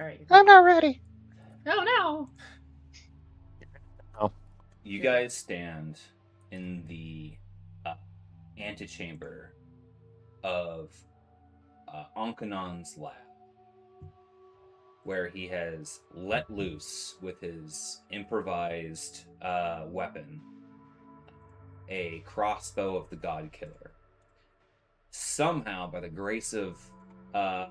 All right. I'm not ready. Oh no. Oh. You guys stand in the antechamber of Onkanon's lab, where he has let loose with his improvised weapon a crossbow of the God Killer. Somehow, by the grace of the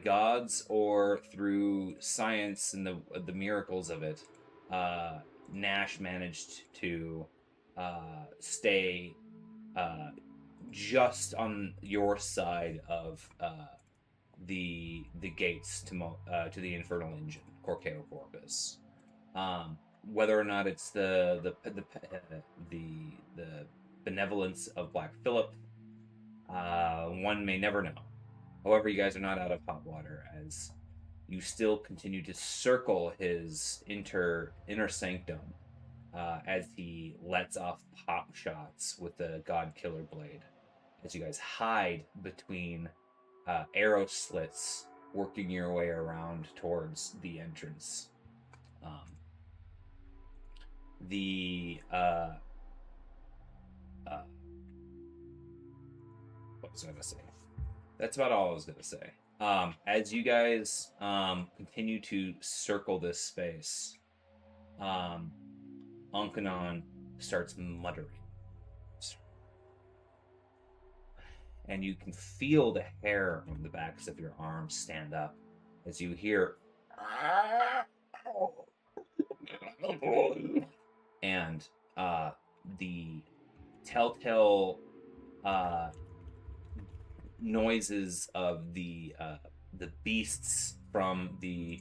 gods, or through science and the miracles of it, Nash managed to stay just on your side of the gates to the infernal engine, Corkeo Corpus. Whether or not it's the benevolence of Black Phillip, one may never know. However, you guys are not out of hot water, as you still continue to circle his inner sanctum as he lets off pop shots with the God Killer blade. As you guys hide between arrow slits, working your way around towards the entrance. What was I going to say? That's about all I was going to say. As you guys continue to circle this space, Onkanon starts muttering. And you can feel the hair on the backs of your arms stand up as you hear. And the telltale noises of the beasts from the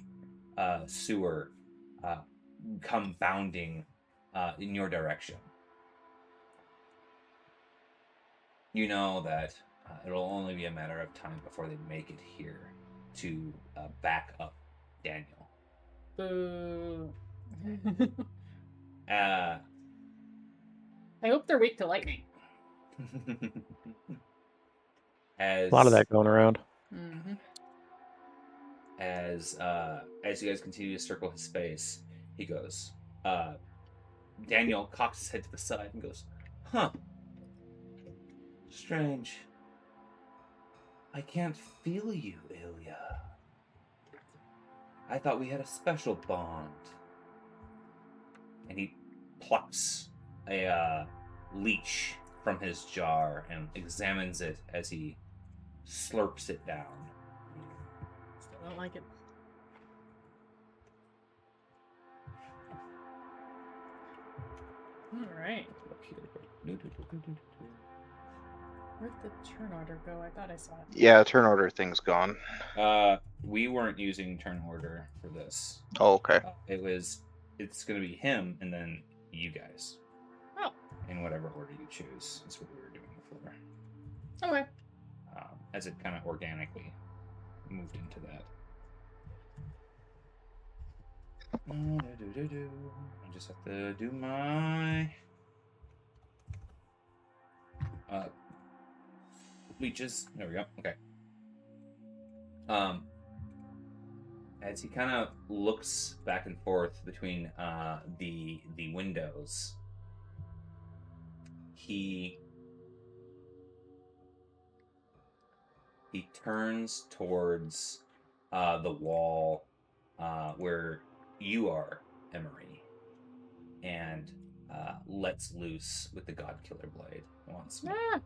sewer come bounding in your direction. You know that it'll only be a matter of time before they make it here to back up Daniel. Boo. I hope they're weak to lightning. A lot of that going around. Mm-hmm. As you guys continue to circle his space, he goes. Daniel cocks his head to the side and goes, "Huh. Strange. I can't feel you, Ilya. I thought we had a special bond." And he plucks a leech from his jar and examines it as he slurps it down. Still don't like it. All right. Where'd the turn order go? I thought I saw it. Yeah, turn order thing's gone. We weren't using turn order for this. Oh, okay. It's going to be him and then you guys. Oh. In whatever order you choose is what we were doing before. Okay. As it kind of organically moved into that. I just have to do my leeches. There we go. Okay. As he kind of looks back and forth between the windows, he turns towards the wall where you are, Emery, and lets loose with the God Killer blade once more. Ah.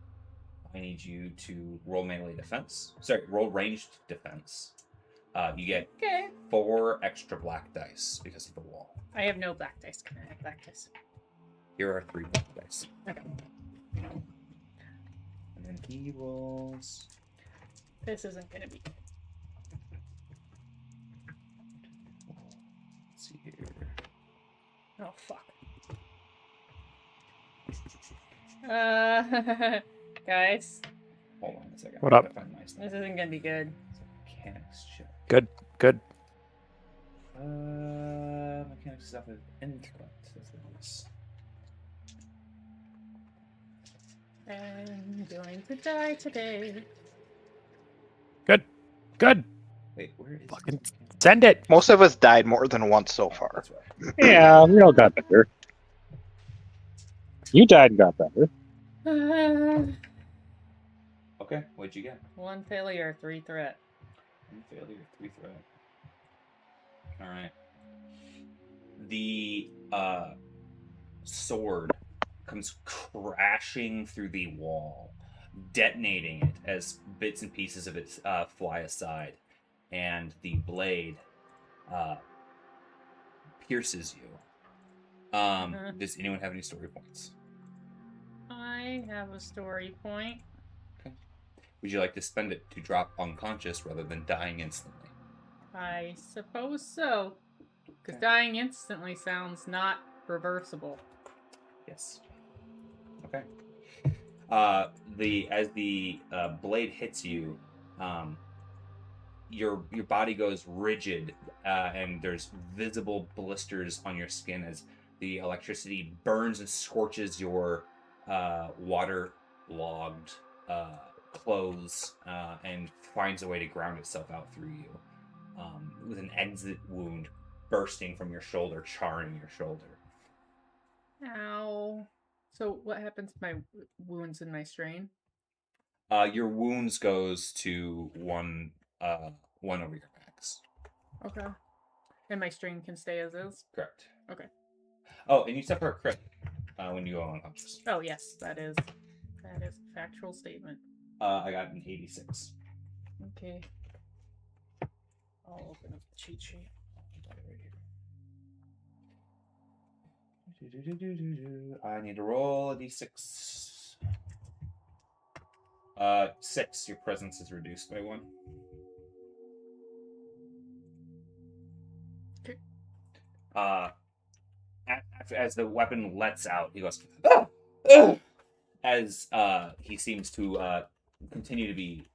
I need you to roll melee defense. Sorry, roll ranged defense. You get 4 extra black dice because of the wall. I have no black dice. Can I have black dice? Here are 3 black dice. Okay. And then he rolls. This isn't gonna be good. Let's see here. Oh fuck. Guys. Hold on a second. What up? This isn't gonna be good. Mechanics check. Good. Mechanics stuff is intellect. That's what it is. I'm going to die today. Good. Wait, where is Fucking send it. Most of us died more than once so far. That's right. Yeah, we all got better. You died and got better. Okay, what'd you get? 1 failure, 3 threat. 1 failure, 3 threat. All right. The sword comes crashing through the wall, detonating it as bits and pieces of it fly aside, and the blade pierces you. Does anyone have any story points? I have a story point. Okay. Would you like to spend it to drop unconscious rather than dying instantly? I suppose so. Because Okay. dying instantly sounds not reversible. Yes. Okay. As the blade hits you, your body goes rigid, and there's visible blisters on your skin as the electricity burns and scorches your water-logged clothes, and finds a way to ground itself out through you, with an exit wound bursting from your shoulder, charring your shoulder. Ow. So what happens to my wounds and my strain? Your wounds goes to one over your max. Okay. And my strain can stay as is? Correct. Okay. Oh, and you suffer a crit when you go unconscious. Oh, yes. That is a factual statement. I got an 86. Okay. I'll open up the cheat sheet. I need to roll a d6. 6. Your presence is reduced by 1. Okay. As the weapon lets out, he goes, "Ah! Ah!" As he seems to continue to be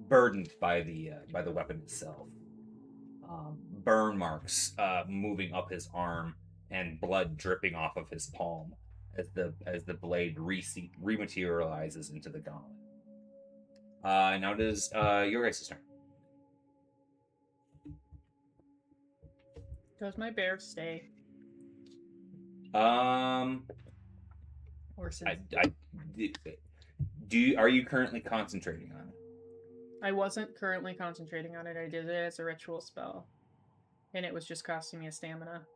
burdened by the weapon itself. Burn marks moving up his arm and blood dripping off of his palm as the blade rematerializes into the gauntlet. Now it is your guys' turn. Does my bear stay? Or since are you currently concentrating on it? I wasn't currently concentrating on it. I did it as a ritual spell. And it was just costing me a stamina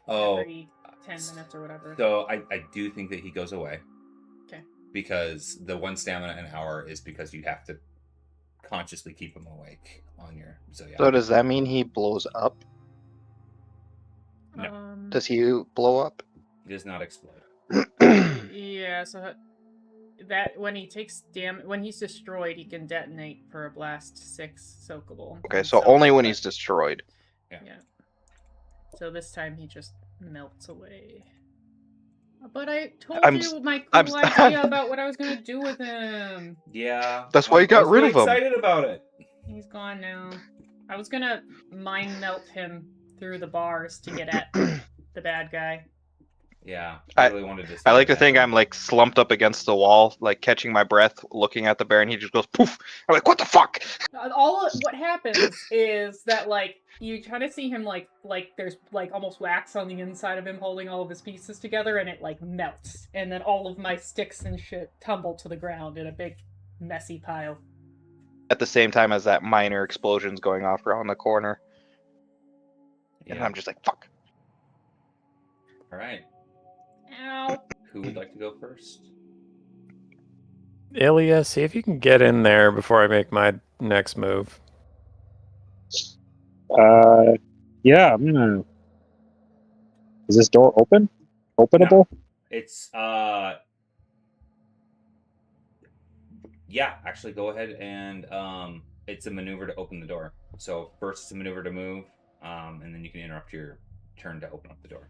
every 10 minutes or whatever. So I do think that he goes away. Okay. Because the 1 stamina an hour is because you have to consciously keep him awake on your... So does that mean he blows up? No. Does he blow up? He does not explode. Yeah, so that when he takes when he's destroyed, he can detonate for a blast 6 soakable. Okay, so only when he's destroyed. Yeah. So this time he just melts away. But I told you my cool idea about what I was gonna do with him. Yeah. That's why you got rid of him. Excited about it. He's gone now. I was gonna mind melt him through the bars to get at the bad guy. Yeah, I really wanted to. I like to think I'm like slumped up against the wall, like catching my breath, looking at the bear, and he just goes poof. I'm like, what the fuck? What happens is that like you kind of see him like there's like almost wax on the inside of him holding all of his pieces together, and it like melts, and then all of my sticks and shit tumble to the ground in a big messy pile. At the same time as that minor explosion's going off around the corner, and I'm just like, fuck. All right. Ow. Who would like to go first? Ilya, see if you can get in there before I make my next move. Yeah, I'm gonna... Is this door open? Openable? No. It's, yeah, actually go ahead and, it's a maneuver to open the door. So first it's a maneuver to move, and then you can interrupt your turn to open up the door.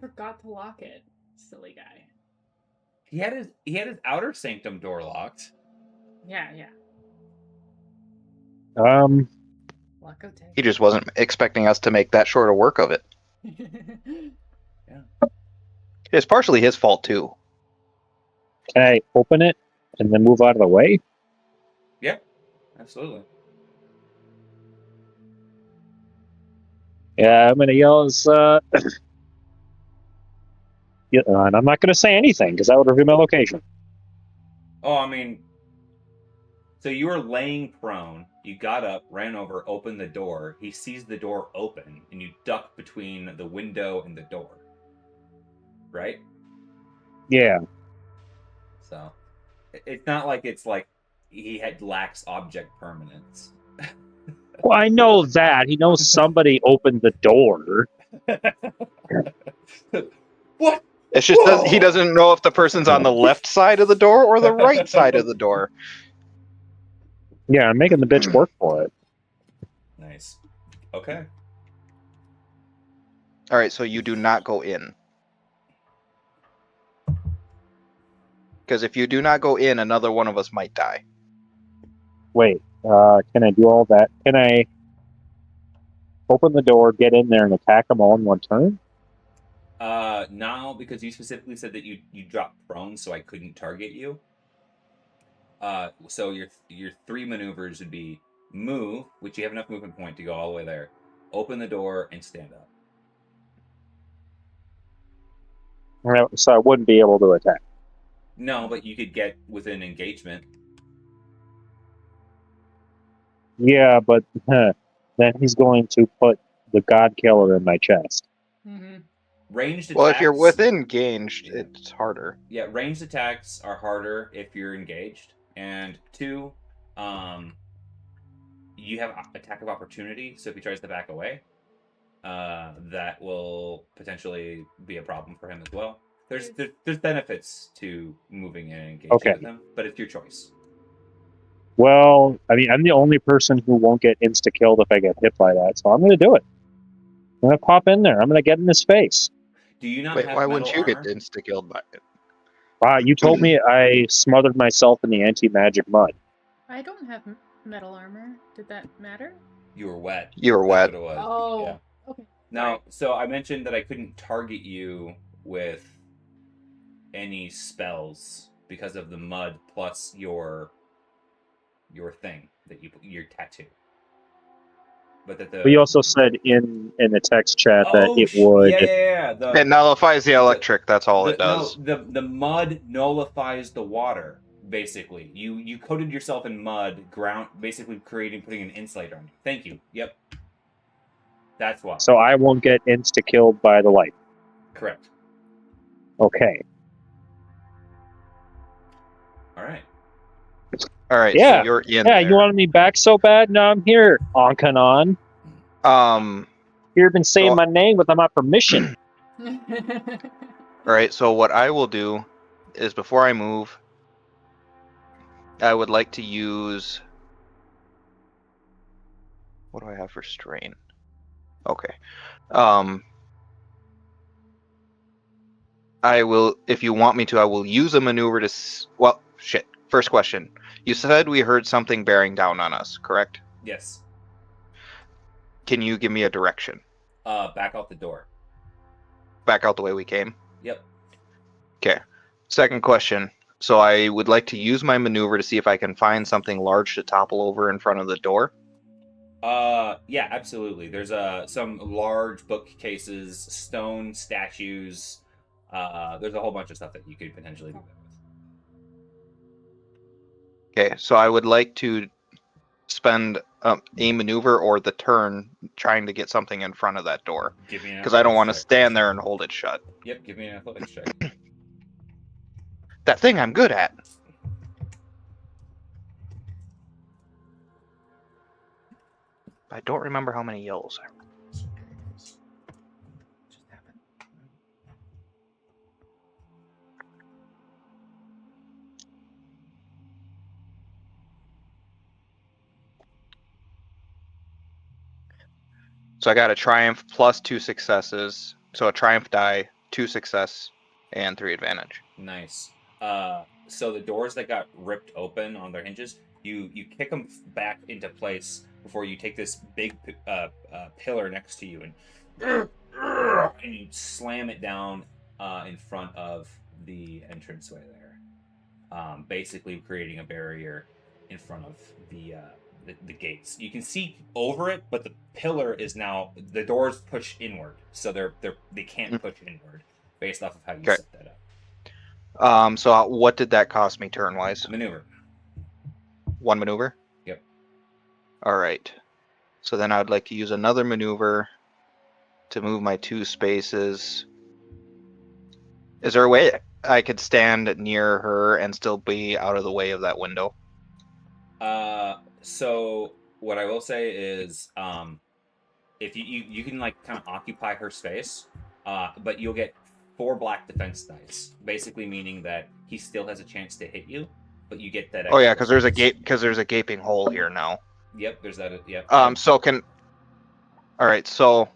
Forgot to lock it, silly guy. He had his outer sanctum door locked. Yeah. He just wasn't expecting us to make that short a work of it. Yeah. It's partially his fault too. Can I open it and then move out of the way? Yeah. Absolutely. Yeah, I'm gonna yell as yeah, and I'm not gonna say anything because that would reveal my location. Oh, I mean, so you were laying prone. You got up, ran over, opened the door. He sees the door open, and you duck between the window and the door. Right? Yeah. So it's not like it's like he had lacks object permanence. Well, I know that. He knows somebody opened the door. What? It's just he Whoa! doesn't know if the person's on the left side of the door or the right side of the door. Yeah, I'm making the bitch work for it. Nice. Okay. All right, so you do not go in. Because if you do not go in, another one of us might die. Wait, can I do all that? Can I open the door, get in there, and attack them all in one turn? Now because you specifically said that you dropped prone, so I couldn't target you. So your three maneuvers would be move, which you have enough movement point to go all the way there, open the door, and stand up. So I wouldn't be able to attack. No, but you could get within engagement. Yeah, but then he's going to put the God Killer in my chest. Mm-hmm. Ranged attacks. Well, if you're within engaged, Yeah. it's harder. Yeah, ranged attacks are harder if you're engaged, and two, you have attack of opportunity. So if he tries to back away, that will potentially be a problem for him as well. There's benefits to moving and engaging with him, but it's your choice. Well, I mean, I'm the only person who won't get insta-killed if I get hit by that, so I'm going to do it. I'm going to pop in there. I'm going to get in his face. Do you not Wait, have why metal wouldn't you armor? get insta-killed by it? You told me I smothered myself in the anti-magic mud. I don't have metal armor. Did that matter? You were wet. You were That's wet. what it was. Oh, Yeah. okay. Now, so I mentioned that I couldn't target you with any spells because of the mud plus your thing that your tattoo. But you also said in the text chat that it yeah, would. It nullifies the electric. That's all it does. No, the mud nullifies the water. Basically, you coated yourself in mud, basically putting an insulator on you. Thank you. Yep. That's why. So I won't get insta-killed by the light. Correct. Okay. All right. All right. Yeah. So you're in. Yeah, there. you wanted me back so bad? Now I'm here. Onkanon. You've been saying my name without my permission. All right. So what I will do is before I move, I would like to use. What do I have for strain? Okay. I will, if you want me to, I will use a maneuver to. Well, shit. First question. You said we heard something bearing down on us, correct? Yes. Can you give me a direction? Back out the door. Back out the way we came? Yep. Okay. Second question. So I would like to use my maneuver to see if I can find something large to topple over in front of the door. Yeah, absolutely. There's some large bookcases, stone statues. There's a whole bunch of stuff that you could potentially do that with. Okay, so I would like to spend a maneuver or the turn trying to get something in front of that door. Because I don't want to stand there and hold it shut. Yep, give me an athletics check. That thing I'm good at. I don't remember how many yells I rolled. So I got a triumph plus 2 successes. So a triumph die, 2 success, and 3 advantage. Nice. So the doors that got ripped open on their hinges, you kick them back into place before you take this big pillar next to you and you slam it down in front of the entranceway there, basically creating a barrier in front of the the gates. You can see over it, but the pillar is now the doors push inward, so they can't push inward based off of how you set that up. So what did that cost me turn-wise? Maneuver. 1 maneuver? Yep. All right. So then I'd like to use another maneuver to move my 2 spaces. Is there a way I could stand near her and still be out of the way of that window? So what I will say is, if you can like kind of occupy her space, but you'll get 4 black defense dice, basically meaning that he still has a chance to hit you, but you get that. Oh yeah, because there's a gaping hole here now. Yep, there's that. Yep. All right, so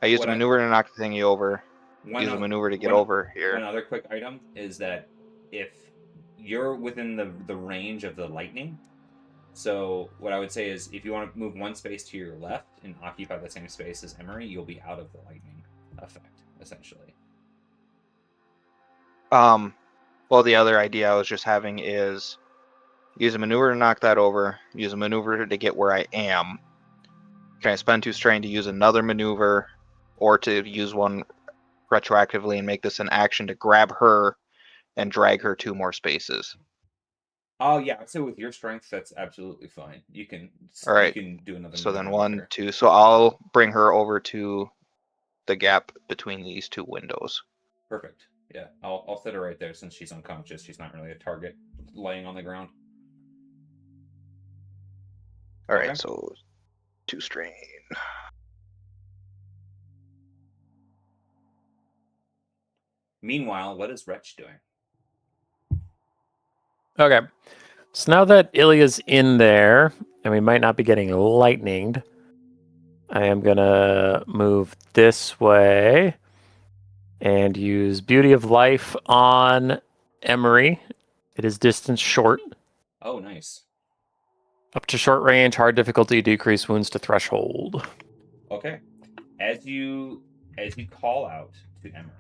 I used a maneuver to knock the thingy over. Use a maneuver to get over here. One other quick item is that if you're within the range of the lightning, so what I would say is if you want to move 1 space to your left and occupy the same space as Emery, you'll be out of the lightning effect, essentially. Well, the other idea I was just having is use a maneuver to knock that over, use a maneuver to get where I am. Can I spend 2 strain to use another maneuver, or to use one retroactively and make this an action to grab her and drag her 2 more spaces? Oh yeah, I'd say with your strength, that's absolutely fine. You can. All right. You can do another. So then 1, 2. So I'll bring her over to the gap between these 2 windows. Perfect. Yeah, I'll set her right there since she's unconscious. She's not really a target laying on the ground. All right. So 2 strain. Meanwhile, what is Wretch doing? Okay. So now that Ilya's in there, and we might not be getting lightninged, I am going to move this way and use Beauty of Life on Emery. It is distance short. Oh, nice. Up to short range, hard difficulty, decrease wounds to threshold. Okay. As you call out to Emery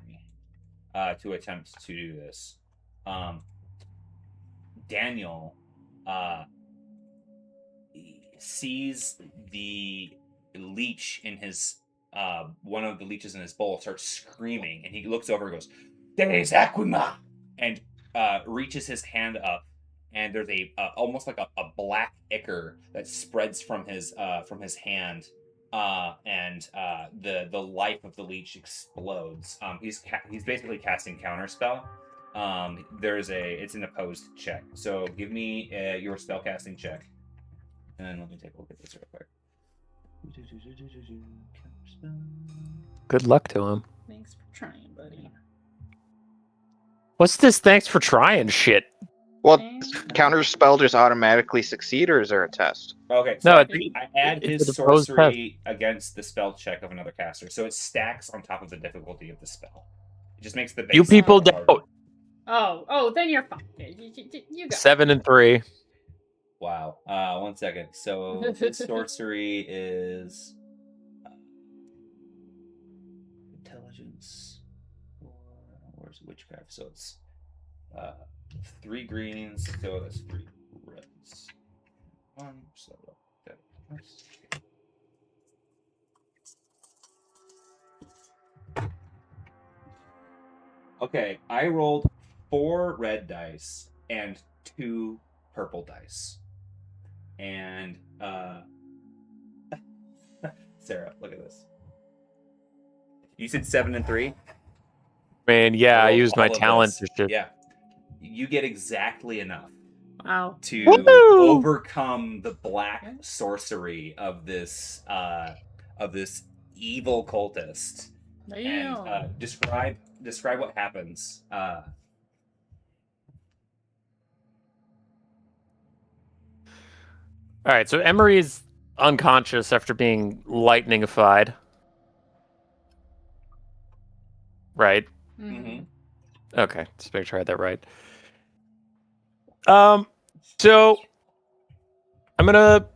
to attempt to do this, Daniel sees the leech in his one of the leeches in his bowl starts screaming, and he looks over and goes, "Des Aquima!" and reaches his hand up, and there's a almost like a black ichor that spreads from his hand, and the life of the leech explodes. He's basically casting counterspell. It's an opposed check. So give me your spellcasting check, and then let me take a look at this real quick. Good luck to him. Thanks for trying, buddy. What's this thanks for trying shit? Well, counter spell just automatically succeed, or is there a test? Okay, so No, I add his it's opposed sorcery against the spell check of another caster, so it stacks on top of the difficulty of the spell. It just makes the base You people harder. don't. Oh, then you're fine. You got 7 and 3. Wow. 1 second. So his sorcery is intelligence, or is it witchcraft? So it's 3 greens. So that's 3 reds. 1. So that's... Okay, I rolled 4 red dice and 2 purple dice. And Sarah, look at this. You said 7 and 3? Man, yeah, I used my all of talent this. to shit. Yeah. You get exactly enough Wow. to Woo! overcome the black sorcery of this evil cultist. Damn. And describe what happens. All right, so Emery is unconscious after being lightningified. Right? Mhm. Okay, just make sure I had that right. So I'm gonna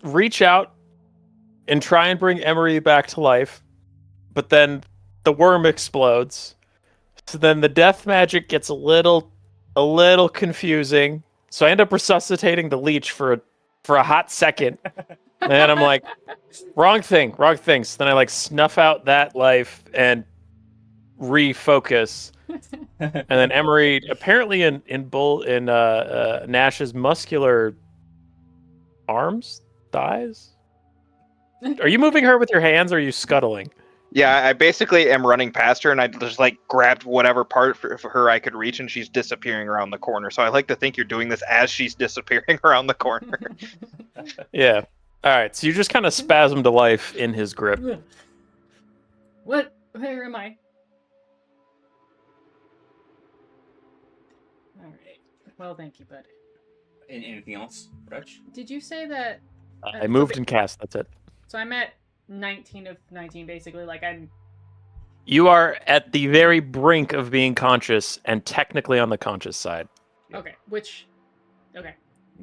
reach out and try and bring Emery back to life, but then the worm explodes. So then the death magic gets a little confusing, So I end up resuscitating the leech for a hot second. And then I'm like, wrong thing. So then I like snuff out that life and refocus. And then Emery, apparently in Nash's muscular arms, thighs. Are you moving her with your hands or are you scuttling? Yeah, I basically am running past her, and I just like grabbed whatever part for her I could reach, and she's disappearing around the corner. So I like to think you're doing this as she's disappearing around the corner. Yeah. All right. So you just kind of spasm to life in his grip. What? Where am I? All right. Well, thank you, bud. And anything else, Rich? Did you say that? I moved and cast. That's it. So I'm at 19 of 19, basically. Like I'm. You are at the very brink of being conscious and technically on the conscious side. Okay. Which. Okay.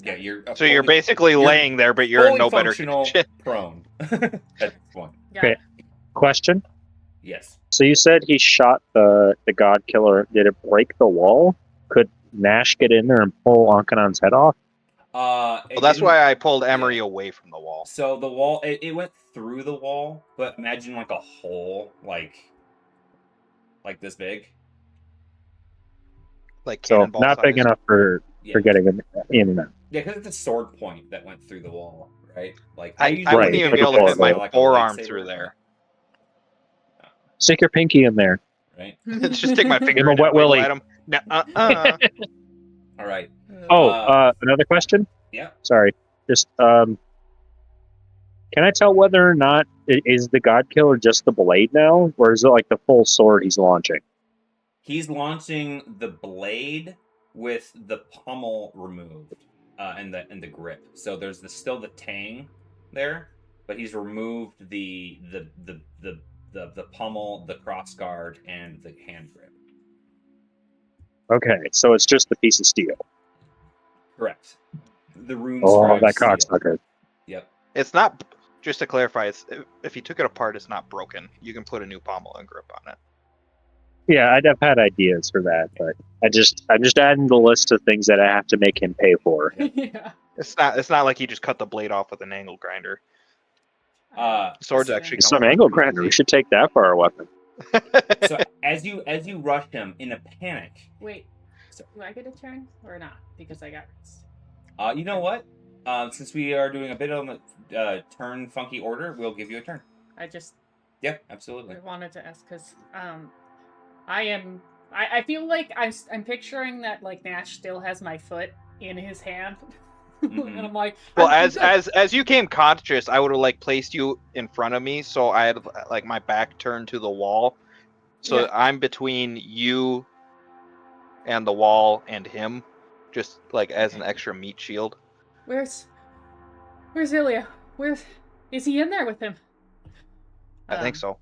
Yeah, you're. So you're basically laying there, but you're in fully no better functional condition. prone. At this point. Got Okay. it. Question. Yes. So you said he shot the god killer. Did it break the wall? Could Nash get in there and pull Ankanon's head off? Well, that's why I pulled Emery away from the wall. So the wall, it went through the wall, but imagine like a hole, like this big. Like So cannonball not big size. enough for getting in and out. Yeah, because it's a sword point that went through the wall, right? Like I usually wouldn't think even of be able it to as fit my like a forearm lightsaber, through there. Stick your pinky in there. right? Just stick my finger Give him a in it wet and wiggle willy. at him. No, All right. Oh, Uh, another question. Yeah. Sorry. Just can I tell whether or not is the god killer just the blade now, or is it like the full sword he's launching? He's launching the blade with the pommel removed, and the grip. So there's still the tang there, but he's removed the pommel, the cross guard, and the hand grip. Okay, so it's just the piece of steel. Correct. The rune Oh, that scribe seal. cocksucker. Yep. it's not. Just to clarify, it's if you took it apart, it's not broken. You can put a new pommel and grip on it. Yeah, I'd have had ideas for that, but I'm just adding the list of things that I have to make him pay for. Yeah. It's not like you just cut the blade off with an angle grinder. Swords actually Some come angle grinder. We should take that for our weapon. So as you rush him in a panic, Wait. Do I get a turn or not? Because I got rest. you know what? Since we are doing a bit on the turn funky order, we'll give you a turn. I just Yeah, absolutely. wanted to ask because I feel like I'm picturing that like Nash still has my foot in his hand, Mhm. and I'm like, Well, I'm as you came conscious, I would have like placed you in front of me, so I had like my back turned to the wall, so Yeah. I'm between you and the wall and him, just like as an extra meat shield. Where's Ilya? Is he in there with him? I think so.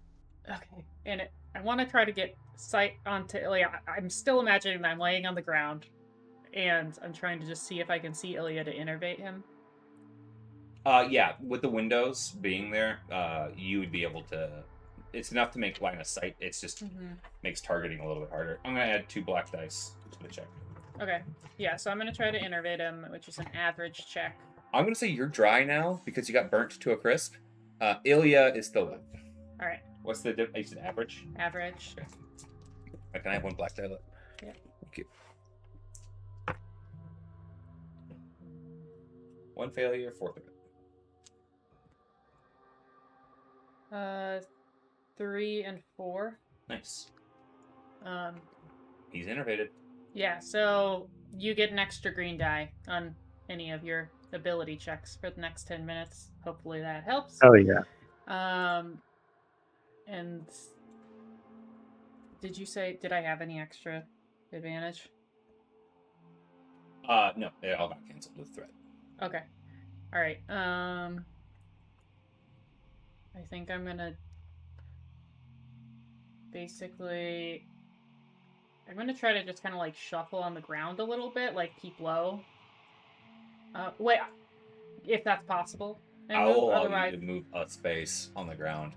Okay, and I want to try to get sight onto Ilya. I'm still imagining that I'm laying on the ground, and I'm trying to just see if I can see Ilya to innervate him. Yeah, with the windows being there, you would be able to. It's enough to make line of sight. It's just makes targeting a little bit harder. I'm gonna add 2 black dice to the check. Okay, yeah, so I'm gonna try to innervate him, which is an average check. I'm gonna say you're dry now because you got burnt to a crisp. Ilya is still wet. All right, What's the diff? You said average. average. Can I have 1 black die left? Yeah. Thank you. 1 failure, 4 threat. 3 and 4. Nice. Um, He's innervated. yeah, so you get an extra green die on any of your ability checks for the next 10 minutes. Hopefully that helps. Oh yeah. And did I have any extra advantage? No, they all got canceled with threat. Okay. All right. I think I'm gonna try to just kind of like shuffle on the ground a little bit, like keep low. Wait, if that's possible. And I will allow otherwise, you to move a space on the ground.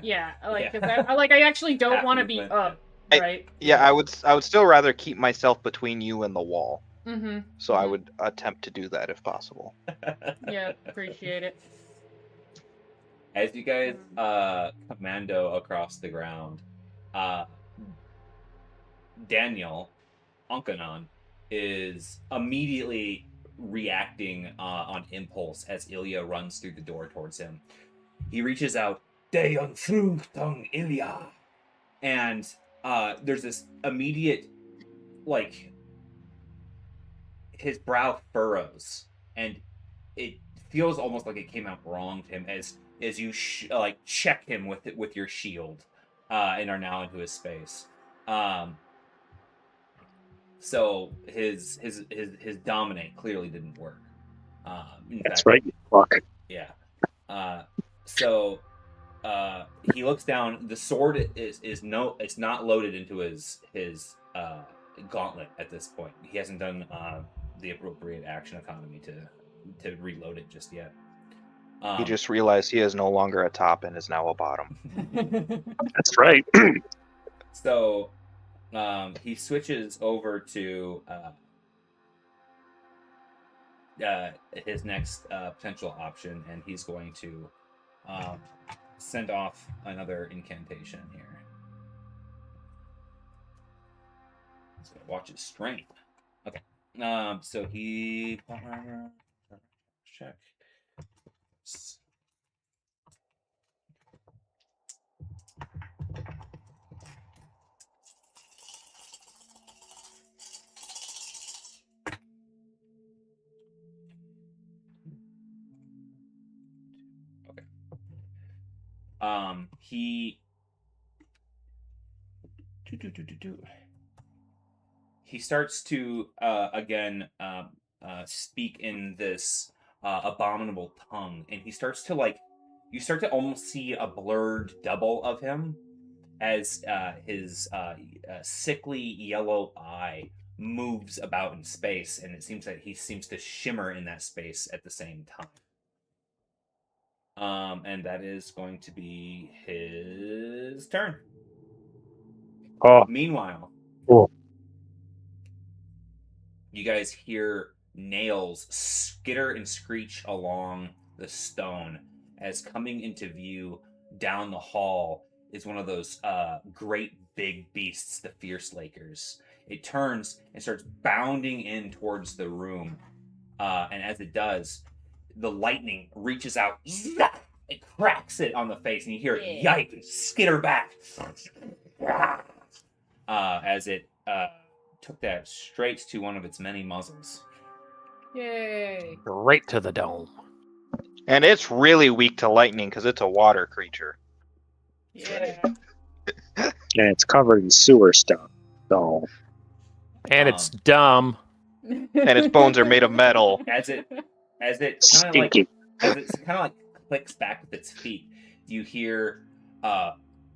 yeah, like Yeah. 'cause I actually don't Half want to be movement, up, yeah. right? Yeah, I would still rather keep myself between you and the wall. Mm-hmm. So I would attempt to do that if possible. Yeah, appreciate it. As you guys commando across the ground, Daniel Onkanon is immediately reacting on impulse as Ilya runs through the door towards him. He reaches out, "De Unfruchtung Ilya," and there's this immediate, like, his brow furrows, and it feels almost like it came out wrong to him as you check him with your shield, and are now into his space. So his dominate clearly didn't work. That's right, you fuck. Yeah. So he looks down. The sword it's not loaded into his gauntlet at this point. He hasn't done the appropriate action economy to reload it just yet. He just realized he is no longer a top and is now a bottom. That's right. So he switches over to his next potential option, and he's going to send off another incantation here. He's going to watch his strength. Okay. So he check. He starts to again speak in this abominable tongue, and he starts to you start to almost see a blurred double of him as his sickly yellow eye moves about in space, and it seems that he seems to shimmer in that space at the same time. And that is going to be his turn. Oh. Meanwhile, Cool. You guys hear nails skitter and screech along the stone as coming into view down the hall is one of those great big beasts, the Fierce Lakers. It turns and starts bounding in towards the room. And as it does, the lightning reaches out, it cracks it on the face, and you hear it yipe and skitter back. As it took that straight to one of its many muzzles. Yay. Right to the dome. And it's really weak to lightning because it's a water creature. Yeah. And it's covered in sewer stuff. So. And it's dumb. And its bones are made of metal. As it Stinky. kind of clicks back with its feet, you hear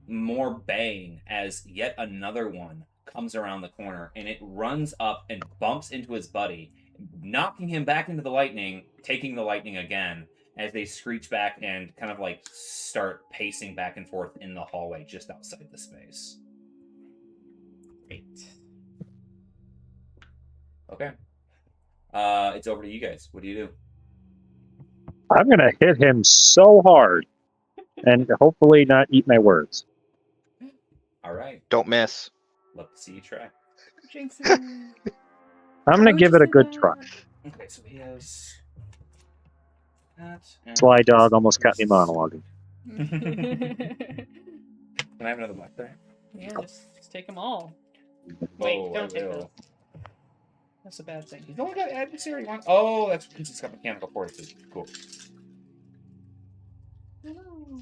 more baying as yet another one comes around the corner, and it runs up and bumps into his buddy, knocking him back into the lightning, taking the lightning again as they screech back and kind of start pacing back and forth in the hallway just outside the space. Great. Okay. It's over to you guys. What do you do? I'm going to hit him so hard and hopefully not eat my words. All right. Don't miss. Love to see you try. Jinxing. I'm going to give it a good try. Okay, so he has that. Sly Dog almost got me monologuing. Can I have another black die? Yeah, just take them all. Wait, Oh, don't take I will. those. That's a bad thing. He's only got adversary one. Oh, that's because he's got mechanical fortitude. Cool. No.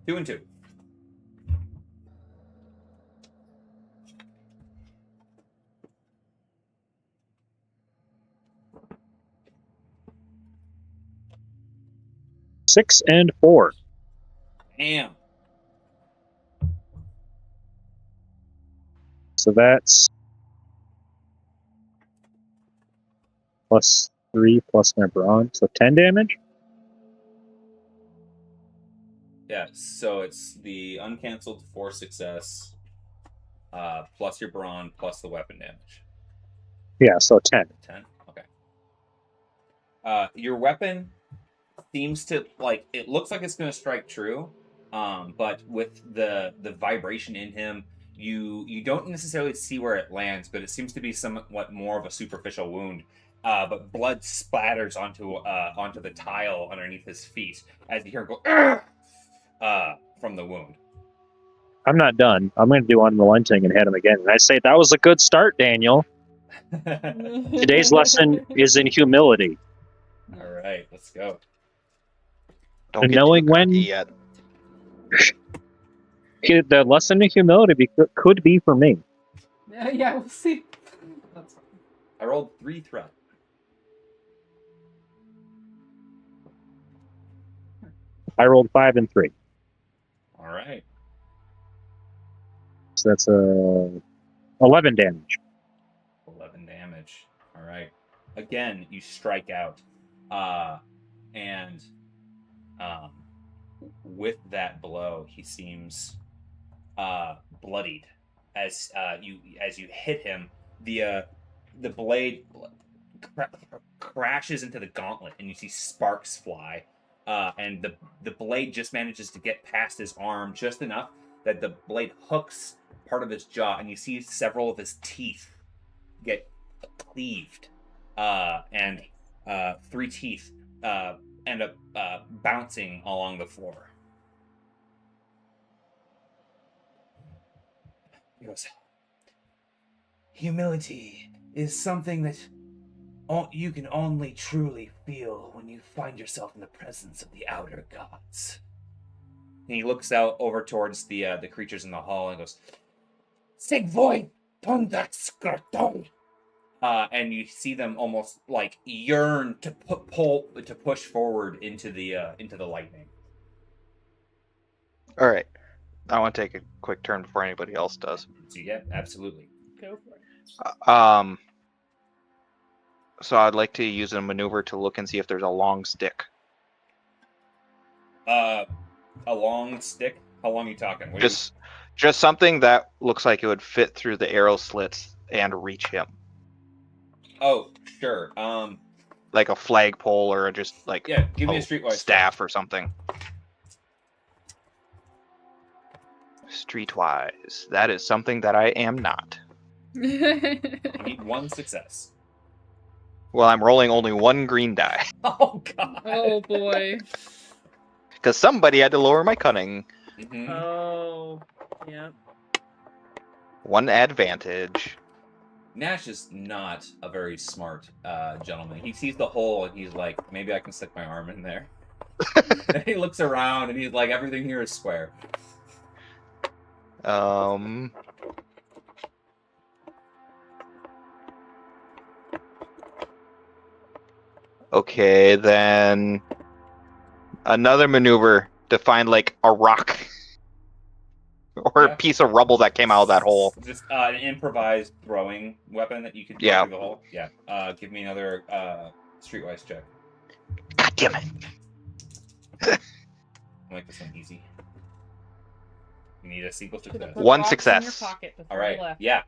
2 and 2. Six and 4. Damn. So that's +3 plus my brawn. So 10 damage? Yeah, so it's the uncancelled 4 success. plus your brawn, plus the weapon damage. Yeah, so 10. 10? Okay. Your weapon seems to, like, it looks like it's going to strike true, but with the vibration in him, you don't necessarily see where it lands, but it seems to be somewhat more of a superficial wound. But blood splatters onto the tile underneath his feet as you hear him go from the wound. I'm not done. I'm going to do unrelenting and hit him again. And I say, that was a good start, Daniel. Today's lesson is in humility. All right, let's go. Don't And get knowing too cocky when- yet. The lesson in humility could be for me. Yeah, we'll see. That's fine. I rolled 3 threat. I rolled 5 and 3. All right. So that's 11 damage. 11 damage. All right. Again, you strike out, and with that blow, he seems bloodied. As you hit him, the blade crashes into the gauntlet, and you see sparks fly. And the blade just manages to get past his arm just enough that the blade hooks part of his jaw, and you see several of his teeth get cleaved, and 3 teeth end up bouncing along the floor. He goes, humility is something that you can only truly feel when you find yourself in the presence of the outer gods. And he looks out over towards the creatures in the hall and goes, Sigvoid Tundakskarton. And you see them almost like yearn to push forward into the lightning. All right. I want to take a quick turn before anybody else does. So yeah, absolutely. Go for it. So I'd like to use a maneuver to look and see if there's a long stick. A long stick? How long are you talking? Just something that looks like it would fit through the arrow slits and reach him. Oh, sure. Like a flagpole or just like Yeah, give me a streetwise staff or something. Streetwise. That is something that I am not. You need 1 success. Well, I'm rolling only 1 green die. Oh god. Oh boy. Because somebody had to lower my cunning. Mhm. Oh, yeah. 1 advantage. Nash is not a very smart gentleman. He sees the hole and he's like, maybe I can stick my arm in there. And he looks around and he's like, everything here is square. Okay, then another maneuver to find like a rock or Yeah. a piece of rubble that came out of that hole. Just an improvised throwing weapon that you could throw Yeah. through the hole. Yeah. Give me another streetwise check. God damn it. I'll make this one easy. You need a sequel Should've success. put One rocks in success. your pocket before All right. you left. Yeah.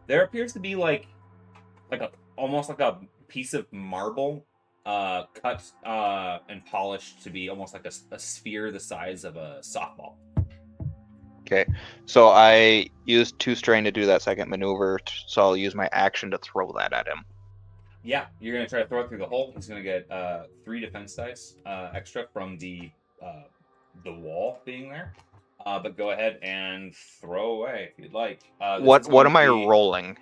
There appears to be like almost like a piece of marble, cut and polished to be almost like a sphere the size of a softball. Okay, so I used 2 strain to do that second maneuver, so I'll use my action to throw that at him. Yeah, you're gonna try to throw it through the hole. He's gonna get 3 defense dice extra from the wall being there. But go ahead and throw away if you'd like. What am I rolling?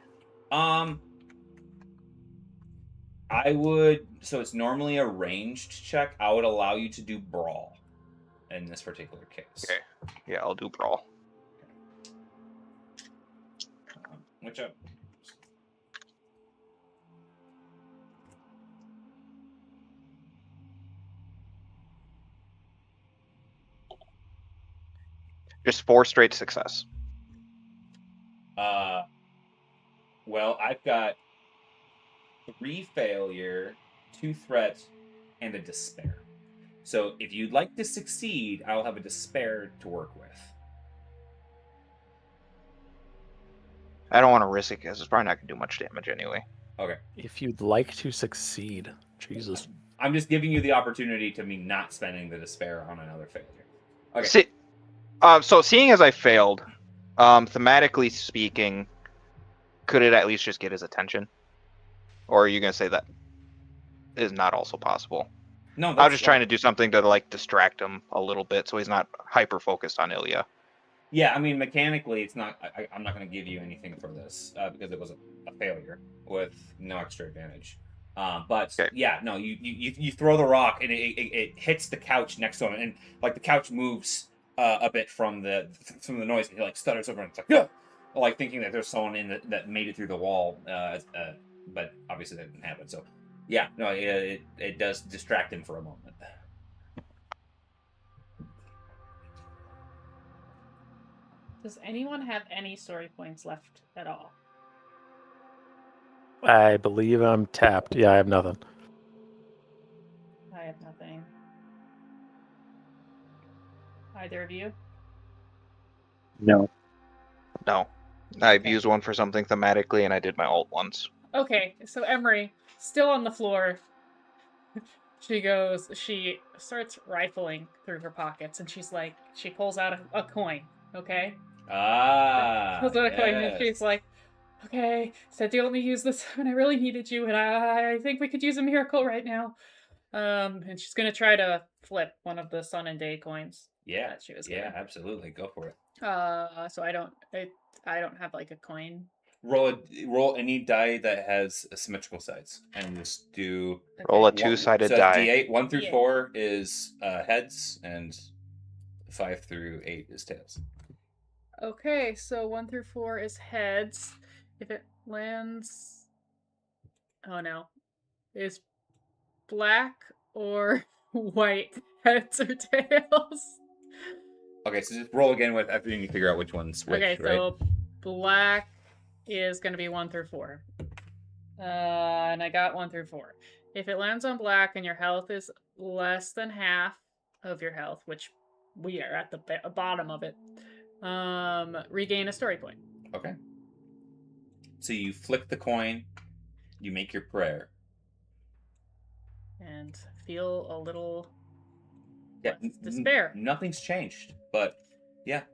I would. So it's normally a ranged check. I would allow you to do brawl in this particular case. Okay. Yeah, I'll do brawl. Which up? Just 4 straight success. Well, I've got 3 failure, 2 threat, and a despair. So if you'd like to succeed, I'll have a despair to work with. I don't want to risk it because it's probably not going to do much damage anyway. Okay. If you'd like to succeed. Jesus. I'm just giving you the opportunity to me not spending the despair on another failure. Okay. See, so seeing as I failed, thematically speaking, could it at least just get his attention? Or are you going to say that is not also possible? No, I was just trying to do something to like distract him a little bit so he's not hyper focused on Ilya. Yeah, I mean, mechanically, it's not. I'm not going to give you anything for this because it was a failure with no extra advantage. But Okay. yeah, no, you throw the rock and it hits the couch next to him, and like the couch moves a bit from the noise. And he like stutters over and it's like, yeah, like thinking that there's someone in that made it through the wall. But obviously that didn't happen. So yeah, no, it does distract him for a moment. Does anyone have any story points left at all? I believe I'm tapped. Yeah, I have nothing. I have nothing. Either of you? No. No. I've Okay. used one for something thematically and I did my ult once. Okay, so Emery, still on the floor. She starts rifling through her pockets and she's like, she pulls out a coin, okay? Pulls out a coin and she's like, okay, said you only use this when I really needed you, and I think we could use a miracle right now. And she's gonna try to flip one of the sun and day coins. Yeah, that she was yeah, given. absolutely, go for it. So I don't have like a coin. Roll any die that has symmetrical sides, and just do Roll a Okay. two-sided so that's die. D8. 1 through D8. 4 is heads, and 5 through 8 is tails. Okay, so 1 through 4 is heads. If it lands, oh no, is black or white heads or tails? Okay, so just roll again with after you figure out which one's which, Okay, right? so black is going to be 1 through 4. And I got 1 through 4. If it lands on black and your health is less than half of your health, which we are at the bottom of it, regain a story point. Okay. So you flick the coin, you make your prayer. And feel a little Yeah, despair. Nothing's changed, but yeah.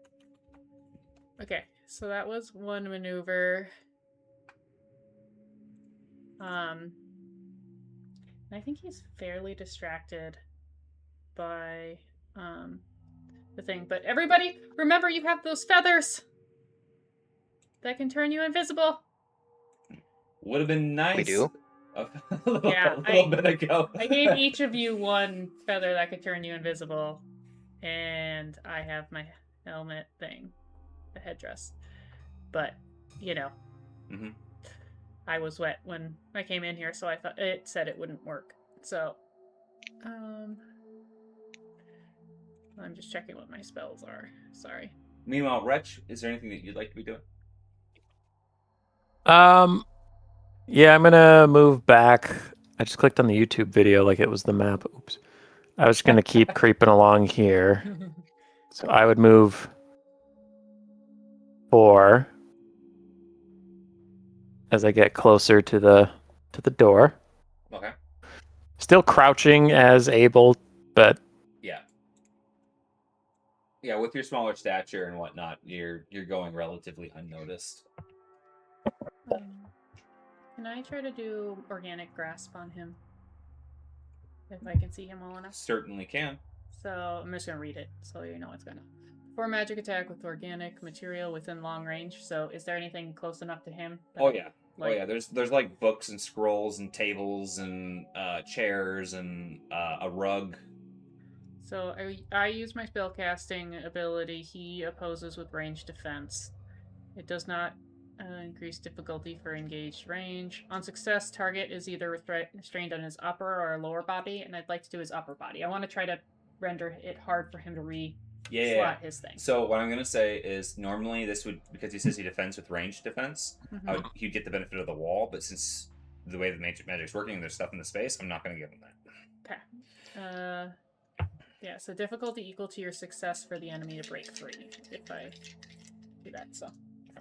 Okay, so that was one maneuver. And I think he's fairly distracted by the thing. But everybody, remember you have those feathers that can turn you invisible. Would have been nice. We do? A little, Yeah, a little bit ago. I gave each of you one feather that could turn you invisible, and I have my helmet thing, the headdress. But, you know, Mhm. I was wet when I came in here, so I thought it said it wouldn't work. So, I'm just checking what my spells are. Sorry. Meanwhile, Wretch, is there anything that you'd like to be doing? Yeah, I'm gonna move back. I just clicked on the YouTube video like it was the map. Oops. I was gonna keep creeping along here. So I would move 4 as I get closer to the door. Okay. Still crouching as able, but Yeah. Yeah, with your smaller stature and whatnot, you're going relatively unnoticed. Can I try to do organic grasp on him? If I can see him well enough. Certainly can. So I'm just gonna read it so you know what's gonna. For magic attack with organic material within long range. So is there anything close enough to him? Oh yeah. Like, Oh yeah. There's like books and scrolls and tables and chairs and a rug. So I use my spellcasting ability. He opposes with range defense. It does not increase difficulty for engaged range. On success, target is either restrained on his upper or lower body, and I'd like to do his upper body. I want to try to render it hard for him to slot his thing. So what I'm gonna say is normally this would, because he says he defends with range defense, he'd get the benefit of the wall, but since the way the magic's working, there's stuff in the space, I'm not gonna give him that. Okay. Yeah, so difficulty equal to your success for the enemy to break free, if I do that, so.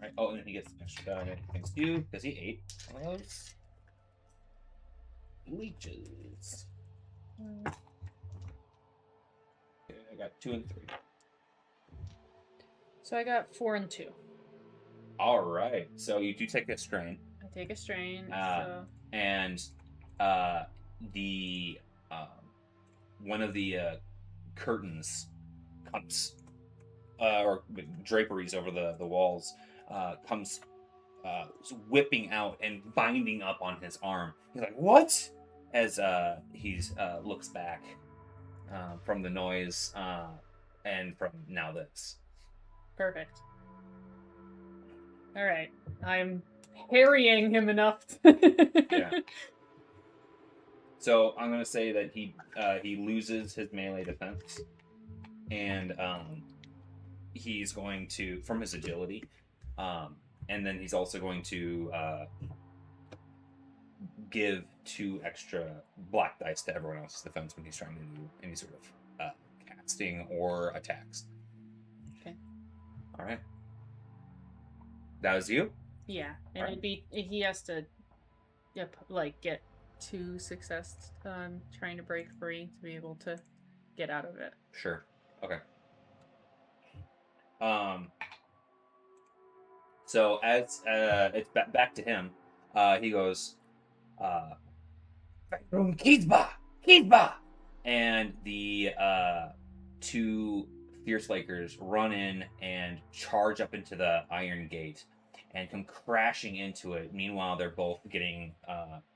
Alright. Oh, and then he gets an extra die thanks to you, because he ate one of those leeches. Okay, I got 2 and 3. So I got 4 and 2. Alright. So you do take a strain. I take a strain. And the one of the curtains comes or draperies over the walls comes whipping out and binding up on his arm. He's like, "What?" As he's looks back from the noise and from now this. Perfect. All right, I'm harrying him enough. Yeah. So I'm gonna say that he loses his melee defense, and he's going to from his agility, and then he's also going to give 2 extra black dice to everyone else's defense when he's trying to do any sort of casting or attacks. Okay. All right. That was you. Yeah, and Right. he has to, like get 2 success on trying to break free to be able to get out of it. Sure. Okay. So as it's back to him, he goes, "Room Kizba, and the 2 Fierce Lakers run in and charge up into the iron gate and come crashing into it. Meanwhile, they're both getting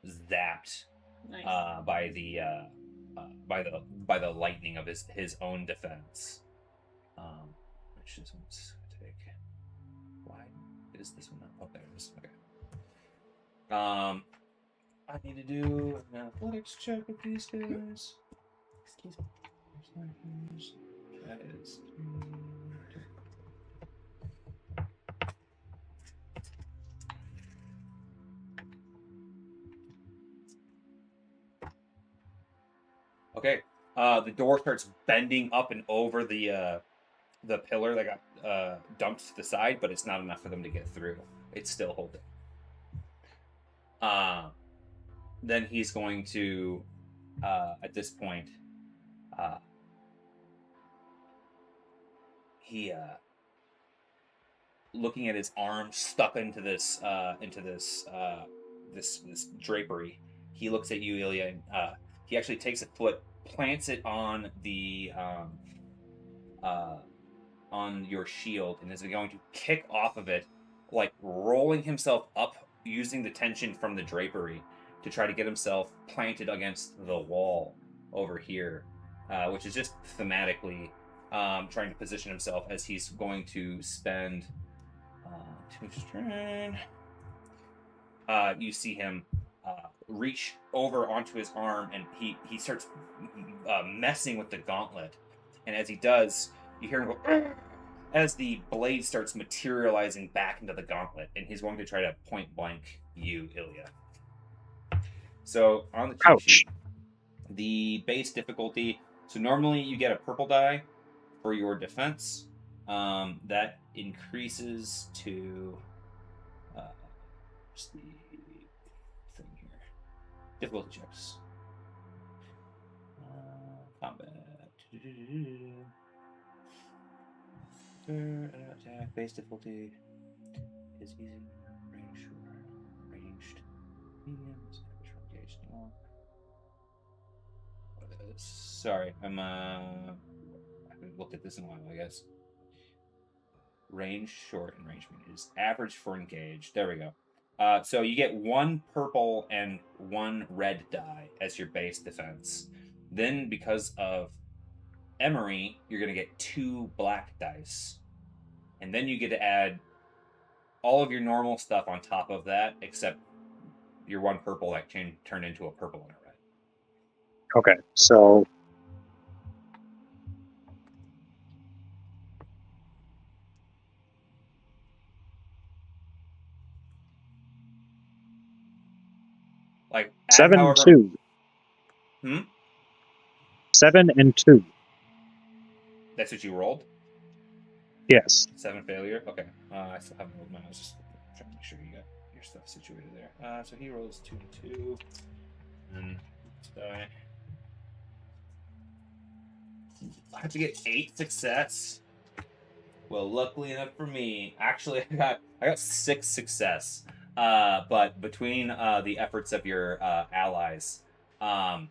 zapped Nice. by the lightning of his own defense. Which this one's gonna take. Why is this one not? Oh, there it is. Okay. I need to do an athletics check with these guys. Excuse me. That is. Okay. The door starts bending up and over the pillar that got dumped to the side, but it's not enough for them to get through. It's still holding. Then he's going to, at this point, he looking at his arm stuck into this this drapery. He looks at you, Ilya, and he actually takes a foot, plants it on the on your shield, and is going to kick off of it, like rolling himself up using the tension from the drapery to try to get himself planted against the wall over here, which is just thematically trying to position himself as he's going to spend 2 strain. You see him reach over onto his arm, and he starts messing with the gauntlet. And as he does, you hear him go as the blade starts materializing back into the gauntlet, and he's going to try to point blank you, Ilya. So on the cheat sheet, the base difficulty. So normally you get a purple die for your defense. That increases to just the thing here. Difficulty checks. Combat. Attack. Base difficulty is easy. Range short. Ranged. Medium. Average engaged. Long. Sorry, I haven't looked at this in a while, I guess. Range short and range medium is average for engaged. There we go. So you get 1 purple and 1 red die as your base defense. Then, because of Emery, you're going to get 2 black dice. And then you get to add all of your normal stuff on top of that, except your 1 purple that turned into a purple and a red. Okay, so Like 7 and however, 2. 7 and 2. That's what you rolled? Yes. 7 failure. Okay. I still haven't rolled mine. I was just trying to make sure you got your stuff situated there. So he rolls 2 and 2. And let's die. I have to get 8 success. Well, luckily enough for me, actually, I got 6 success. But between the efforts of your allies, the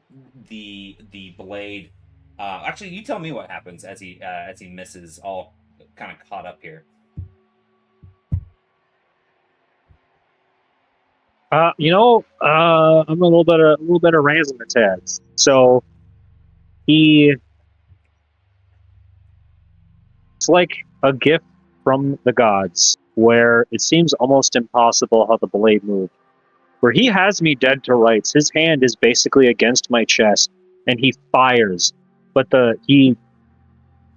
blade. Actually, you tell me what happens as he misses, all kind of caught up here. I'm a little bit of raising the tads. So it's like a gift from the gods, where it seems almost impossible how the blade moved. Where he has me dead to rights, his hand is basically against my chest, and he fires, but he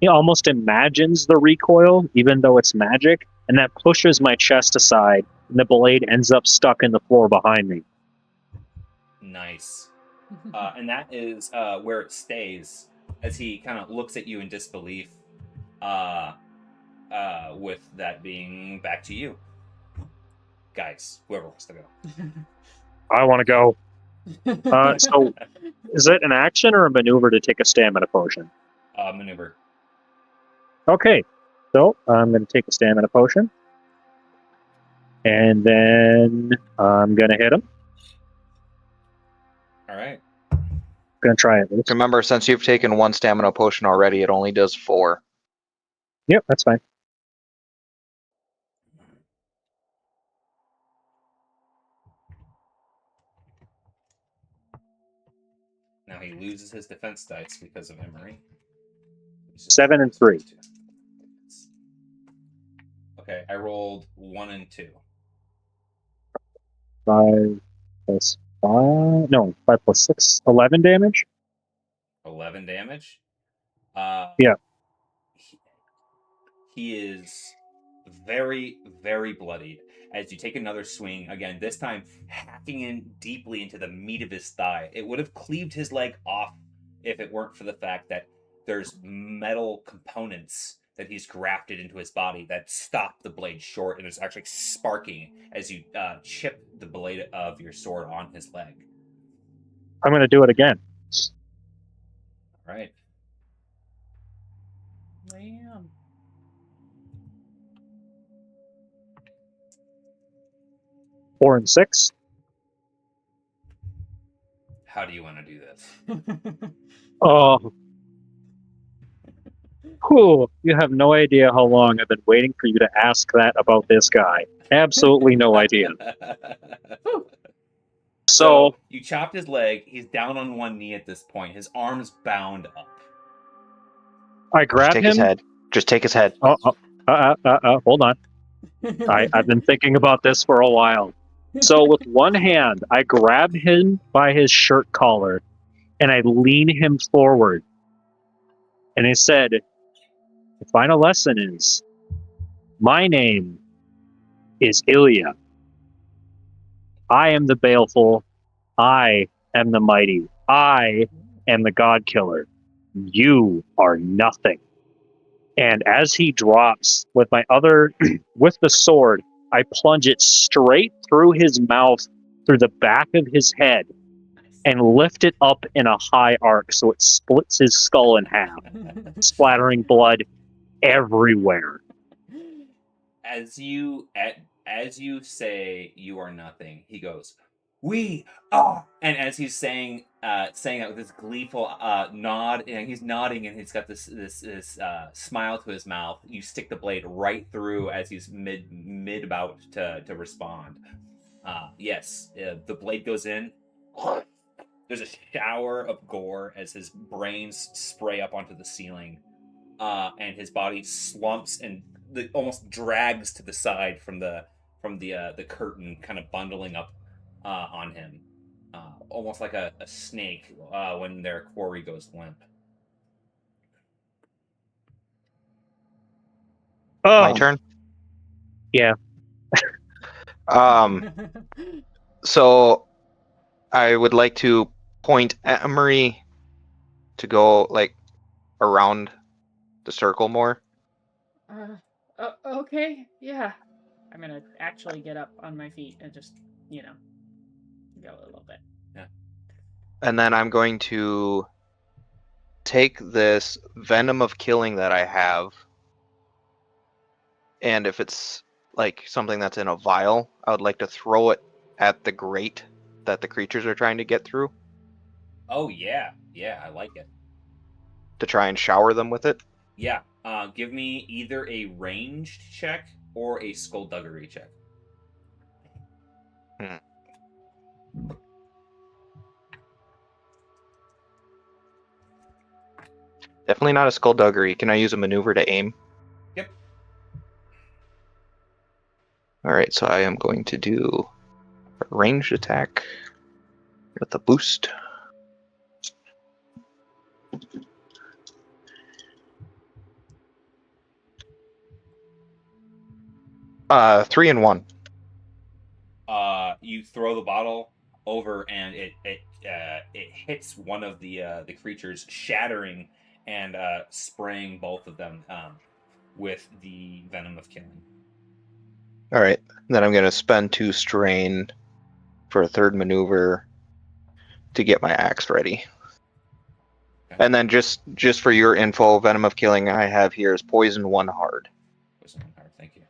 almost imagines the recoil, even though it's magic, and that pushes my chest aside, and the blade ends up stuck in the floor behind me. Nice. And that is where it stays as he kind of looks at you in disbelief, with that being back to you. Guys, whoever wants to go. I want to go. So, is it an action or a maneuver to take a stamina potion? Maneuver. Okay, so I'm going to take a stamina potion. And then I'm going to hit him. All right. Going to try it. Remember, since you've taken 1 stamina potion already, it only does 4. Yep, that's fine. Now he loses his defense dice because of Emery. 7 and 3. Okay, I rolled 1 and 2. 5 plus 5. No, 5 plus 6. 11 damage? 11 damage. Yeah. He is very, very bloodied as you take another swing. Again, this time hacking in deeply into the meat of his thigh. It would have cleaved his leg off if it weren't for the fact that there's metal components that he's grafted into his body that stop the blade short, and it's actually sparking as you chip the blade of your sword on his leg. I'm going to do it again. All right. Damn. Four and 6. How do you want to do this? Oh. Whew, you have no idea how long I've been waiting for you to ask that about this guy. Absolutely no idea. So you chopped his leg. He's down on one knee at this point. His arm's bound up. I grab him. His head. Just take his head. Hold on. I've been thinking about this for a while. So with one hand, I grab him by his shirt collar, and I lean him forward. And I said, the final lesson is, my name is Ilya. I am the baleful. I am the mighty. I am the god killer. You are nothing. And as he drops with my other, with the sword, I plunge it straight through his mouth, through the back of his head, and lift it up in a high arc so it splits his skull in half, splattering blood everywhere. As you say you are nothing, he goes, "We are," and as he's saying that with this gleeful nod, and he's nodding, and he's got this smile to his mouth. You stick the blade right through as he's mid about to respond. Yes, the blade goes in. There's a shower of gore as his brains spray up onto the ceiling, and his body slumps and almost drags to the side from the curtain, kind of bundling up on him, almost like a snake when their quarry goes limp. Oh, My turn? yeah. So I would like to point at Emery to go like around the circle more. Okay, yeah. I'm gonna actually get up on my feet and just, go a little bit. And then I'm going to take this venom of killing that I have, and if it's like something that's in a vial, I would like to throw it at the grate that the creatures are trying to get through Oh yeah, I like it. to try and shower them with it. Yeah, give me either a ranged check or a skullduggery check. Definitely not a skullduggery. Can I use a maneuver to aim? Yep. Alright, so I am going to do a ranged attack with a boost. Three and one. You throw the bottle over, and it hits one of the creatures, shattering and spraying both of them with the venom of killing. Alright, then I'm going to spend 2 strain for a third maneuver to get my axe ready. Okay. And then just for your info, venom of killing I have here is poison 1 hard. Poison 1 hard, thank you.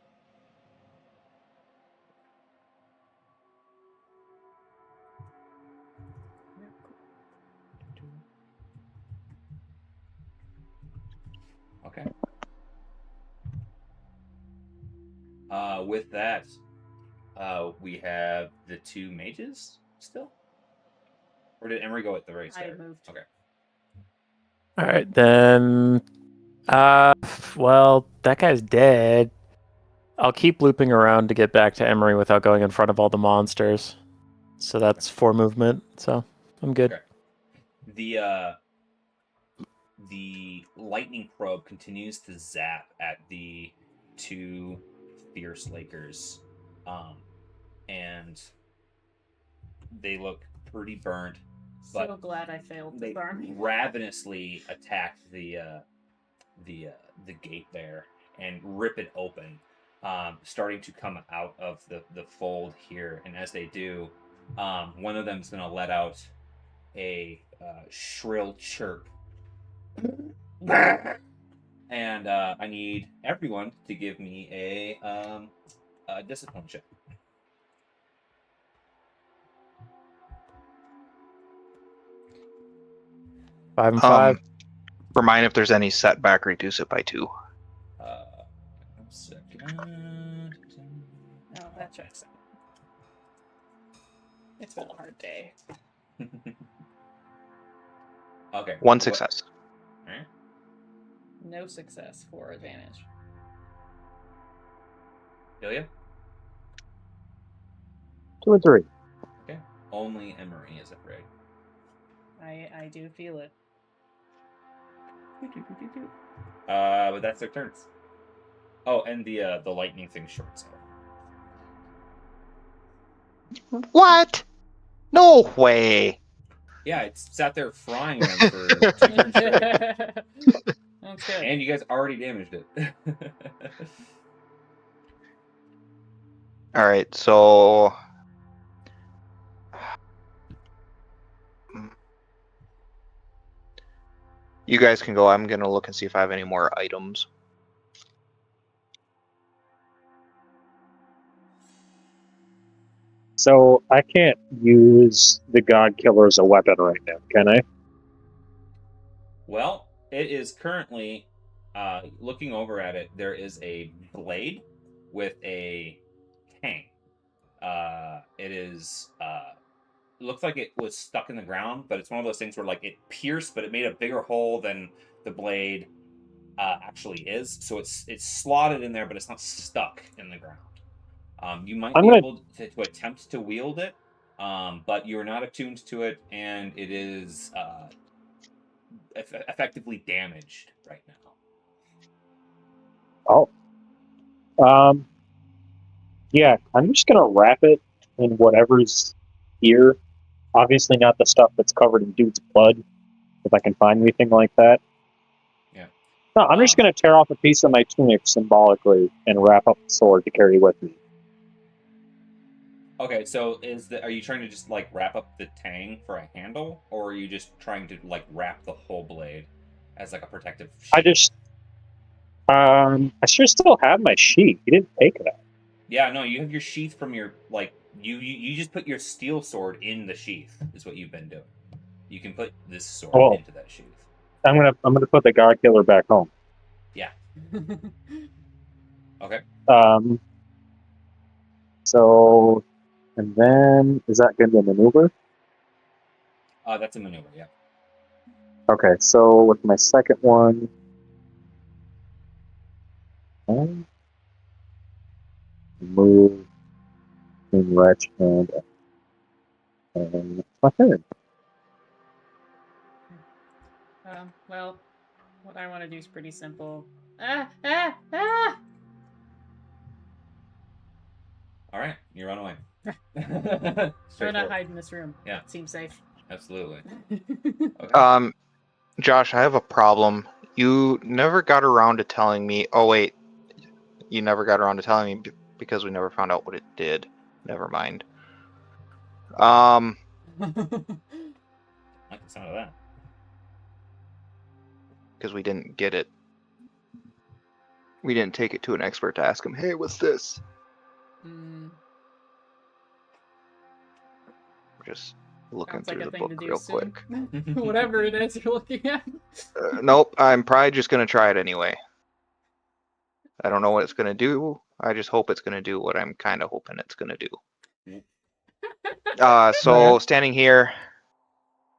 Okay. With that, we have the 2 mages still? Or did Emery go at the right start? I moved. Okay. All right, then. Well, that guy's dead. I'll keep looping around to get back to Emery without going in front of all the monsters. So that's 4 movement. So I'm good. Okay. The lightning probe continues to zap at the 2 fierce lakers, and they look pretty burnt. But so glad I failed they disarming. ravenously attack the gate there and rip it open, starting to come out of the fold here. And as they do, one of them's going to let out a shrill chirp. And I need everyone to give me a discipline check. Five and five. For mine, if there's any setback, reduce it by 2. 1 second. Oh, that checks out. It's been a hard day. Okay. 1 success. All right. No success for advantage. Ilya? 2 and 3. Okay. Only Emery is afraid. I do feel it. But that's their turns. Oh, and the lightning thing shorts out. What? No way! Yeah, it's sat there frying them for 2 turns straight. That's good. And you guys already damaged it. Alright, so... You guys can go. I'm going to look and see if I have any more items. So I can't use the God Killer as a weapon right now, can I? Well, it is currently, looking over at it, there is a blade with a tang. It is, looks like it was stuck in the ground, but it's one of those things where like it pierced, but it made a bigger hole than the blade actually is. So it's slotted in there, but it's not stuck in the ground. You might be able to attempt to wield it, but you're not attuned to it, and it is effectively damaged right now. Oh. Yeah, I'm just gonna wrap it in whatever's here. Obviously not the stuff that's covered in dude's blood, if I can find anything like that. Yeah. No, I'm just going to tear off a piece of my tunic symbolically and wrap up the sword to carry with me. Okay, so are you trying to just like wrap up the tang for a handle, or are you just trying to like wrap the whole blade as like a protective sheath? I should still have my sheath. You didn't take it out. Yeah, no, you have your sheath from your like you just put your steel sword in the sheath is what you've been doing. You can put this sword into that sheath. I'm gonna put the God Killer back home. Yeah. Okay. So, and then is that going to be a maneuver? That's a maneuver. Yeah. Okay, so with my second one, move, retch, and my third. Well, what I want to do is pretty simple. Ah! All right, you run away. I'm gonna hide in this room. Yeah, seems safe. Absolutely. Okay. Josh, I have a problem. You never got around to telling me. Oh wait, you never got around to telling me because we never found out what it did. Never mind. I like the sound of that. Because we didn't get it. We didn't take it to an expert to ask him, hey, what's this? Just looking Sounds like through a the thing to book do real soon. quick. Whatever it is you're looking at. Nope, I'm probably just going to try it anyway. I don't know what it's going to do. I just hope it's going to do what I'm kind of hoping it's going to do. So standing here,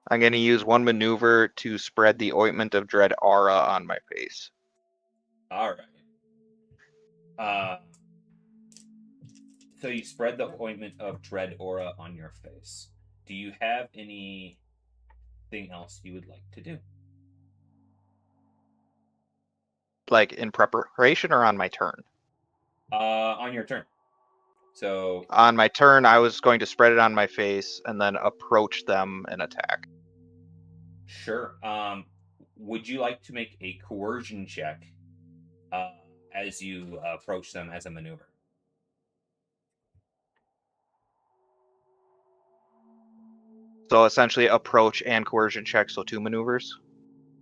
I'm going to use one maneuver to spread the ointment of dread aura on my face. All right. So you spread the ointment of dread aura on your face. Do you have anything else you would like to do? Like in preparation or on my turn? On your turn. So on my turn, I was going to spread it on my face and then approach them and attack. Sure. Would you like to make a coercion check as you approach them as a maneuver? So essentially, approach and coercion check, so 2 maneuvers.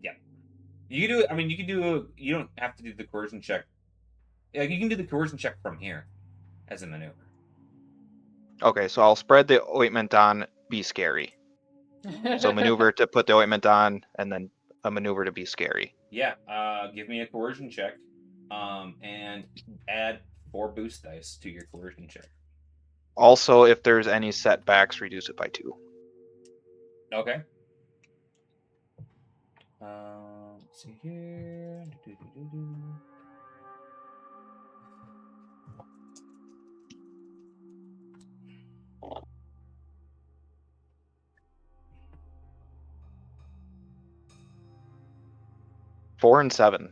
Yeah. You can do it. I mean, you can do. You don't have to do the coercion check. Yeah, you can do the coercion check from here as a maneuver. Okay, so I'll spread the ointment on, be scary. So maneuver to put the ointment on, and then a maneuver to be scary. Yeah. Give me a coercion check, and add 4 boost dice to your coercion check. Also, if there's any setbacks, reduce it by 2. Okay. Let's see here. 4 and 7.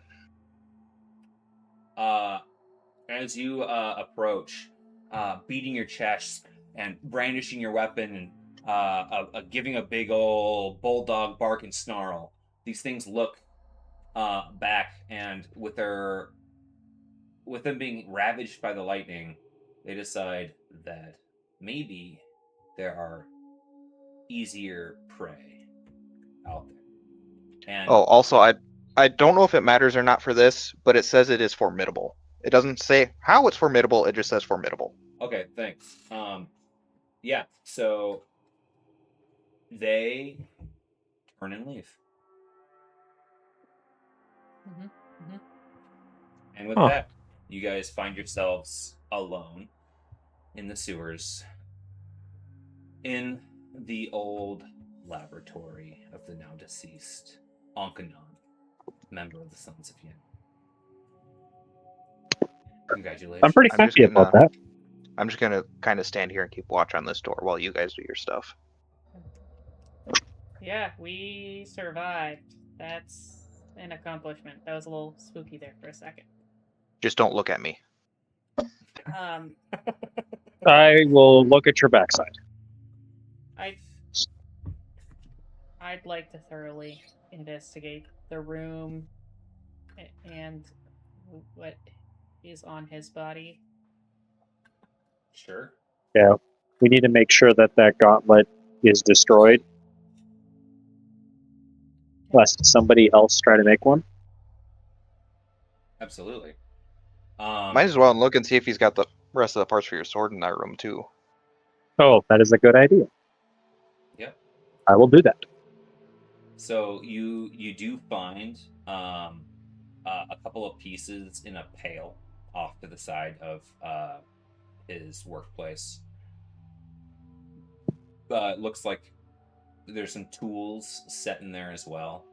As you approach, beating your chest and brandishing your weapon and giving a big old bulldog bark and snarl, these things look back, and with them being ravaged by the lightning, they decide that maybe there are easier prey out there. And also, I don't know if it matters or not for this, but it says it is formidable. It doesn't say how it's formidable, it just says formidable. Okay, thanks. Yeah, so they turn and leave. And with that, you guys find yourselves alone in the sewers in the old laboratory of the now deceased Onkanon, member of the Sons of Yin. Congratulations. I'm pretty happy about that. I'm just gonna kind of stand here and keep watch on this door while you guys do your stuff. Yeah, we survived. That's an accomplishment. That was a little spooky there for a second. Just don't look at me. I will look at your backside. I'd like to thoroughly investigate the room And what is on his body? Sure. Yeah, we need to make sure that that gauntlet is destroyed, lest somebody else try to make one. Absolutely. Might as well look and see if he's got the rest of the parts for your sword in that room too. Oh, that is a good idea. Yep. I will do that. So you do find a couple of pieces in a pail off to the side of his workplace. It looks like there's some tools set in there as well.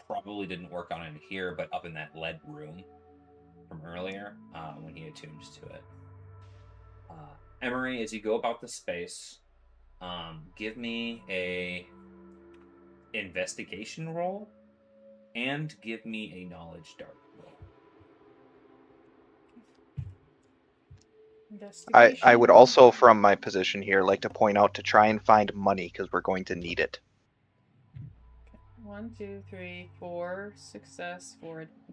Probably didn't work on it here, but up in that lead room from earlier when he attuned to it. Emery, as you go about the space, give me a investigation roll and give me a knowledge dart roll. I would Investigation. also, from my position here, like to point out to try and find money because we're going to need it. 1, 2, 3, 4 success,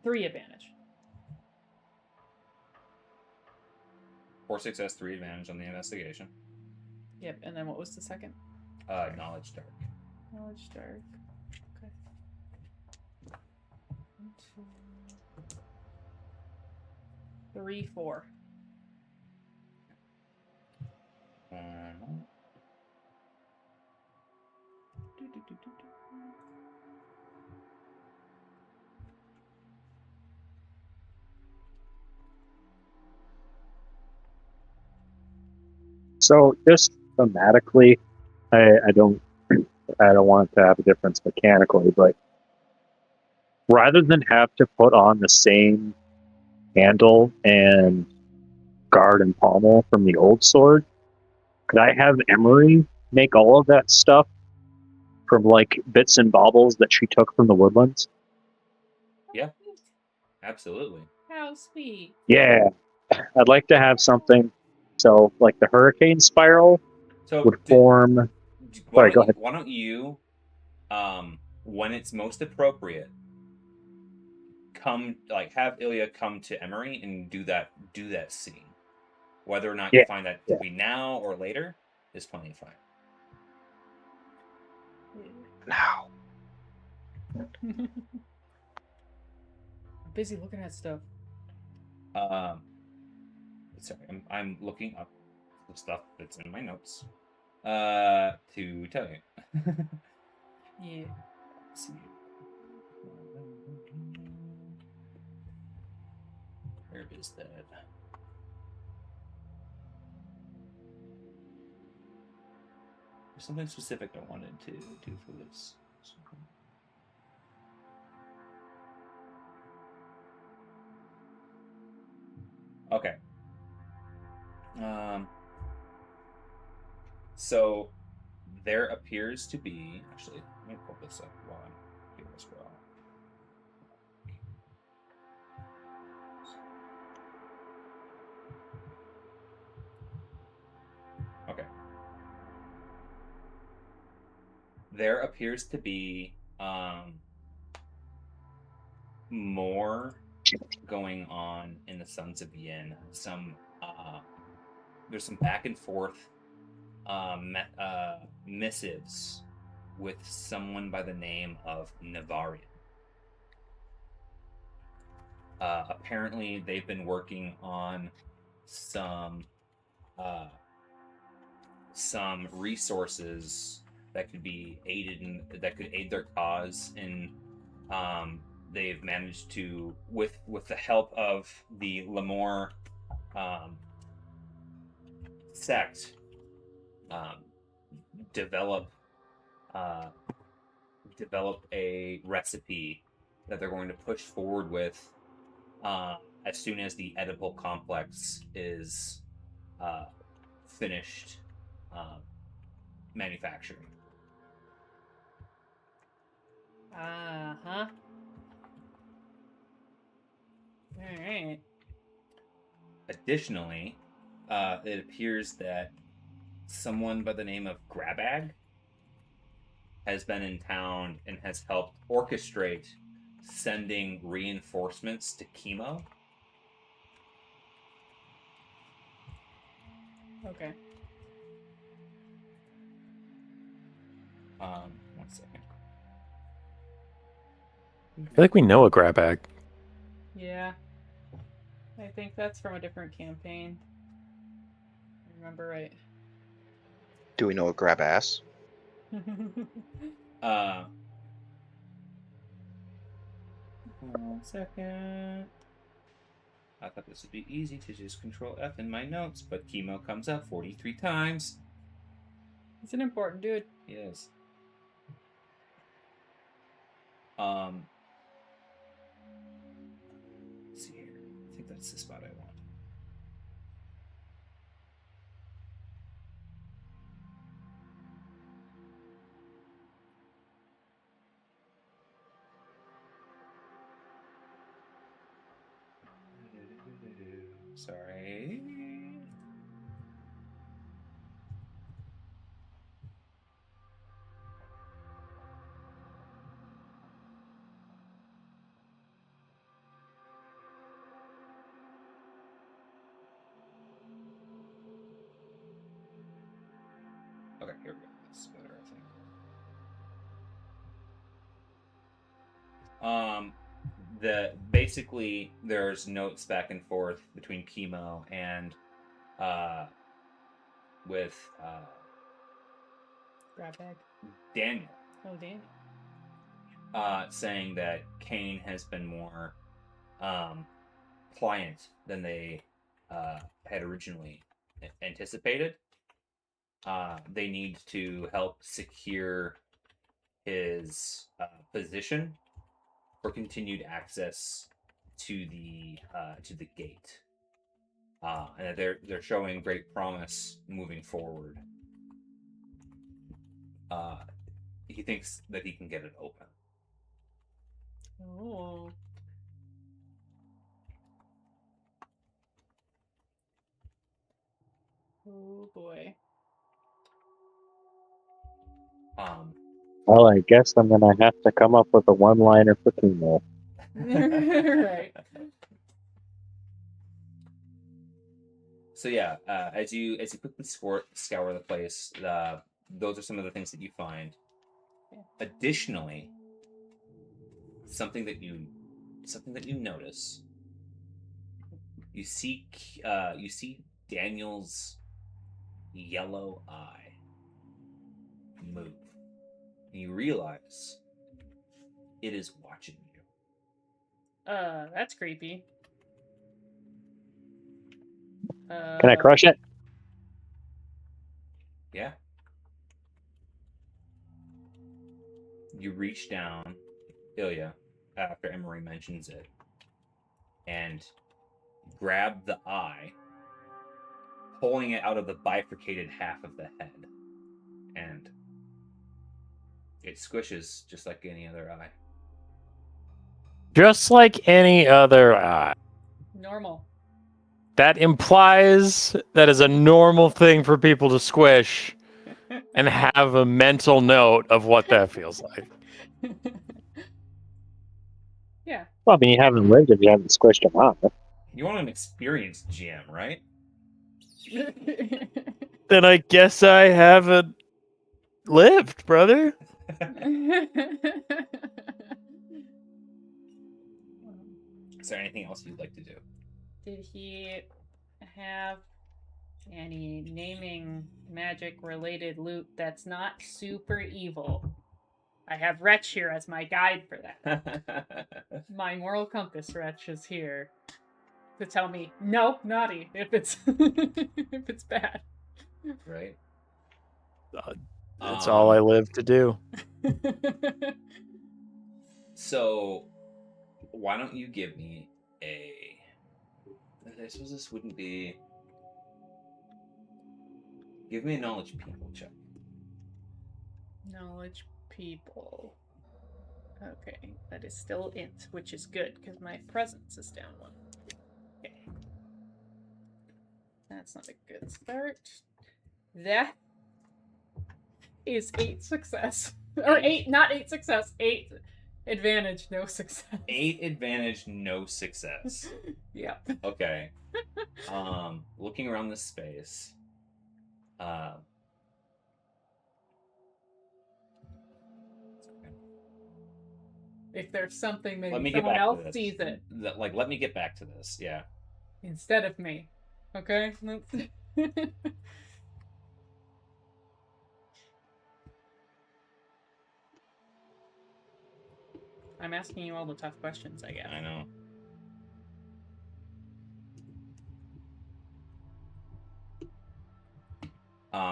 3 advantage. 4 success, 3 advantage on the investigation. Yep, and then what was the second? Knowledge dart. Knowledge dark. Okay. 1, 2, 3, 4. So just thematically, I don't want it to have a difference mechanically, but rather than have to put on the same handle and guard and pommel from the old sword, could I have Emery make all of that stuff from like bits and baubles that she took from the woodlands? Yeah. Absolutely. How sweet. Yeah, I'd like to have something. So like the hurricane spiral So would form. Sorry, go ahead. Why don't you, when it's most appropriate, have Ilya come to Emery and do that scene. Whether or not you Yeah, find that yeah. to be now or later is plenty fine. Now. I'm busy looking at stuff. Sorry, I'm looking up the stuff that's in my notes to tell you. Yeah. Let's see. Where is that? There's something specific I wanted to do for this. Okay. So there appears to be actually. Let me pull this up while I'm here as well. Okay. There appears to be more going on in the Sons of Yin. There's some back and forth missives with someone by the name of Navarian. Apparently, they've been working on some resources that could be that could aid their cause. And they've managed to, with the help of the Lamore sect, develop a recipe that they're going to push forward with as soon as the edible complex is finished manufacturing. Uh-huh. Alright. Additionally, it appears that someone by the name of Grabag has been in town and has helped orchestrate sending reinforcements to Chemo. Okay. 1 second. I feel like we know a grab bag. Yeah. I think that's from a different campaign. I remember right. Do we know a grab ass? 1 second. I thought this would be easy to just control F in my notes, but Chemo comes up 43 times. He's an important dude. Yes. Let's see here. I think that's the spot I want. Sorry. Okay, here we go. This is better, I think. Basically there's notes back and forth between Chemo and with Grab bag. Daniel, Oh, Daniel. saying that Kane has been more pliant than they had originally anticipated. They need to help secure his position for continued access to the gate, and they're showing great promise moving forward. He thinks that he can get it open. Oh. Oh boy. Well, I guess I'm gonna have to come up with a one-liner for Chemo. Right. So yeah, as you quickly scour the place, those are some of the things that you find. Yeah. Additionally, something that you notice, you see Daniel's yellow eye move. And you realize it is watching you. That's creepy. Can I crush it? Yeah. You reach down, Ilya, after Emery mentions it, and grab the eye, pulling it out of the bifurcated half of the head. And it squishes just like any other eye. Just like any other eye. Normal. That implies that is a normal thing for people to squish and have a mental note of what that feels like. Yeah. Well, I mean, you haven't lived if you haven't squished them out. You want an experienced GM, right? Then I guess I haven't lived, brother. Is there anything else you'd like to do? Did he have any naming magic related loot that's not super evil? I have Wretch here as my guide for that. My moral compass Wretch is here to tell me no, naughty if it's if it's bad. Right? That's all I live to do. So, why don't you give me a... I suppose this wouldn't be... Give me a knowledge people check. Knowledge people. Okay, that is still int, which is good because my presence is down one. Okay. That's not a good start. That is 8 success. Or 8, not 8 success, 8 Advantage, no success. 8 advantage, no success. Yeah. Okay. Looking around this space. If there's something, Let maybe me get someone back else to this. sees it Let me get back to this. Yeah. instead of me. Okay? I'm asking you all the tough questions, I guess. I know.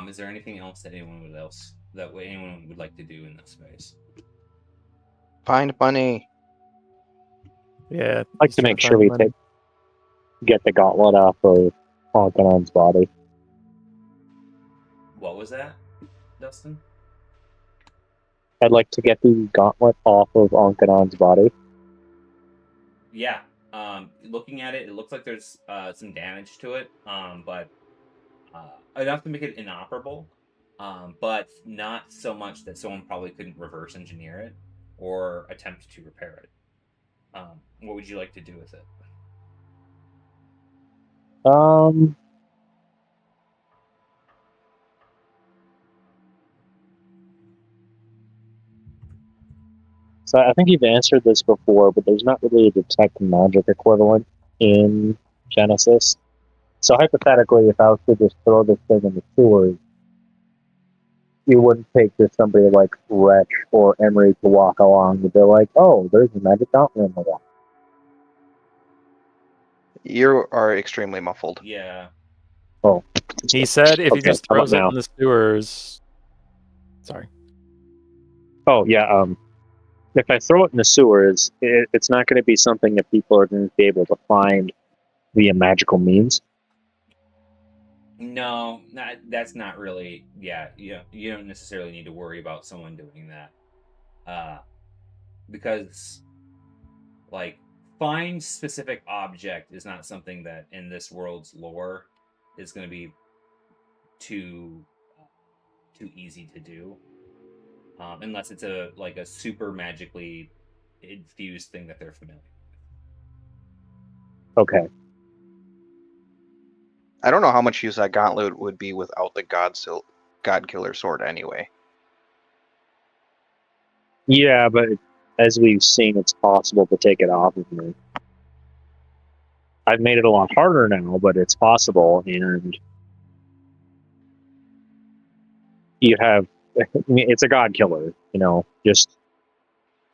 Is there anything else that anyone would like to do in this space? Find money. Yeah. I'd like he's to trying make find sure we money. get the gauntlet off of Onkanon's body. What was that, Dustin? I'd like to get the gauntlet off of Onkanon's body. Yeah. Looking at it, it looks like there's some damage to it, but enough to make it inoperable, but not so much that someone probably couldn't reverse engineer it or attempt to repair it. What would you like to do with it? So I think you've answered this before, but there's not really a detect magic equivalent in Genesis. So hypothetically, if I was to just throw this thing in the sewers, you wouldn't take just somebody like Wretch or Emery to walk along and be like, oh, there's a magic gauntlet in the wall. You are extremely muffled. Yeah. Oh. He said if he Okay, just how about throws it now? in the sewers. Sorry. Oh, yeah. If I throw it in the sewers, it's not going to be something that people are going to be able to find via magical means. No, that's not really. Yeah, you don't necessarily need to worry about someone doing that, because like find specific object is not something that in this world's lore is going to be too easy to do, unless it's a super magically infused thing that they're familiar with. Okay. I don't know how much use that gauntlet would be without the God Killer sword anyway. Yeah, but as we've seen, it's possible to take it off of me. I've made it a lot harder now, but it's possible, and you have it's a god killer, just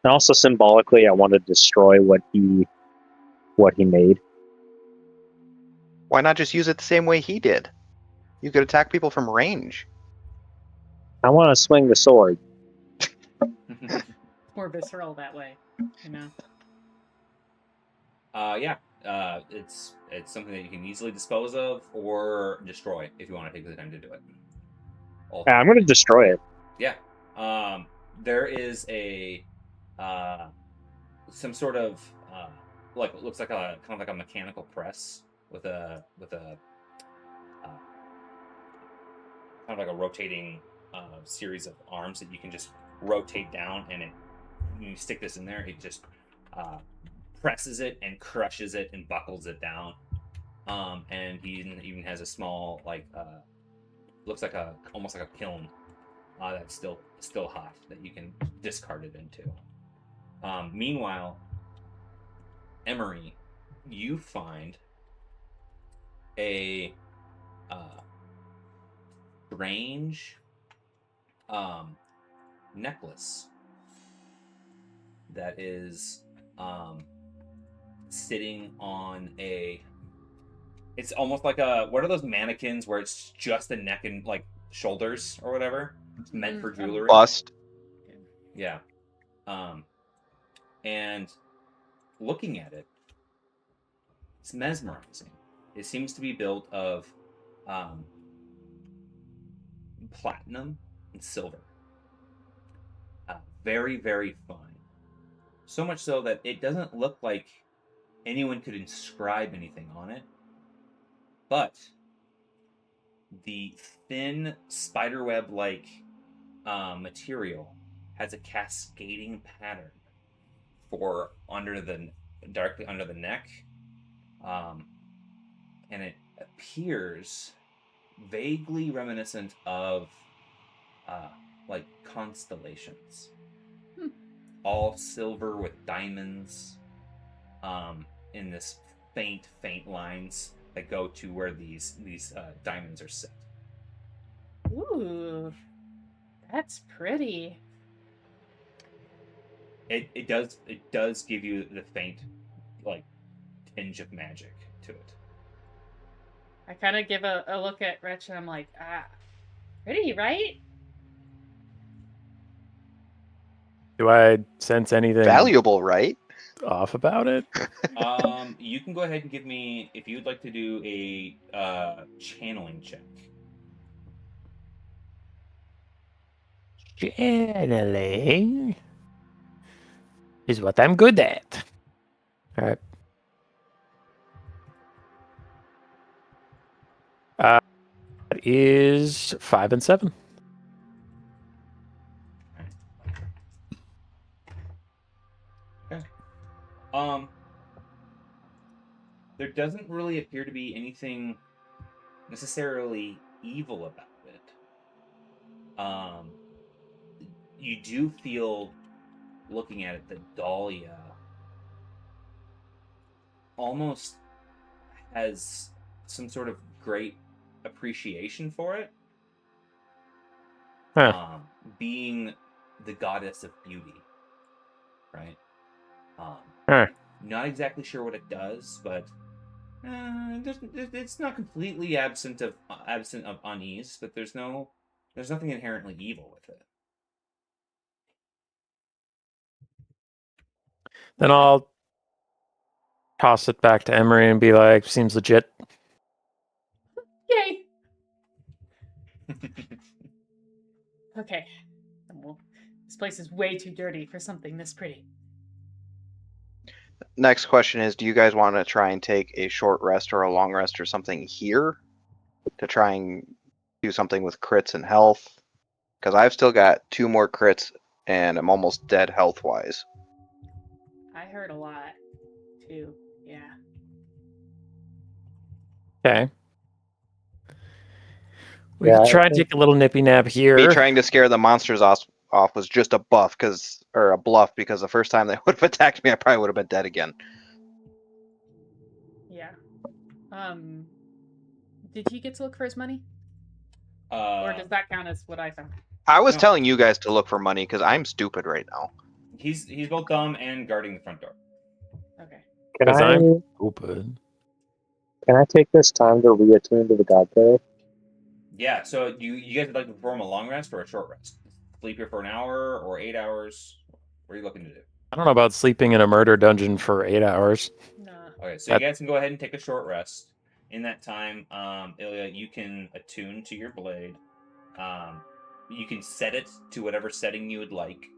and also symbolically I want to destroy what he made. Why not just use it the same way he did? You could attack people from range. I want to swing the sword. More visceral that way, Yeah. It's something that you can easily dispose of or destroy if you want to take the time to do it. I'm going to destroy it. Yeah. There is a some sort of it looks like a kind of like a mechanical press with a kind of like a rotating series of arms that you can just rotate down, and when you stick this in there, it just presses it and crushes it and buckles it down. And he even has a small looks like almost like a kiln that's still hot that you can discard it into. Meanwhile, Emery, you find a strange necklace that is sitting on it's almost like what are those mannequins where it's just the neck and shoulders or whatever? It's meant for jewelry. Bust. Yeah. And looking at it, it's mesmerizing. It seems to be built of platinum and silver. Very, very fine. So much so that it doesn't look like anyone could inscribe anything on it. But the thin spiderweb-like material has a cascading pattern for directly under the neck, and it appears vaguely reminiscent of like constellations, all silver with diamonds, in this faint lines that go to where these diamonds are set. Ooh, that's pretty. It does give you the faint like tinge of magic to it. I kind of give a look at Wretch and I'm like, pretty, right? Do I sense anything Valuable, right? off about it? You can go ahead and give me, if you'd like to do a channeling check. Channeling is what I'm good at. All right. That is 5 and 7. Okay. There doesn't really appear to be anything necessarily evil about it. You do feel, looking at it, that Dahlia almost has some sort of great appreciation for it. Huh. Being the goddess of beauty, right? Huh. Not exactly sure what it does, but it's not completely absent of unease. But there's nothing inherently evil with it. Then I'll toss it back to Emery and be like, seems legit. Yay! Okay. Well, this place is way too dirty for something this pretty. Next question is, do you guys want to try and take a short rest or a long rest or something here to try and do something with crits and health? Because I've still got 2 more crits and I'm almost dead health-wise. I heard a lot, too. Yeah. Okay. We Yeah, could I try and think- take a little nippy nap here. Me trying to scare the monsters off was just a bluff because the first time they would have attacked me, I probably would have been dead again. Yeah. Did he get to look for his money? Or does that count as what I found? I was No. telling you guys to look for money because I'm stupid right now. He's both dumb and guarding the front door. Okay. Can 'Cause I I'm open. can I take this time to reattune to the god player? Yeah. So you guys would like to perform a long rest or a short rest? Sleep here for an hour or 8 hours? What are you looking to do? I don't know about sleeping in a murder dungeon for 8 hours. Nah. Okay, so you guys can go ahead and take a short rest. In that time, Ilya, you can attune to your blade. You can set it to whatever setting you would like.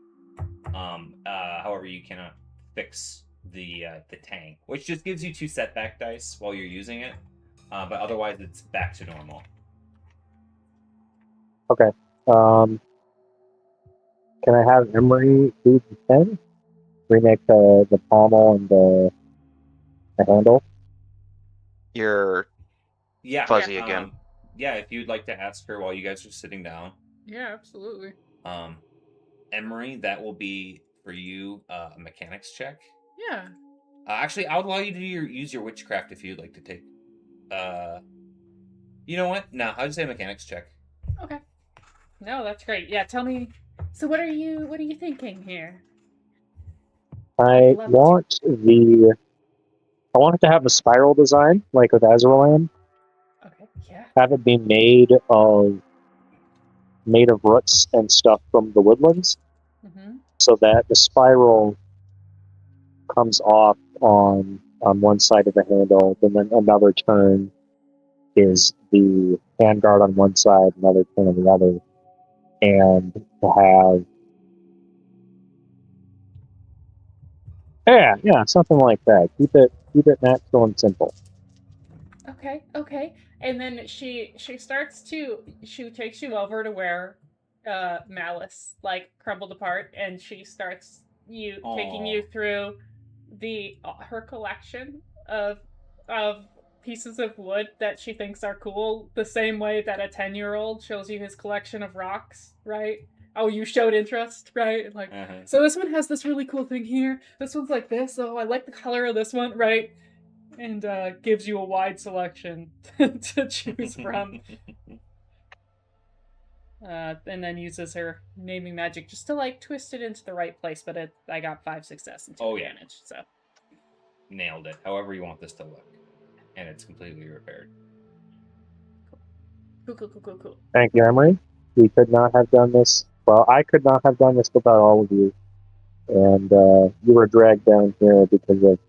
However, you cannot fix the tang, which just gives you 2 setback dice while you're using it. But otherwise, it's back to normal. Can I have Emery do the 10? Remake the pommel and the handle? You're Yeah. fuzzy again. Yeah, if you'd like to ask her while you guys are sitting down. Yeah, absolutely. Emery, that will be for you a mechanics check. Yeah. Actually, I'll allow you to use your witchcraft if you'd like to take. You know what? No, I'll just say mechanics check. Okay. No, that's great. Yeah, tell me. So what are you thinking here? I Love it. want it to have a spiral design, like with Azralan. Okay. Yeah. Have it be made of roots and stuff from the woodlands, Mm-hmm. so that the spiral comes off on one side of the handle, and then another turn is the handguard on one side, another turn on the other, and to have something like that. Keep it natural and simple. Okay. Okay. And then she takes you over to where Malice like crumbled apart, and she starts taking you through her collection of pieces of wood that she thinks are cool, the same way that a 10-year-old shows you his collection of rocks, right? Oh, you showed interest, right? Like, so this one has this really cool thing here. This one's like this. Oh, I like the color of this one, right? And gives you a wide selection to choose from. And then uses her naming magic just to like twist it into the right place. But I got 5 success and 2 advantage, so nailed it. However you want this to look, and it's completely repaired. Cool. Thank you, Emery. We could not have done this. Well, I could not have done this without all of you. And you were dragged down here because of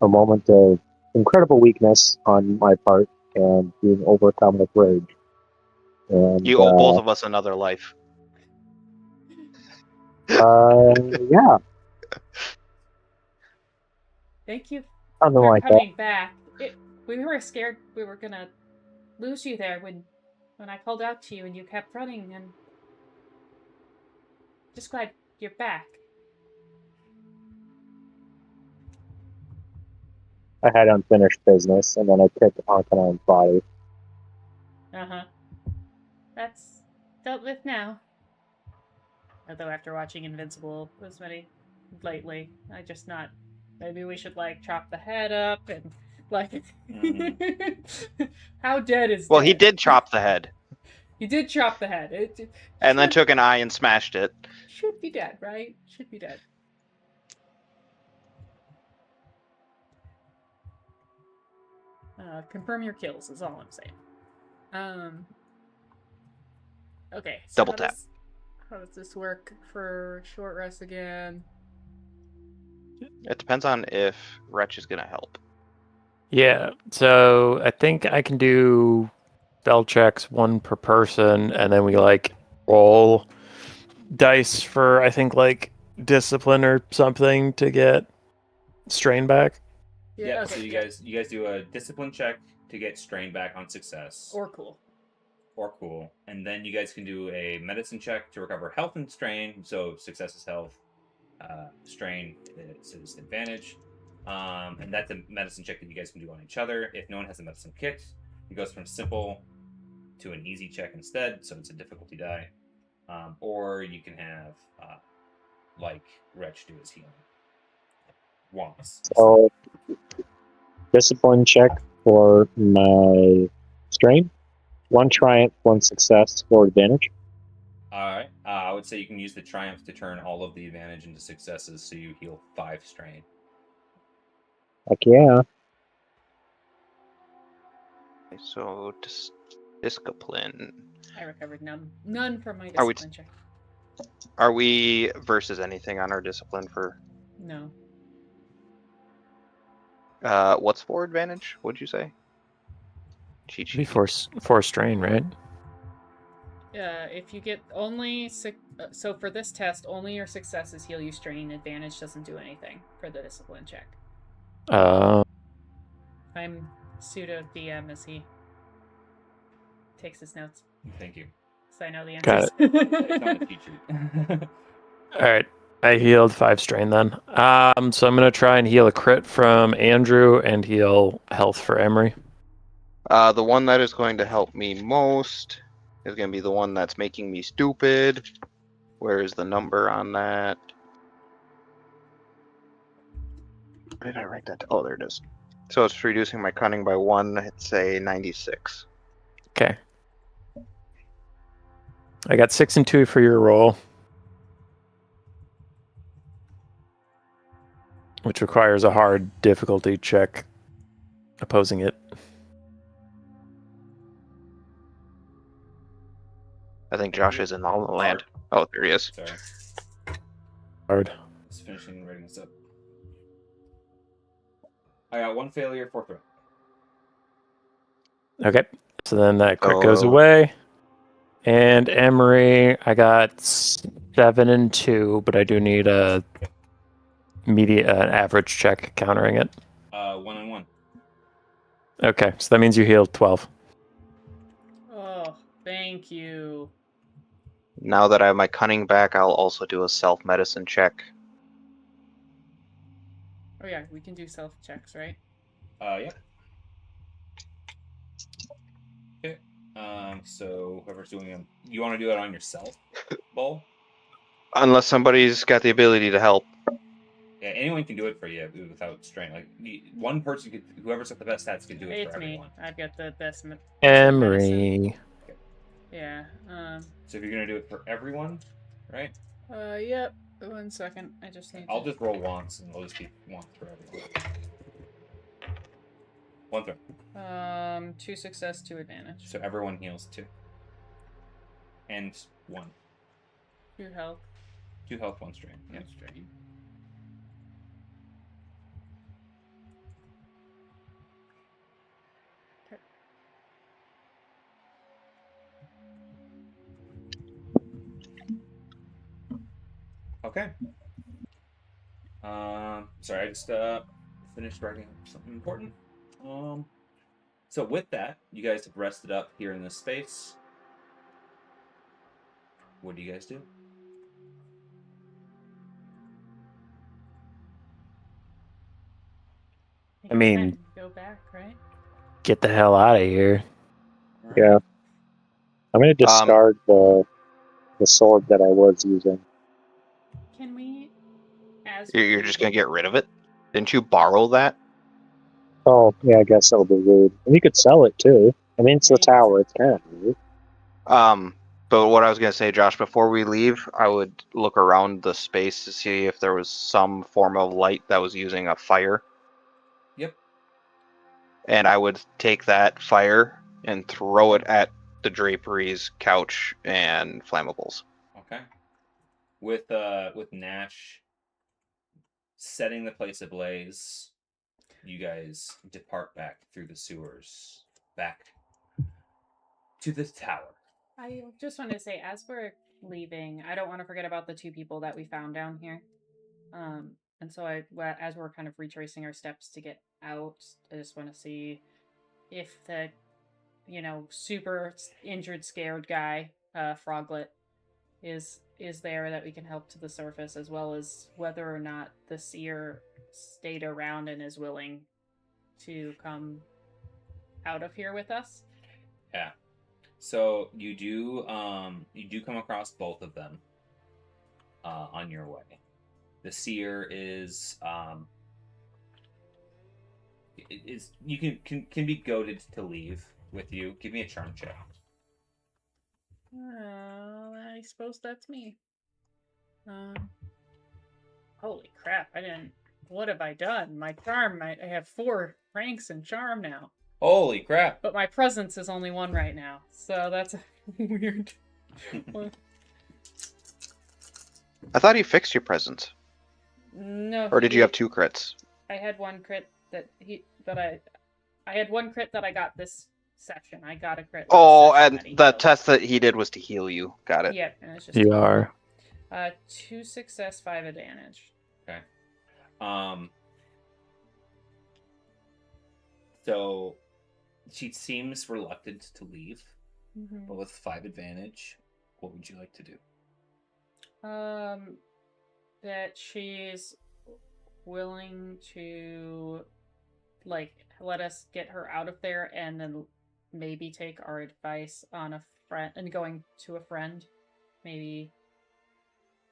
a moment of incredible weakness on my part and being overcome with rage. And You owe both of us another life. yeah. Thank you Something for like that. coming back. We were scared we were gonna lose you there when I called out to you and you kept running, and just glad you're back. I had unfinished business, and then I picked Ankanon's body. That's dealt with now. Although after watching Invincible as many lately, I just not. Maybe we should like chop the head up and like. How dead is? Well, dead? he did chop the head. He did chop the head. It and then took an eye and smashed it. Should be dead, right? Should be dead. Confirm your kills is all I'm saying. Okay. So Double tap. How does this work for short rest again? It depends on if Wretch is going to help. Yeah, so I think I can do spell checks, 1 per person, and then we like roll dice for I think like discipline or something to get strain back. Yeah. Okay, So you guys do a discipline check to get strain back on success. Or cool. And then you guys can do a medicine check to recover health and strain. So success is health, strain is advantage. And that's a medicine check that you guys can do on each other. If no one has a medicine kit, it goes from simple to an easy check instead, so it's a difficulty die. Or you can have, like Wretch do his healing. Once. So, discipline check for my strain. 1 triumph, 1 success for advantage. Alright. I would say you can use the triumph to turn all of the advantage into successes, so you heal 5 strain. Heck yeah. Okay, so discipline. I recovered none. None from my Are we- discipline check. Are we versus anything on our discipline for? No. What's for advantage? What'd you say? Cheat Should be sheet. 4 strain, right? If you get only so for this test, only your successes heal you strain. Advantage doesn't do anything for the discipline check. I'm pseudo DM as he takes his notes, Thank you. so I know the Got answers. It's not a cheat sheet. All right. I healed 5 strain then. So I'm gonna try and heal a crit from Andrew and heal health for Emery. The one that is going to help me most is going to be the one that's making me stupid. Where is the number on that? Where did I write that? Oh, there it is. So it's reducing my cunning by 1. It's a 96. Okay. I got 6 and 2 for your roll, which requires a hard difficulty check opposing it. I think Josh is in all the land. Oh, there he is. Sorry. Hard. Just finishing writing this up. I got 1 failure, 4 throw. Okay. So then that crit goes Oh. away. And Emery, I got 7 and 2, but I do need a an average check countering it. 1 and 1. Okay, so that means you healed 12. Oh, thank you. Now that I have my cunning back, I'll also do a self-medicine check. Oh yeah, we can do self checks, right? Yeah. Okay. So whoever's doing them, you want to do it on yourself, Bull? Unless somebody's got the ability to help. Yeah, anyone can do it for you without strain. Like one person could, whoever's got the best stats could do it It's for me. everyone. I've got the best. Emery. Yeah. So if you're gonna do it for everyone, right? Yep. 1 second. I just need. I'll just roll once, and it'll just be once for everyone. One throw. 2 success, 2 advantage. So everyone heals 2. And 1. 2 health. 2 health, 1 strain. Yeah. 1 strain. Okay. Sorry, I just finished writing something important. So with that, you guys have rested up here in this space. What do you guys do? I mean- go back, right? Get the hell out of here. All right. Yeah. I'm going to discard the sword that I was using. Can we, as You're just gonna get rid of it? Didn't you borrow that? Oh, yeah, I guess that would be rude. And you could sell it, too. I mean, it's Yeah, the you can tower. It's kind of rude. But what I was gonna say, Josh, before we leave, I would look around the space to see if there was some form of light that was using a fire, Yep. and I would take that fire and throw it at the draperies, couch, and flammables. Okay. With Nash setting the place ablaze, you guys depart back through the sewers, back to the tower. I just want to say, as we're leaving, I don't want to forget about the 2 people that we found down here. And so as we're kind of retracing our steps to get out, I just want to see if the, super injured, scared guy, Froglet, is there that we can help to the surface, as well as whether or not the seer stayed around and is willing to come out of here with us. Yeah. So you do come across both of them on your way. The seer is you can be goaded to leave with you. Give me a charm check. I suppose that's me. Holy crap! What have I done? My charm. I have 4 ranks in charm now. Holy crap! But my presence is only 1 right now, so that's weird. I thought he fixed your presence. No. Or did you have 2 crits? I had 1 crit I had 1 crit that I got this session. I got a crit. Oh, session and that he the healed. test that he did was to heal you. Got it. Yep, and it's just You are. 2 success, 5 advantage. Okay. So she seems reluctant to leave, but with 5 advantage, what would you like to do? That she's willing to let us get her out of there, and then maybe take our advice on a friend and going to a friend, maybe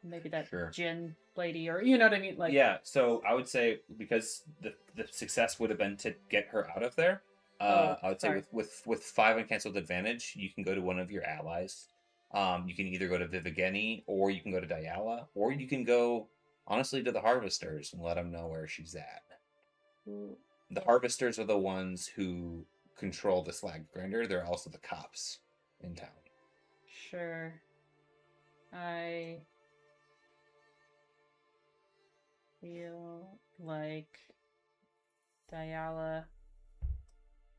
that Sure. Jin lady, or you know what I mean, Yeah, so I would say, because the success would have been to get her out of there, I would say sorry. with 5 uncancelled advantage, you can go to one of your allies. You can either go to Vivigeni, or you can go to Diala, or you can go, honestly, to the Harvesters and let them know where she's at. Ooh. The Harvesters are the ones who control the slag grinder. They're also the cops in town. Sure. I feel like Diala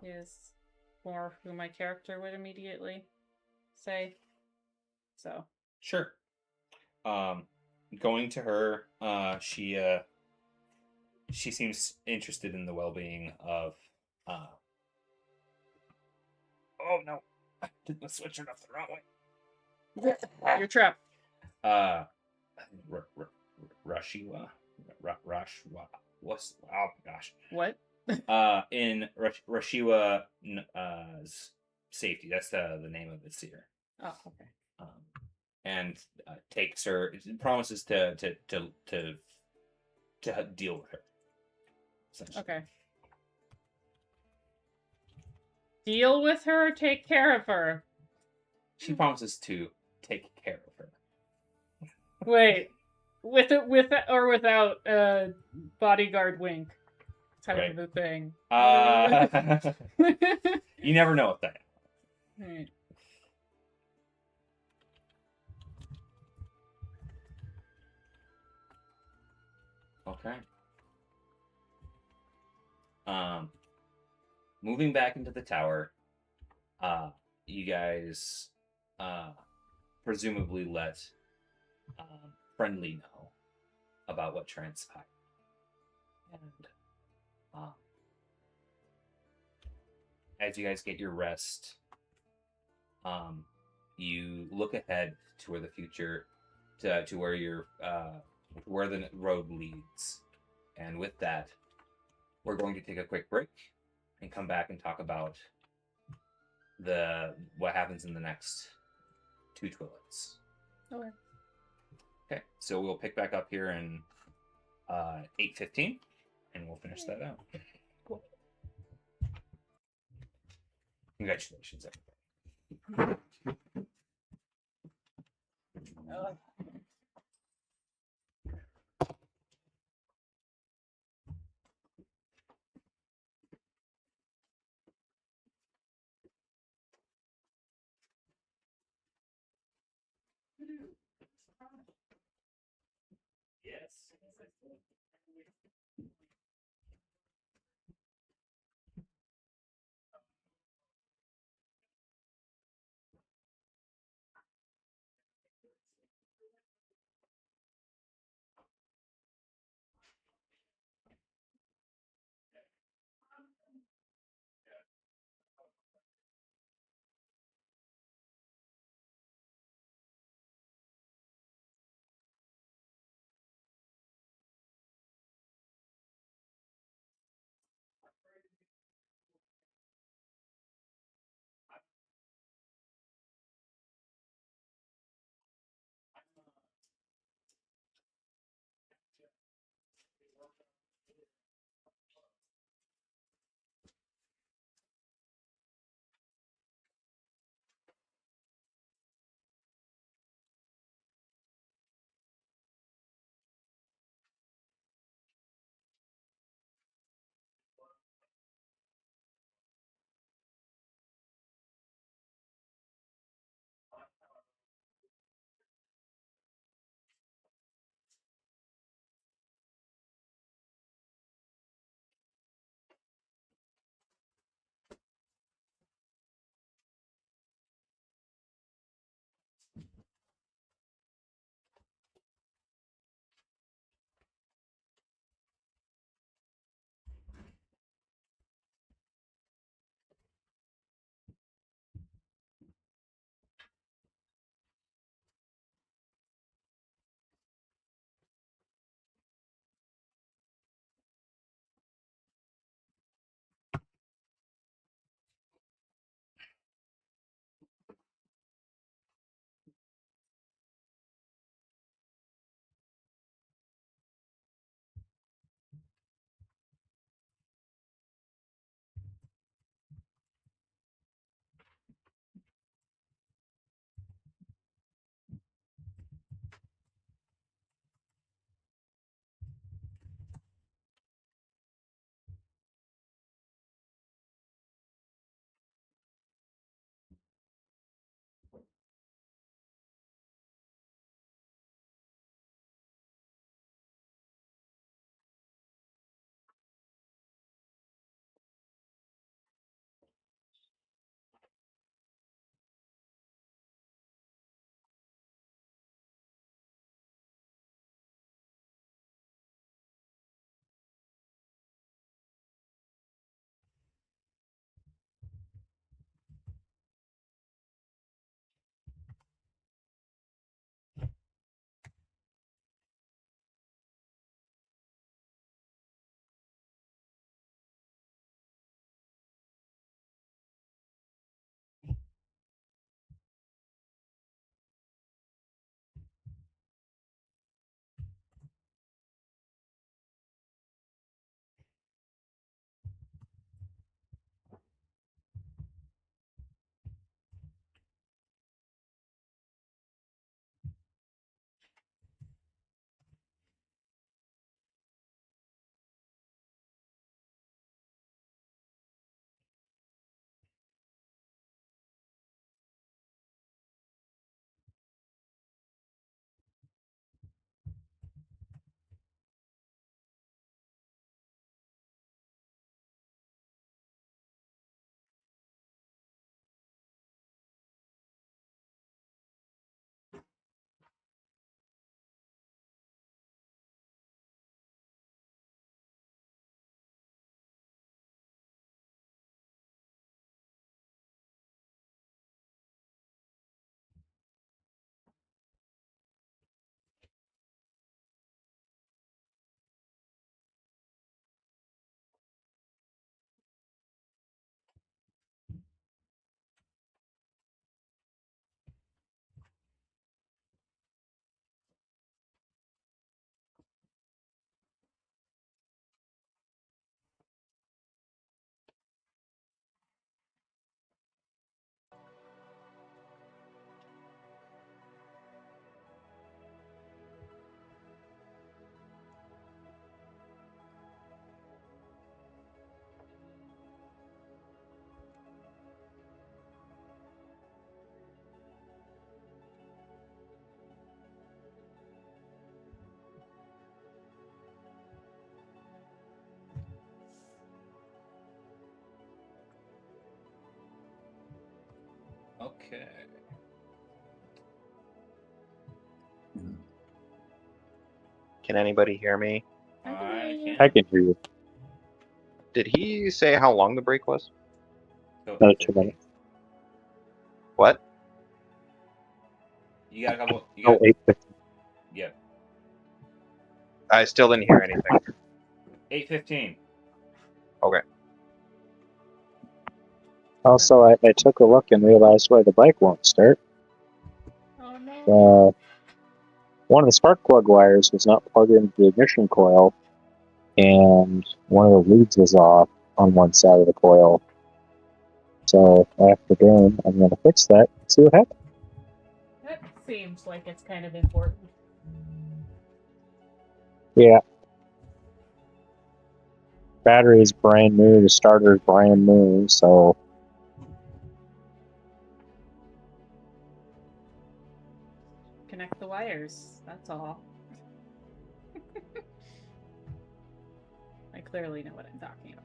is more who my character would immediately say. So. Sure. Going to her, she seems interested in the well-being of. Oh no! I did the switch it up the wrong way. You're trapped. Rashiwa, Rashwa. oh gosh. What? In Rashiwa's safety. That's the name of the seer. Oh, okay. And takes her, promises to deal with her. Essentially. Okay. Deal with her or take care of her? She promises to take care of her. Wait. With or without bodyguard wink type Right. of a thing. You never know with that. Right. Okay. Moving back into the tower, you guys presumably let Friendly know about what transpired. And as you guys get your rest, you look ahead to where the future, to where your where the road leads. And with that, we're going to take a quick break and come back and talk about what happens in the next 2 Twilights. Okay. Okay, so we'll pick back up here in 8:15, and we'll finish that out. Cool. Congratulations, everybody. Okay. Can anybody hear me? I can hear you. Did he say how long the break was? So Another 2 8:15. minutes. What? You got a couple. You Oh, got 8:50. yeah. I still didn't hear anything. 8:15. Okay. Also, I took a look and realized why the bike won't start. Oh no. One of the spark plug wires was not plugged into the ignition coil, and one of the leads was off on one side of the coil. So after game, I'm going to fix that and see what happens. That seems like it's kind of important. Yeah. Battery's brand new, the starter's brand new, so Connect the wires. That's all. I clearly know what I'm talking about.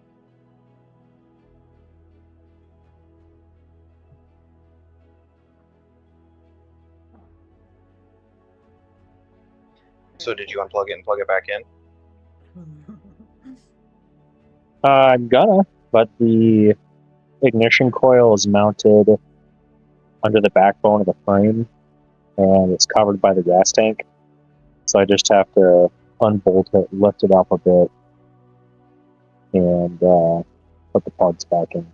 So did you unplug it and plug it back in? I'm gonna, but the ignition coil is mounted under the backbone of the frame, and it's covered by the gas tank. So I just have to unbolt it, lift it up a bit, and put the plugs back in.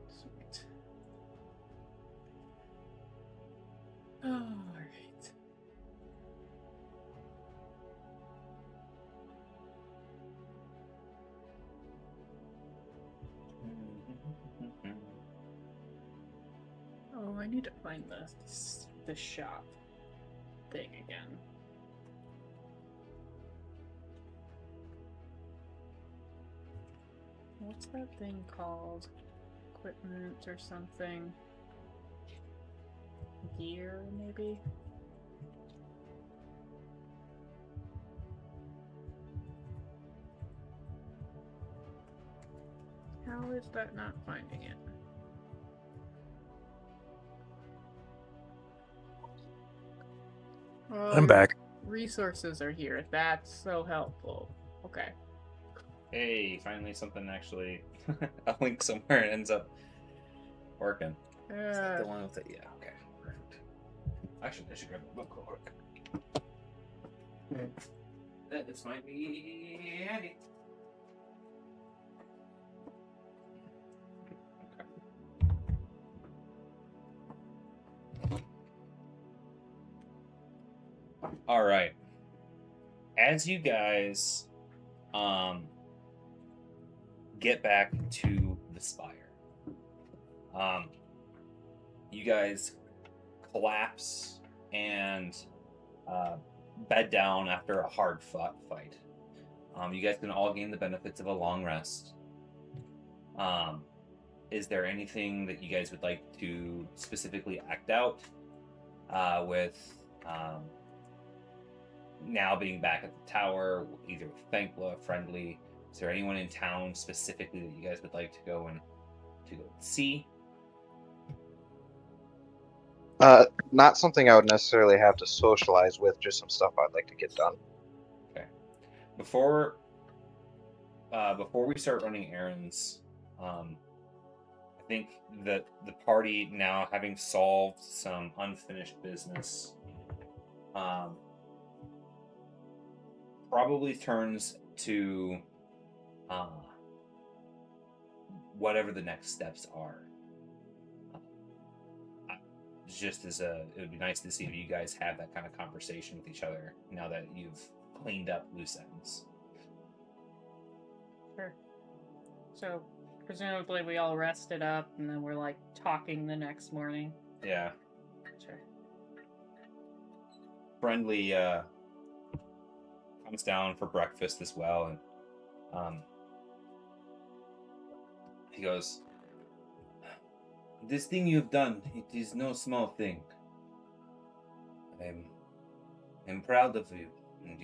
Sweet. All right. Oh, I need to find the shop thing again. What's that thing called? Equipment or something? Gear, maybe? How is that not finding it? Oh, I'm back. Resources are here. That's so helpful. Okay. Hey, finally something actually a link somewhere and ends up working. Is that the one with it? Yeah, okay. Perfect. Actually, I should grab a book real quick. This might be handy. All right. As you guys get back to the spire, you guys collapse and bed down after a hard fought fight. You guys can all gain the benefits of a long rest. Is there anything that you guys would like to specifically act out with now being back at the tower, either with Thankla, Friendly? Is there anyone in town specifically that you guys would like to go see? Not something I would necessarily have to socialize with, just some stuff I'd like to get done. Okay. Before we start running errands, I think that the party, now having solved some unfinished business, probably turns to whatever the next steps are. It would be nice to see if you guys have that kind of conversation with each other now that you've cleaned up loose ends. Sure. So, presumably we all rested up and then we're like talking the next morning. Yeah. Sure. Friendly comes down for breakfast as well, and he goes, "This thing you've done, it is no small thing. I'm proud of you, and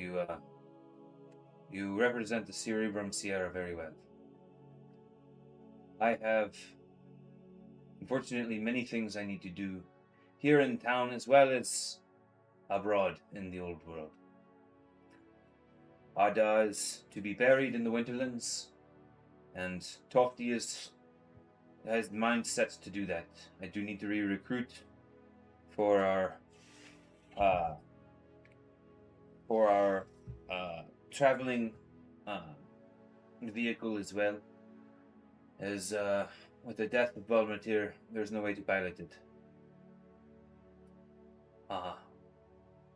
You represent the Cerebrum Sierra very well. I have, unfortunately, many things I need to do here in town as well as abroad in the old world. Ada is to be buried in the Winterlands, and Tofty has mind set to do that. I do need to re-recruit for our traveling vehicle as well. As with the death of Balmatir, there's no way to pilot it.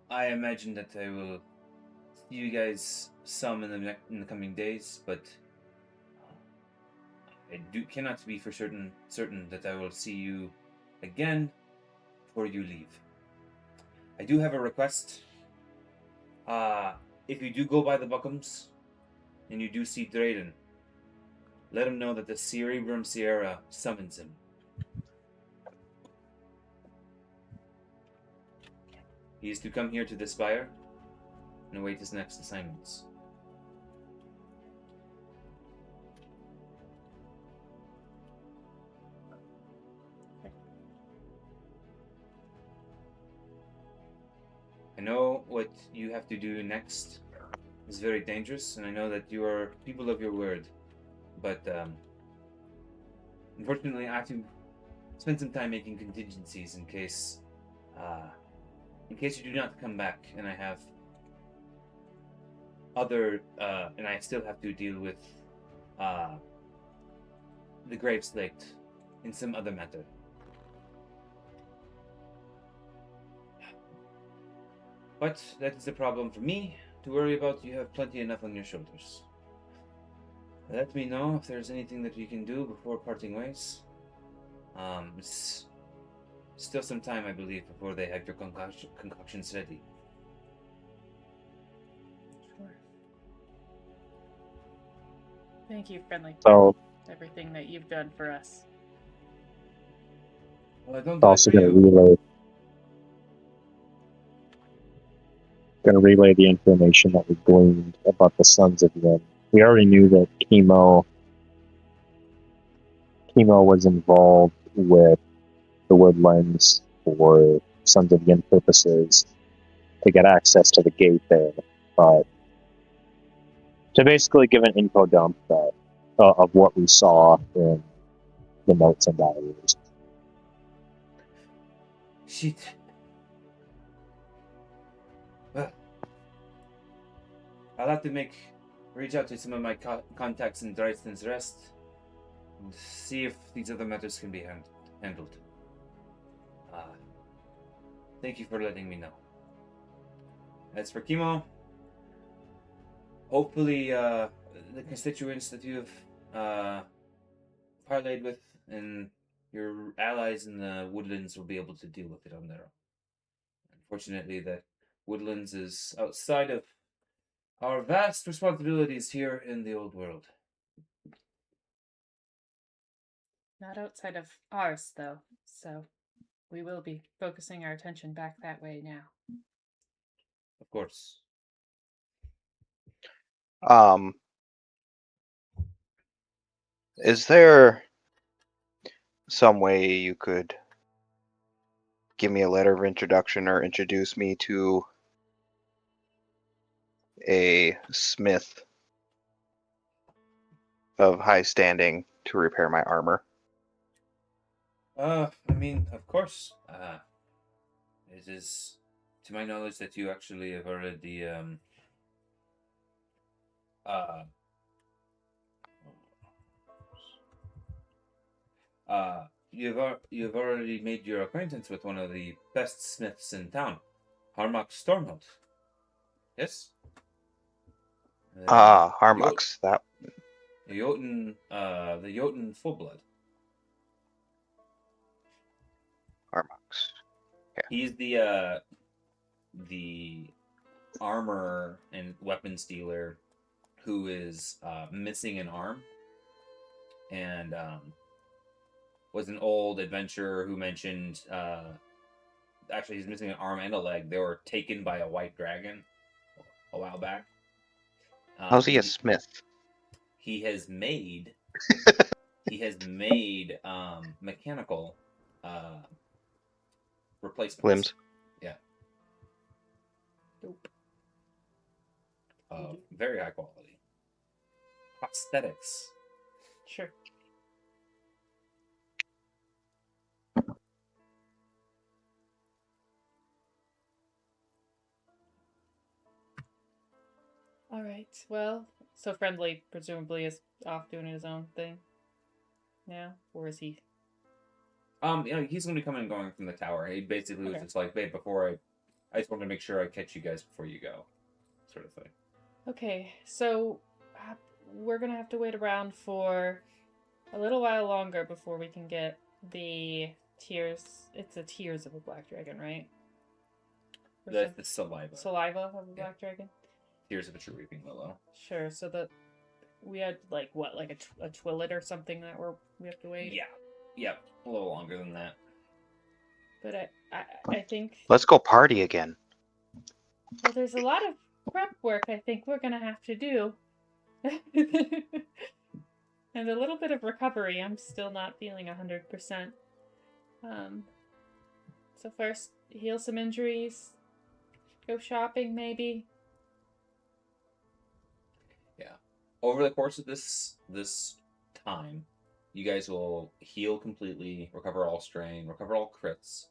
I imagine that I will see you guys some in the coming days, but I cannot be for certain that I will see you again before you leave. I do have a request. If you do go by the Buckums and you do see Drayden, let him know that the Cerebrum Sierra summons him. He is to come here to the Spire and await his next assignments. I know what you have to do next is very dangerous, and I know that you are people of your word, but unfortunately I have to spend some time making contingencies in case you do not come back, and I have and I still have to deal with the grave slate in some other matter. But that is a problem for me to worry about. You have plenty enough on your shoulders. Let me know if there's anything that we can do before parting ways. It's still some time, I believe, before they have your concoctions ready. Sure. Thank you, Friendly. So Everything that you've done for us. Well, I don't it's do it also for you. going to relay the information that we gleaned about the Sons of Yin. We already knew that Chemo was involved with the Woodlands for Sons of Yin purposes to get access to the gate there, but to basically give an info dump that, of what we saw in the notes and diaries. Shit. Well, I'll have to reach out to some of my contacts in Dresden's Rest and see if these other matters can be handled. Thank you for letting me know. As for Chemo, hopefully the constituents that you have parlayed with and your allies in the Woodlands will be able to deal with it on their own. Unfortunately, the Woodlands is outside of our vast responsibilities here in the old world. Not outside of ours, though, so we will be focusing our attention back that way now. Of course. Is there some way you could give me a letter of introduction or introduce me to a smith of high standing to repair my armor? I mean, of course. It is, to my knowledge, that you actually have already you've already made your acquaintance with one of the best smiths in town, Harmach Stormholt. Yes. Harmux. That The Jotun Fullblood. Harmux. He's the armor and weapons dealer who is missing an arm, and was an old adventurer who mentioned actually he's missing an arm and a leg. They were taken by a white dragon a while back, How's he a smith? He has made mechanical replacements. Limbs. Yeah. Dope. Very high quality. Prosthetics. Sure. All right. Well, so Friendly presumably is off doing his own thing now, or is he? He's gonna be coming and going from the tower. He basically was Okay. just like, babe, before I just wanted to make sure I catch you guys before you go, sort of thing. Okay, so we're gonna have to wait around for a little while longer before we can get the tears. It's the tears of a black dragon, right? Or The some- saliva. saliva of a black dragon. Tears of a true weeping willow. Sure. So we had like a twillet or something that we have to wait. Yeah. Yep. A little longer than that. But I think Let's go party again. well, there's a lot of prep work I think we're gonna have to do. And a little bit of recovery. I'm still not feeling 100%. So first, heal some injuries. Go shopping, maybe. Yeah. Over the course of this time, you guys will heal completely, recover all strain, recover all crits.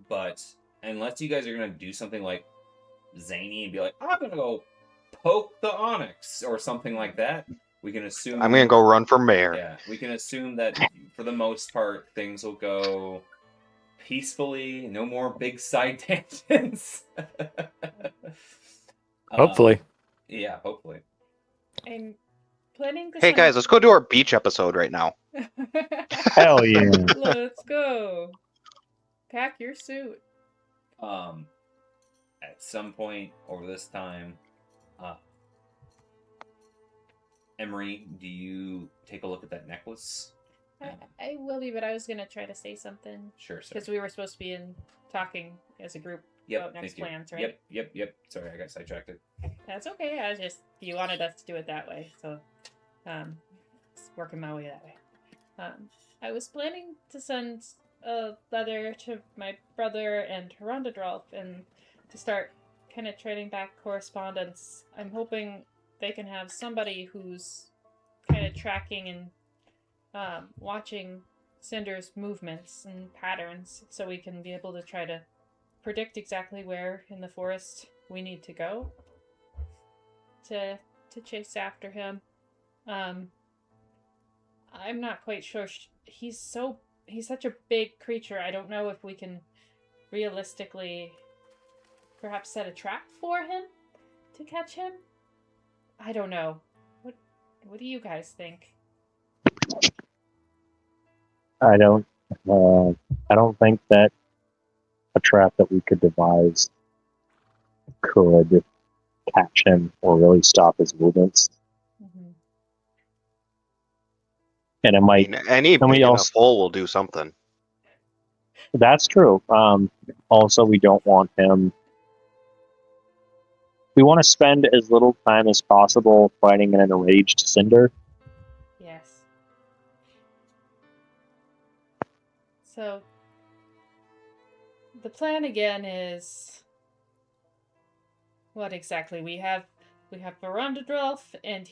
But unless you guys are gonna do something like zany and be like, I'm gonna go poke the onyx or something like that, we can assume I'm gonna go run for mayor. Yeah, we can assume that for the most part things will go peacefully. No more big side tangents. Hopefully. Yeah, hopefully. I'm planning to Hey guys, let's go do our beach episode right now. Hell yeah. Let's go. Pack your suit. At some point over this time, Emery, do you take a look at that necklace? I will be, but I was gonna try to say something Sure, sir. because we were supposed to be talking as a group about next thank you. plans, right? Yep. Sorry, I got sidetracked. That's okay. You wanted us to do it that way, so it's working my way that way. I was planning to send a letter to my brother and Hirondadrolf and to start kind of trading back correspondence. I'm hoping they can have somebody who's kind of tracking and watching Cinder's movements and patterns so we can be able to try to predict exactly where in the forest we need to go to chase after him. I'm not quite sure. He's such a big creature. I don't know if we can realistically perhaps set a trap for him to catch him. I don't know. What do you guys think? I don't think that a trap that we could devise could catch him or really stop his movements. Mm-hmm. And it might. Any And we big enough also- hole will do something. That's true. Also, we don't want him. We want to spend as little time as possible fighting an enraged Cinder. Yes. So, the plan again is what exactly? We have Verondadrelf, and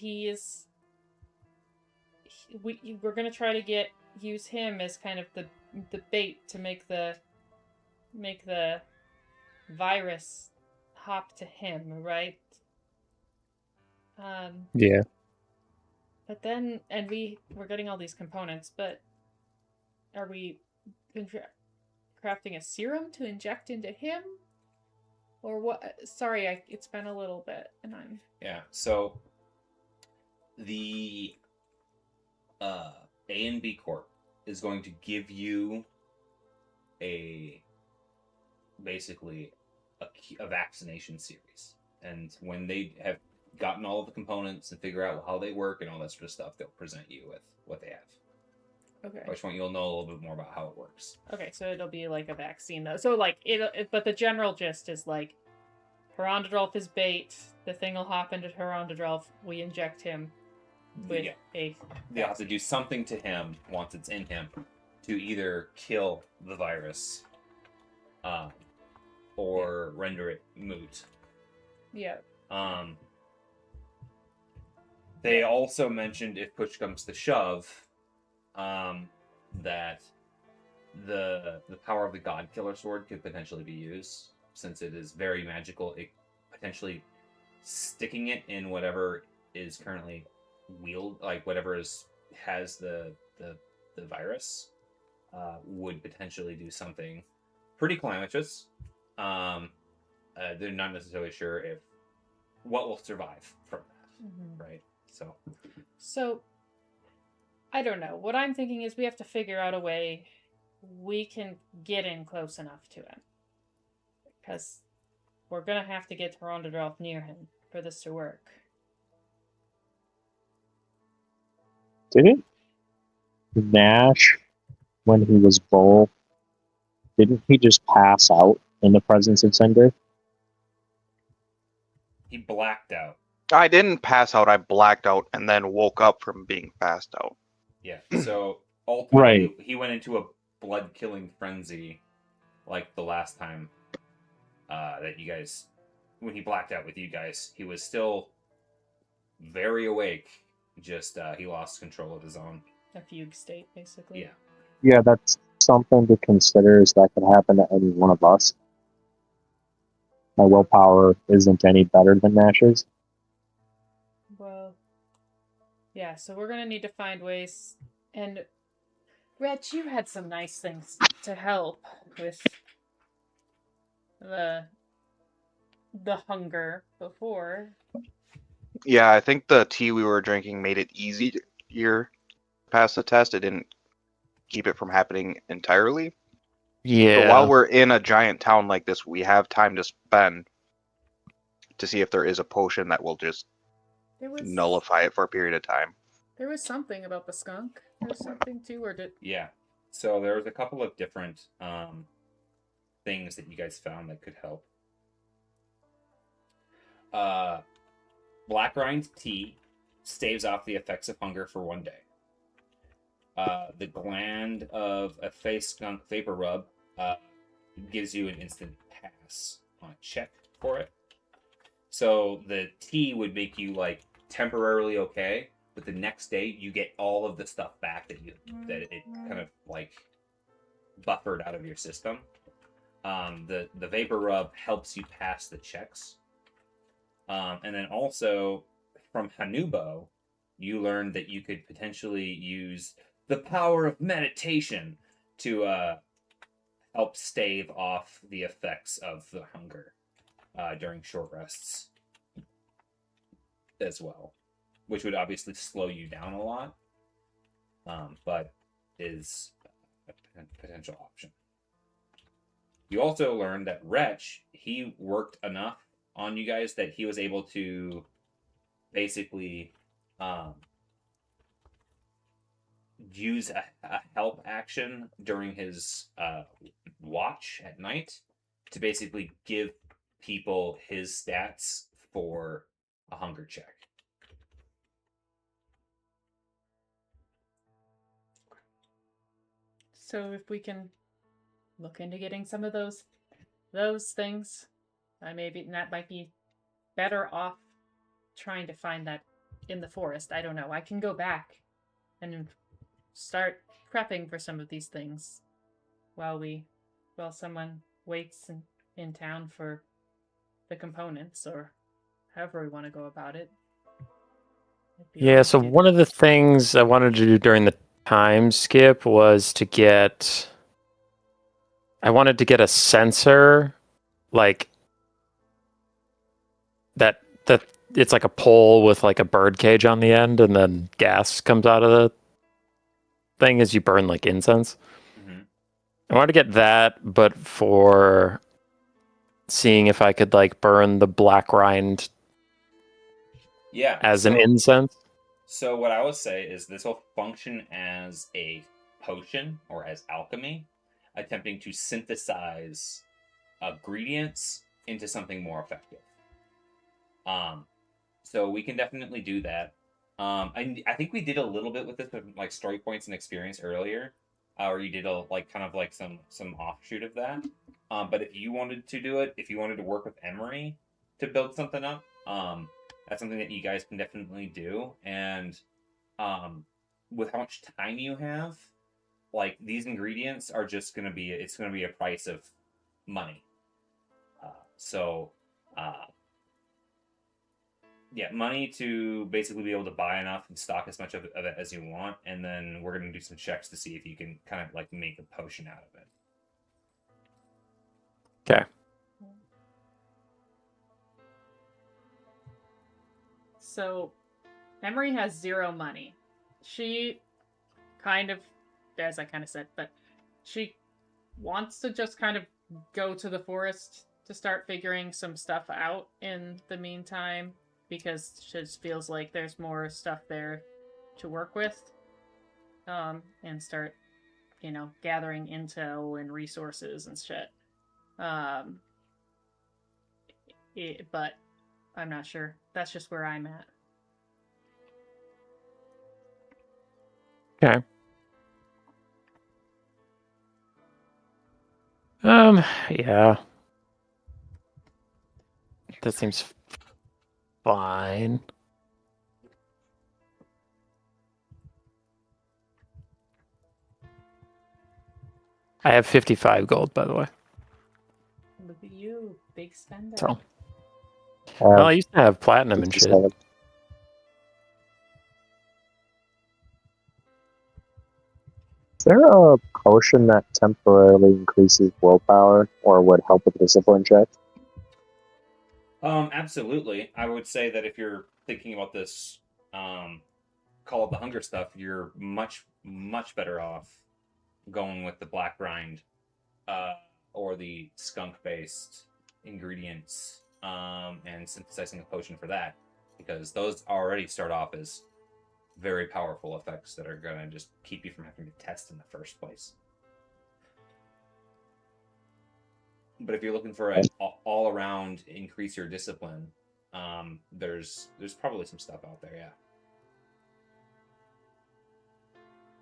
we're gonna try to use him as kind of the bait to make the virus hop to him, right? Yeah. But then, and we're getting all these components, but are we crafting a serum to inject into him? Or what? Sorry, it's been a little bit, and I'm... Yeah, so the A and B Corp is going to give you basically a vaccination series. And when they have gotten all of the components and figure out how they work and all that sort of stuff, they'll present you with what they have. Okay. Which one you'll know a little bit more about how it works. Okay, so it'll be like a vaccine though. So like but the general gist is like Herondadrolf is bait. The thing will hop into Herondadrolf. We inject him with a. They'll have to do something to him once it's in him to either kill the virus, or render it moot. Yeah. They also mentioned if push comes to shove, that the power of the God Killer Sword could potentially be used, since it is very magical. It potentially sticking it in whatever is currently like whatever has the virus, would potentially do something pretty calamitous. They're not necessarily sure if what will survive from that, right? So, I don't know. What I'm thinking is we have to figure out a way we can get in close enough to him. Because we're going to have to get Herondadrolf near him for this to work. Didn't Nash, when he was Bull, didn't he just pass out in the presence of Cinder? He blacked out. I didn't pass out. I blacked out and then woke up from being passed out. Yeah. So ultimately, Right. he went into a blood-killing frenzy, like the last time that you guys, when he blacked out with you guys, he was still very awake. Just he lost control of his own. A fugue state, basically. Yeah. Yeah, that's something to consider, is that could happen to any one of us. My willpower isn't any better than Nash's. Well, yeah, so we're going to need to find ways. And, Rhett, you had some nice things to help with the hunger before. Yeah, I think the tea we were drinking made it easier to pass the test. It didn't keep it from happening entirely. Yeah. But while we're in a giant town like this, we have time to spend to see if there is a potion that will just nullify it for a period of time. There was something about the skunk. There was something too, or did... Yeah. So there was a couple of different things that you guys found that could help. Black rind tea staves off the effects of hunger for 1 day. The gland of a face skunk vapor rub gives you an instant pass on a check for it. So the tea would make you like temporarily okay, but the next day you get all of the stuff back that it kind of like buffered out of your system. The vapor rub helps you pass the checks. And then also from Hanubo, you learned that you could potentially use the power of meditation to help stave off the effects of the hunger during short rests as well, which would obviously slow you down a lot, but is a potential option. You also learned that Wretch, he worked enough on you guys that he was able to basically use a help action during his watch at night to basically give people his stats for a hunger check. So if we can look into getting some of those things, maybe that might be better off trying to find that in the forest. I don't know. I can go back and start prepping for some of these things while someone waits in town for the components, or however we want to go about it. Yeah, so one of the things I wanted to do during the time skip was I wanted to get a sensor, like that it's like a pole with like a bird cage on the end, and then gas comes out of the thing as you burn like incense. Mm-hmm. I wanted to get that, but for seeing if I could like burn the black rind as an incense. So what I would say is this will function as a potion or as alchemy, attempting to synthesize ingredients into something more effective. So we can definitely do that. I think we did a little bit with this with like story points and experience earlier, or you did some offshoot of that. But if you wanted to do it, if you wanted to work with Emery to build something up, that's something that you guys can definitely do. And with how much time you have, like these ingredients are just gonna be a price of money. Yeah, money to basically be able to buy enough and stock as much of it as you want, and then we're gonna do some checks to see if you can kind of like make a potion out of it. Okay. So, Emery has 0 money. She kind of, as I kind of said, but she wants to just kind of go to the forest to start figuring some stuff out in the meantime, because she just feels like there's more stuff there to work with, and start, gathering intel and resources and shit. But I'm not sure. That's just where I'm at. Okay. Yeah. That seems fine. I have 55 gold, by the way. Look at you, big spender. So, well, I used to have platinum and shit. 57. Is there a potion that temporarily increases willpower or would help with discipline check? Absolutely. I would say that if you're thinking about this, Call of the Hunger stuff, you're much, much better off going with the black rind, or the skunk-based ingredients, and synthesizing a potion for that, because those already start off as very powerful effects that are going to just keep you from having to test in the first place. But if you're looking for an all-around increase your discipline, there's probably some stuff out there, yeah.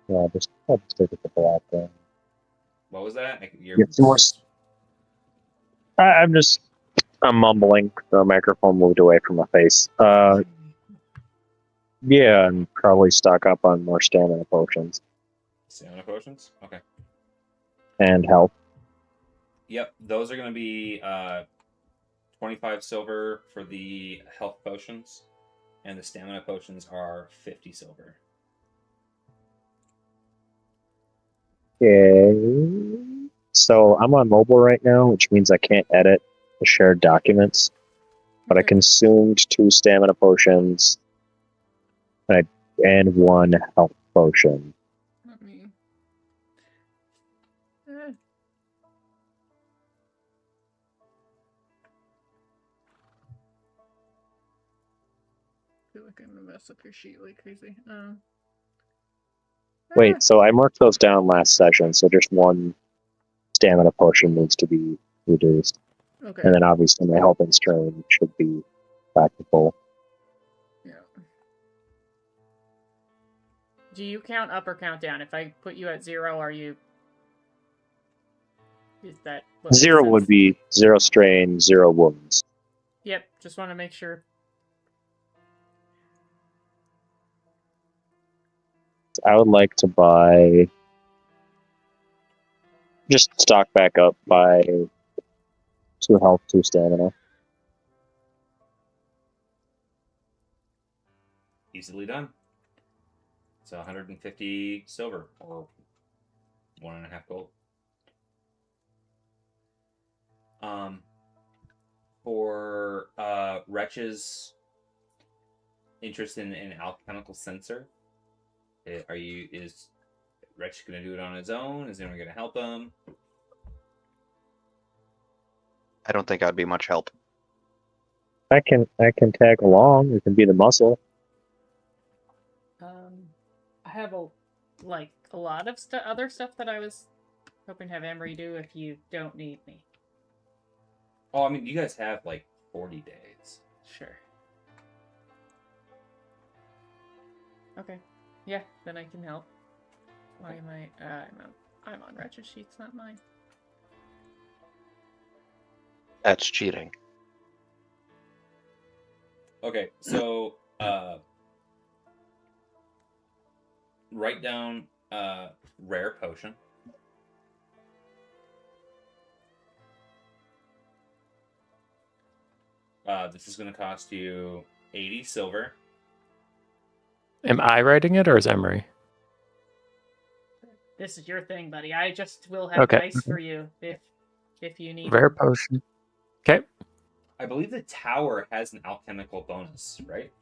Yeah, just stick with the black thing. What was that? I'm mumbling. The microphone moved away from my face. Yeah, and probably stock up on more stamina potions. Stamina potions? Okay. And health. Yep, those are going to be 25 silver for the health potions, and the stamina potions are 50 silver. Okay. So I'm on mobile right now, which means I can't edit the shared documents. But I consumed 2 stamina potions and 1 health potion. Let me. I feel like I'm gonna mess up your sheet like crazy. Wait, so I marked those down last session, so just 1 stamina potion needs to be reduced. Okay. And then obviously my health and strain should be back to full. Yeah. Do you count up or count down? If I put you at 0, are you... Is that... 0 would be 0 strain, 0 wounds. Yep, just want to make sure. I would like to buy... Just stock back up by 2 health, 2 stamina. Easily done. So 150 silver, or 1.5 gold. For Wretch's interest in an alchemical sensor, is Wretch going to do it on his own? Is anyone going to help him? I don't think I'd be much help. I can tag along. It can be the muscle. I have a like a lot of other stuff that I was hoping to have Emery do if you don't need me. Oh, I mean, you guys have like 40 days. Sure. Okay. Yeah, then I can help. Why am I? I'm on Wretched Sheets, not mine. That's cheating. Okay, so write down rare potion. This is going to cost you 80 silver. Am I writing it or is Emery? This is your thing, buddy. I just will have Okay. dice for you if you need Rare them. potion. Okay. I believe the tower has an alchemical bonus, right?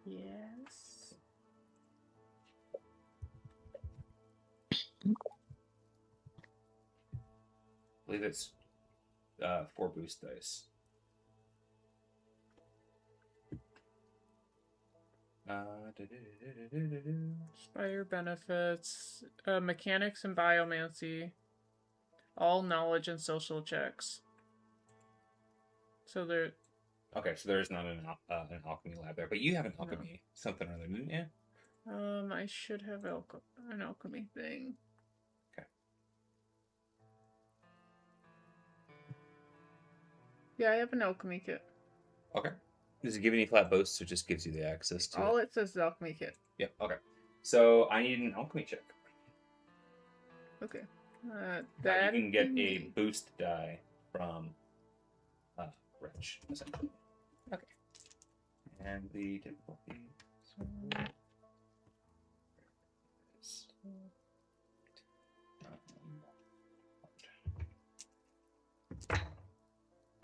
Yes. I believe it's 4 boost dice. Spire benefits, mechanics and biomancy, all knowledge and social checks. So there. Okay, so there's not an alchemy lab there, but you have an alchemy something or other, didn't you? I should have an alchemy thing. Okay. Yeah, I have an alchemy kit. Okay. Does it give any flat boosts, or just gives you the access to All it? it says is alchemy kit. Yep. Okay. So I need an alchemy check. Okay. You That can get a boost die from Rich, essentially. Okay. And the difficulty. Um,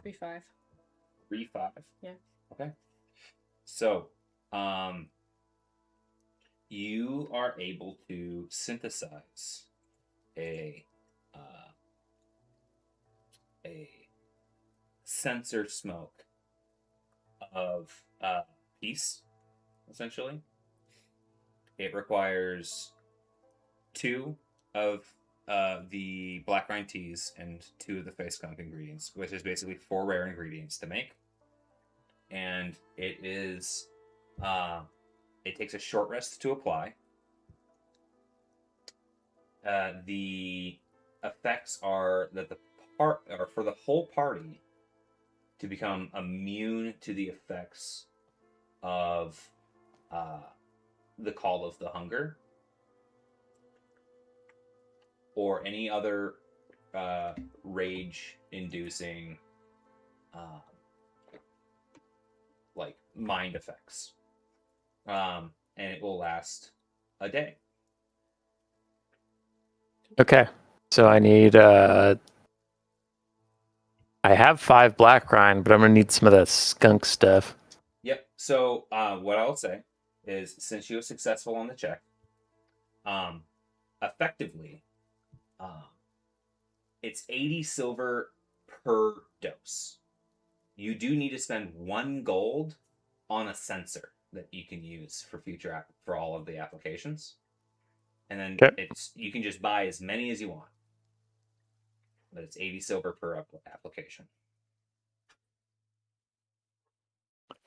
3-5. 3-5. Yeah. Okay. So, you are able to synthesize a sensor smoke of peace, essentially. It requires 2 of the black rind teas and 2 of the face skunk ingredients, which is basically 4 rare ingredients to make. And it is it takes a short rest to apply. The effects are that for the whole party to become immune to the effects of the Call of the Hunger or any other rage-inducing like mind effects, and it will last a day. Okay. So I need I have 5 black rind, but I'm gonna need some of that skunk stuff. Yep. So what I'll say is, since you were successful on the check, effectively, it's 80 silver per dose. You do need to spend 1 gold on a sensor that you can use for for all of the applications, and then you can just buy as many as you want. But it's 80 silver per application.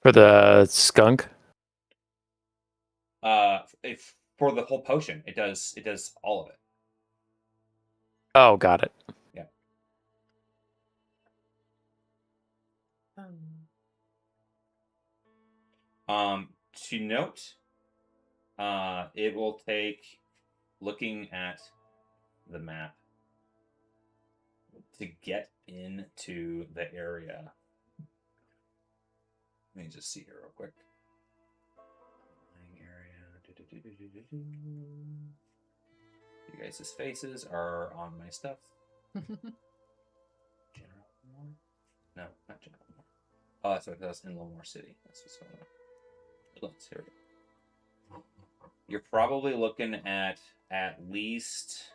For the skunk? If for the whole potion, it does all of it. Oh, got it. Yeah. To note, it will take, looking at the map, to get into the area. Let me just see here real quick. You guys' faces are on my stuff. General Moore? No, not General Moore. Oh, that's what that's in Lilmore City. That's what's going on. Let's hear it. You're probably looking at least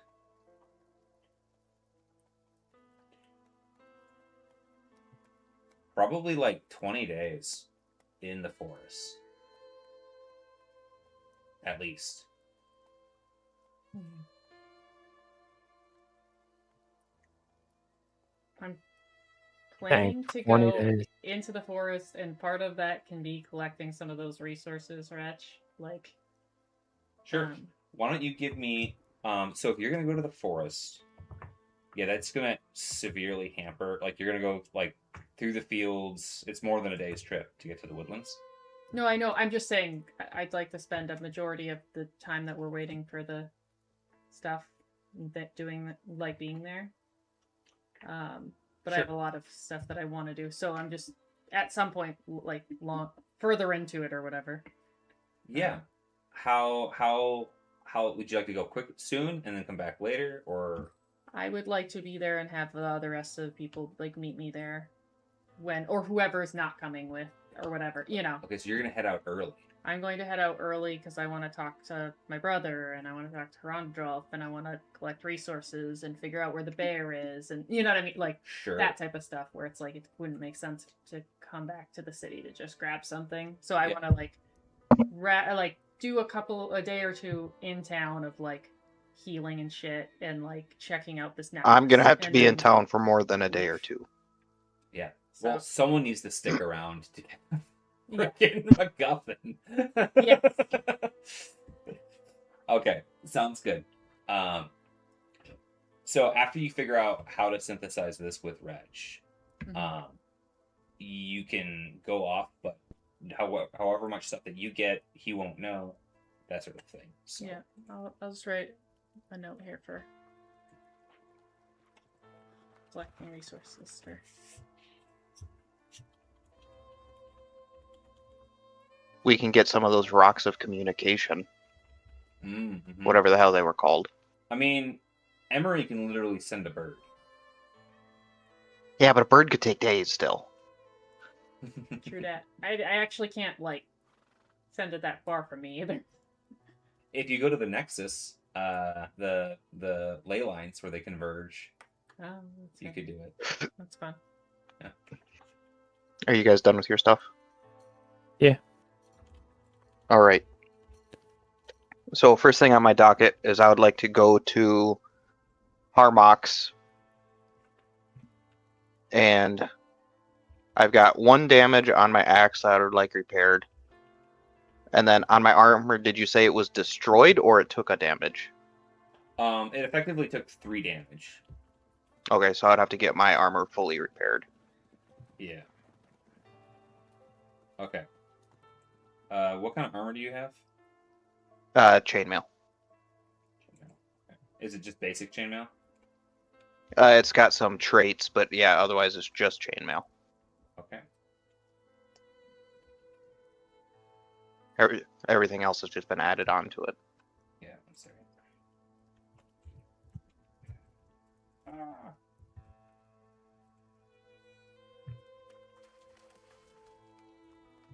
probably like 20 days in the forest. At least. I'm planning to 20 go days. into the forest, and part of that can be collecting some of those resources, Wretch. Like, Sure. Why don't you give me so if you're gonna go to the forest, yeah, that's gonna severely hamper, like you're gonna go like through the fields. It's more than a day's trip to get to the woodlands. No, I know. I'm just saying I'd like to spend a majority of the time that we're waiting for the stuff that like being there. But I Sure. have a lot of stuff that I want to do, so I'm just at some point like further into it or whatever. Yeah. How would you like to go quick soon and then come back later, or I would like to be there and have the rest of the people like meet me there when, or whoever's not coming with or whatever, you know. okay, so you're gonna head out early. I'm going to head out early because I want to talk to my brother and I want to talk to Rondolph and I want to collect resources and figure out where the bear is and you know what I mean, like Sure. that type of stuff where it's like it wouldn't make sense to come back to the city to just grab something. So I want to like do a day or two in town of like healing and shit and like checking out this network. I'm gonna have to be in town for more than a day or two. Yeah. So, Well, someone needs to stick around to get yeah. freaking MacGuffin. Yes. Okay, sounds good. So after you figure out how to synthesize this with Reg, Mhm. You can go off, but however much stuff that you get, he won't know, that sort of thing. So. Yeah, I'll just write a note here for collecting resources for. We can get some of those rocks of communication, Mm-hmm. whatever the hell they were called. I mean, Emery can literally send a bird. Yeah, but a bird could take days still. True that. I actually can't like send it that far from me either. If you go to the Nexus, the ley lines where they converge, you could do it. That's fun. Yeah. Are you guys done with your stuff? Yeah. All right. So first thing on my docket is I would like to go to Harmox, and I've got 1 damage on my axe that I would like repaired. And then on my armor, did you say it was destroyed or it took a damage? It effectively took 3 damage. Okay, so I'd have to get my armor fully repaired. Yeah. Okay. What kind of armor do you have? Chainmail. Is it just basic chainmail? It's got some traits, but yeah, otherwise it's just chainmail. Okay. Everything else has just been added onto it. Yeah, one second.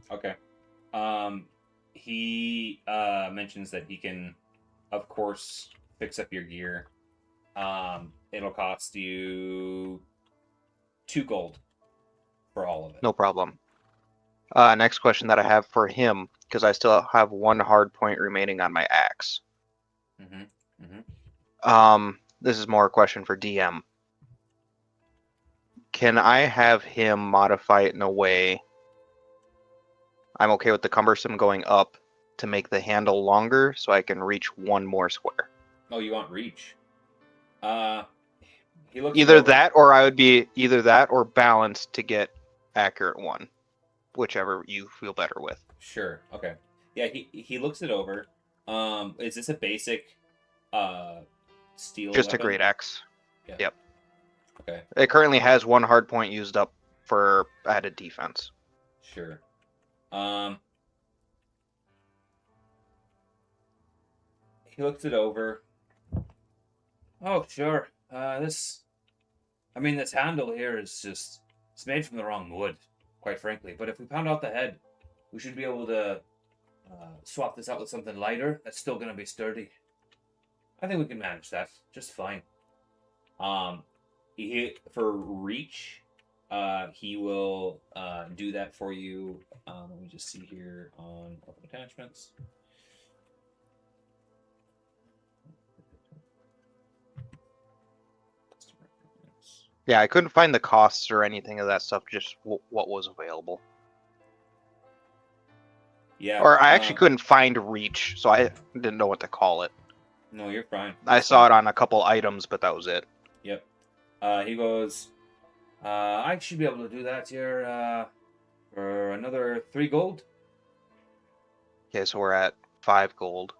Okay. He mentions that he can, of course, fix up your gear. It'll cost you 2 gold for all of it. No problem. Next question that I have for him, because I still have 1 hard point remaining on my axe. Mm-hmm. Mm-hmm. This is more a question for DM. Can I have him modify it in a way I'm okay with the cumbersome going up to make the handle longer so I can reach 1 more square? Oh, you want reach? He looks Either over. that or I would be either that or balanced to get accurate 1. Whichever you feel better with. Sure. Okay. Yeah, he looks it over. Is this a basic steel Just weapon? a great axe. Yeah. Yep. Okay. It currently has 1 hard point used up for added defense. Sure. He looks it over. Oh, sure. This handle here is just, it's made from the wrong wood, quite frankly. But if we pound out the head, we should be able to swap this out with something lighter that's still going to be sturdy. I think we can manage that just fine. For reach, he will do that for you. Let me just see here on open attachments. Yeah, I couldn't find the costs or anything of that stuff, just what was available. Yeah. Or I actually couldn't find reach, so I didn't know what to call it. No, you're fine. I saw it on a couple items, but that was it. Yep. He goes, I should be able to do that here for another 3 gold. Okay, so we're at 5 gold.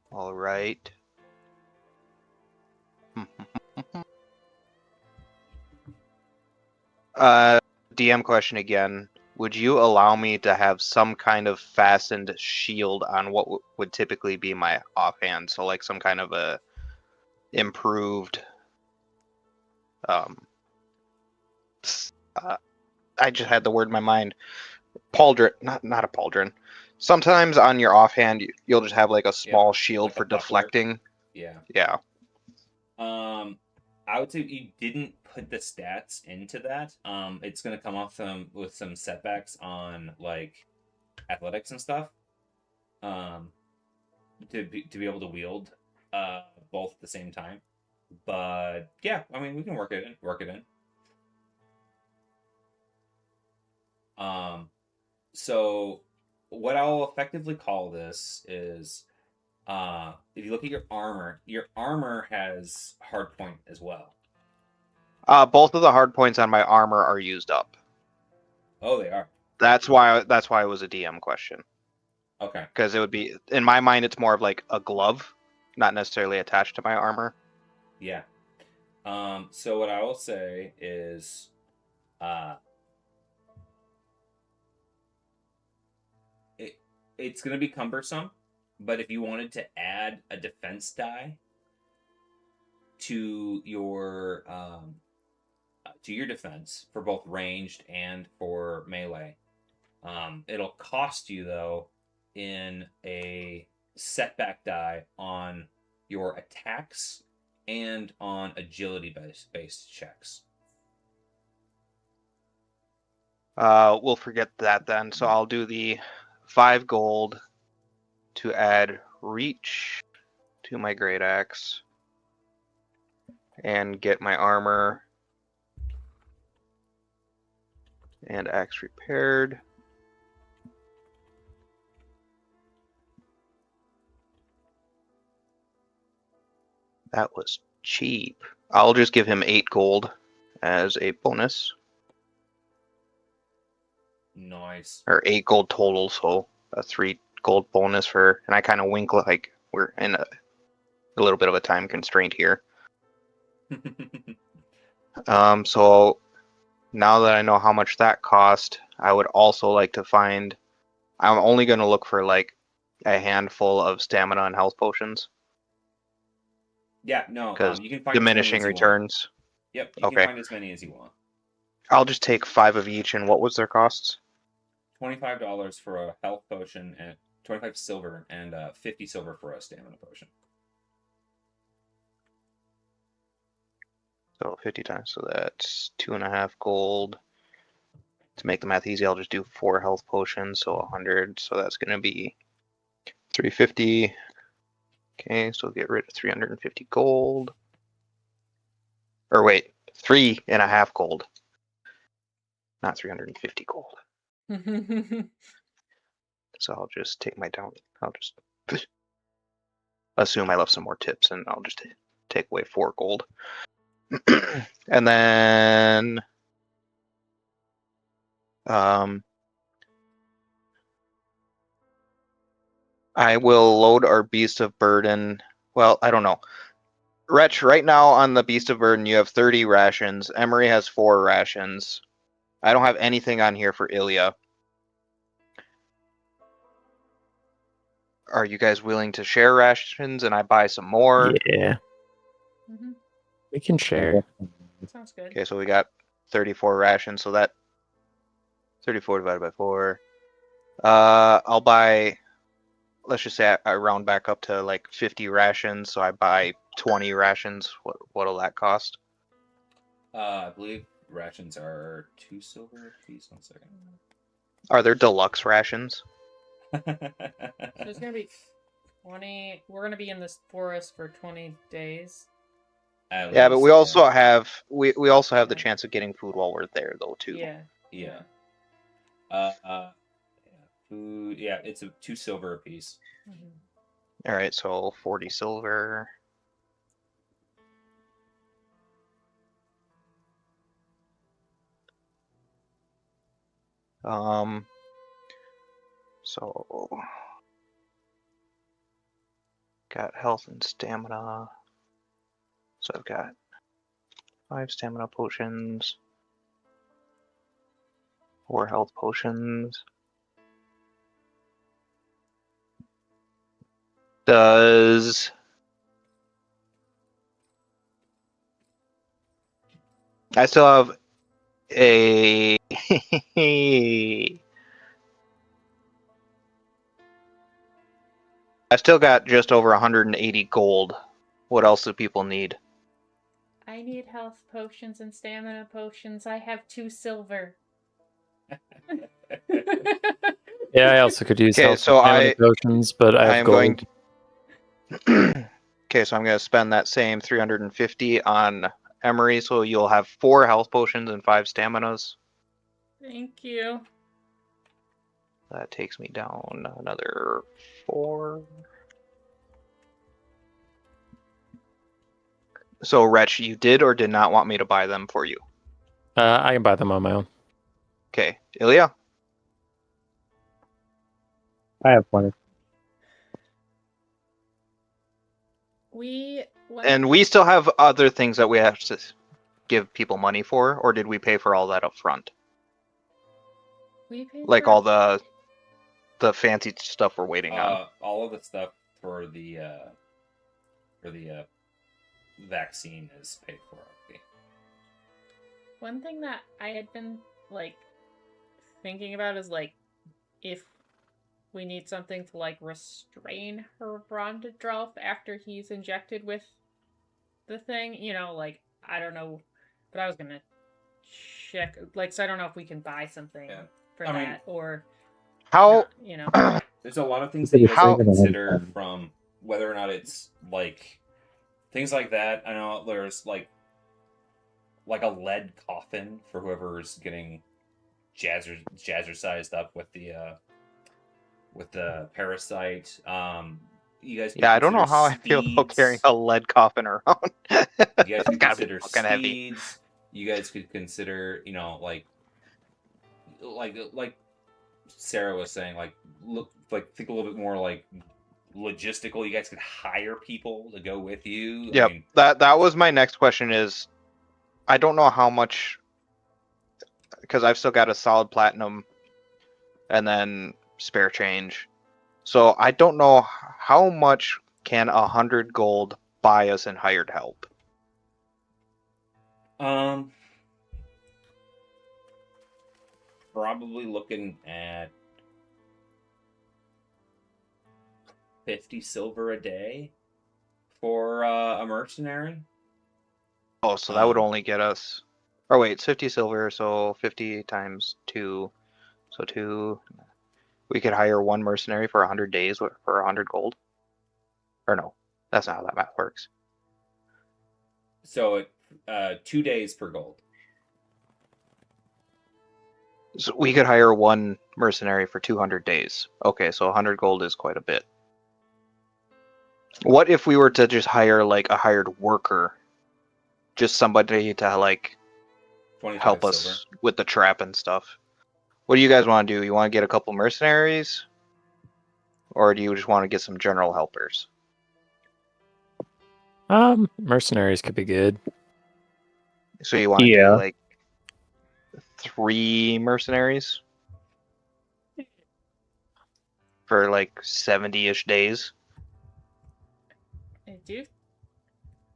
All right. DM question again. Would you allow me to have some kind of fastened shield on what would typically be my offhand? So like some kind of a improved I just had the word in my mind. Pauldron, not a pauldron. Sometimes on your offhand you'll just have like a small shield like a for buckler. deflecting. Yeah. Yeah. I would say you didn't put the stats into that. It's gonna come off with some setbacks on like athletics and stuff. To be able to wield both at the same time. But yeah, I mean we can work it in. So what I'll effectively call this is if you look at your armor has hard point as well. Both of the hard points on my armor are used up. Oh, they are. That's why it was a DM question. Okay. Because it would be, in my mind, it's more of like a glove, not necessarily attached to my armor. Yeah. So what I will say is, it's going to be cumbersome, but if you wanted to add a defense die to your defense for both ranged and for melee, it'll cost you though in a setback die on your attacks and on agility based checks. We'll forget that then. So I'll do the 5 gold to add reach to my great axe and get my armor and axe repaired. That was cheap. I'll just give him 8 gold as a bonus. Nice. Or 8 gold total, so a 3 gold bonus for, and I kind of wink like we're in a little bit of a time constraint here. So now that I know how much that cost, I would also like to find, I'm only going to look for like a handful of stamina and health potions. Yeah, no, Because you can find diminishing returns. Yep, you can find as many as you want. I'll just take 5 of each, and what was their costs? $25 for a health potion and 25 silver and 50 silver for a stamina potion. So 50 times, so that's 2.5 gold. To make the math easy, I'll just do 4 health potions, so 100. So that's going to be 350. Okay, so get rid of 350 gold. Or wait, 3.5 gold. Not 350 gold. So I'll just take my down. I'll just assume I left some more tips, and I'll just take away 4 gold. And then I will load our Beast of Burden. Well, I don't know. Wretch, right now on the Beast of Burden, you have 30 rations. Emery has 4 rations. I don't have anything on here for Ilya. Are you guys willing to share rations and I buy some more? Yeah. Mhm. We can share. Sounds good. Okay, so we got 34 rations, so that 34 divided by 4. I'll buy, let's just say I round back up to like 50 rations, so I buy 20 rations. What'll that cost? I believe rations are 2 silver piece. 1 second. Are there deluxe rations? So it's gonna be 20. We're gonna be in this forest for 20 days. At Yeah, but least, we also have we also have the chance of getting food while we're there though too. Yeah. Yeah. Yeah. Food. Yeah, it's 2 silver apiece. Mhm. All right, so 40 silver. So got health and stamina. So I've got 5 stamina potions, 4 health potions. Does I still have a I still got just over 180 gold. What else do people need? I need health potions and stamina potions. I have 2 silver. Yeah, I also could use Okay, health so stamina potions, but I I have am gold. going to Okay, so I'm going to spend that same 350 on Emery, so you'll have 4 health potions and 5 staminas. Thank you. That takes me down another 4. So, Wretch, you did or did not want me to buy them for you? I can buy them on my own. Okay, Ilya? I have plenty. And we still have other things that we have to give people money for, or did we pay for all that up front? We paid Like for all the fancy stuff we're waiting on. All of the stuff for the vaccine is paid for already. One thing that I had been like thinking about is like if we need something to like restrain her Brondadrolf after he's injected with the thing, you know, like I don't know, but I was gonna check like so I don't know if we can buy something for I that mean, or How not, you know. There's a lot of things that you guys How- can consider from whether or not it's like things like that. I know there's like a lead coffin for whoever's getting jazzercised up with the parasite. You guys can Yeah, I don't know consider how I feel about speeds. carrying a lead coffin around. You guys It's could gotta be consider fucking heavy. speeds. You guys could consider, like Sarah was saying, think a little bit more like logistical. You guys could hire people to go with you. Yep, I mean, that was my next question. Is I don't know how much, because I've still got a solid platinum, and then spare change. So I don't know how much can 100 gold buy us in hired help. Probably looking at 50 silver a day for a mercenary. Oh, so that would only get us. Oh wait, it's 50 silver, so 50 times 2, so 2. We could hire 1 mercenary for 100 days for 100 gold. Or no, that's not how that math works. So 2 days per gold. So we could hire 1 mercenary for 200 days. Okay, so 100 gold is quite a bit. What if we were to just hire like a hired worker? Just somebody to like 25 help silver. us with the trap and stuff. What do you guys want to do? You want to get a couple mercenaries? Or do you just want to get some general helpers? Mercenaries could be good. So you want to Yeah. do like 3 mercenaries? For like 70-ish days? I do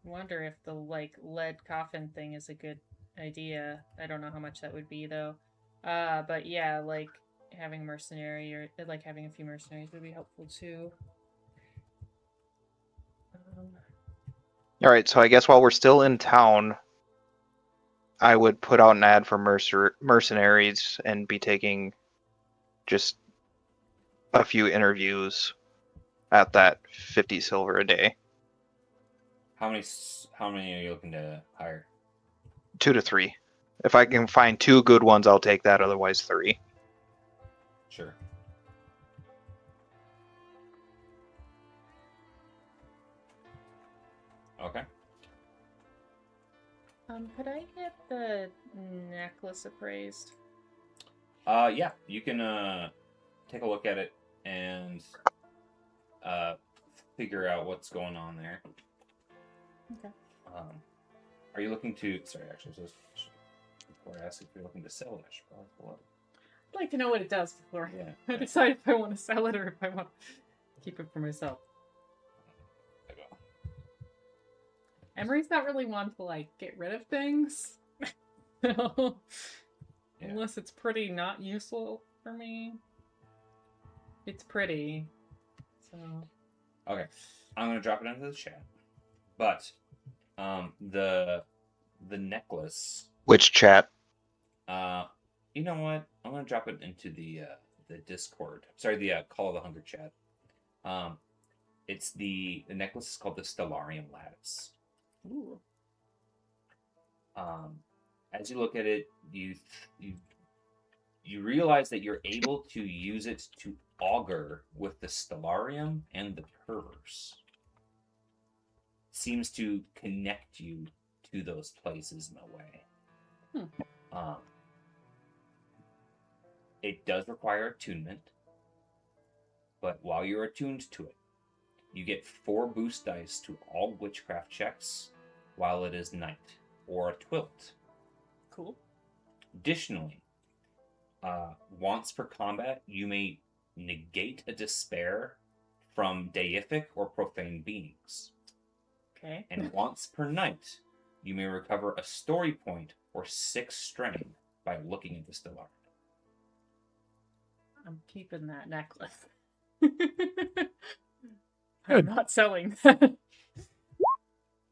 wonder if the like lead coffin thing is a good idea. I don't know how much that would be though. But yeah, like having a mercenary or like having a few mercenaries would be helpful too. Alright, so I guess while we're still in town, I would put out an ad for mercenaries and be taking just a few interviews at that 50 silver a day. How many are you looking to hire? 2 to 3. If I can find 2 good ones, I'll take that. Otherwise, 3. Sure. Okay. Could I get the necklace appraised? Yeah, you can take a look at it and figure out what's going on there. Okay. Are you looking to? Sorry, actually, before I ask if you're looking to sell it, I should probably pull it. I'd like to know what it does before Yeah. I decide if I want to sell it or if I want to keep it for myself. There you go. Emery's not really one to like get rid of things. So, Yeah. unless it's pretty not useful for me. It's pretty. So Okay, I'm gonna drop it into the chat. But the necklace. Which chat? You know what? I'm gonna drop it into the Discord. Sorry, the Call of the Hunger chat. It's the necklace is called the Stellarium Lattice. ooh. As you look at it, you realize that you're able to use it to augur with the Stellarium and the Perverse. Seems to connect you to those places in a way. It does require attunement, but while you're attuned to it, you get 4 boost dice to all witchcraft checks while it is night, or a twilt. Cool. Additionally, once per combat, you may negate a despair from deific or profane beings. Okay. And once per night, you may recover a story point or 6 strain by looking at the Stellar. I'm keeping that necklace. Good. I'm not selling that.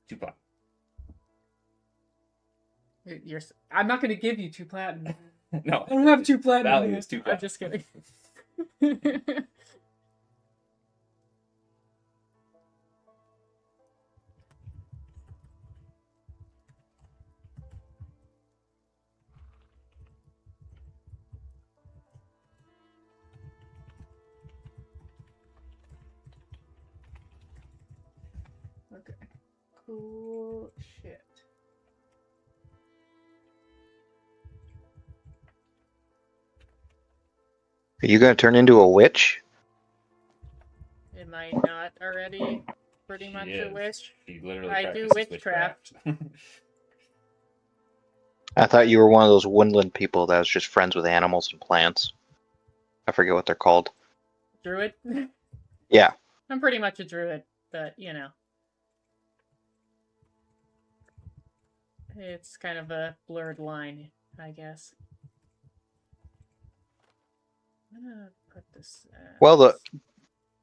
2 platinum. I'm not going to give you 2 platinum. No, I don't have 2 platinum. value man. is 2 I'm platinum. just kidding. Okay. Cool shit. Are you going to turn into a witch? Am I not already pretty much a witch? She literally I do practices witchcraft. I thought you were one of those woodland people that was just friends with animals and plants. I forget what they're called. Druid? Yeah. I'm pretty much a druid, but you know. It's kind of a blurred line, I guess. I'm gonna put this. Well,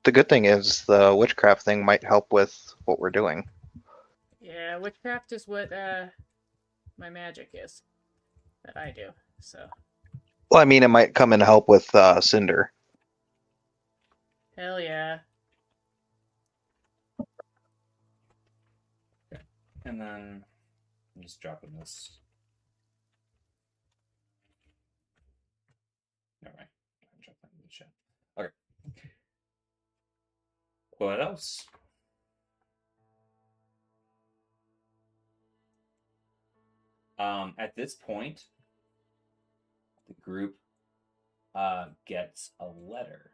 the good thing is the witchcraft thing might help with what we're doing. Yeah, witchcraft is what my magic is that I do. So Well, I mean, it might come in help with Cinder. hell yeah. And then I'm just dropping this. All right, drop that in the chat. Okay. What else? At this point, the group gets a letter.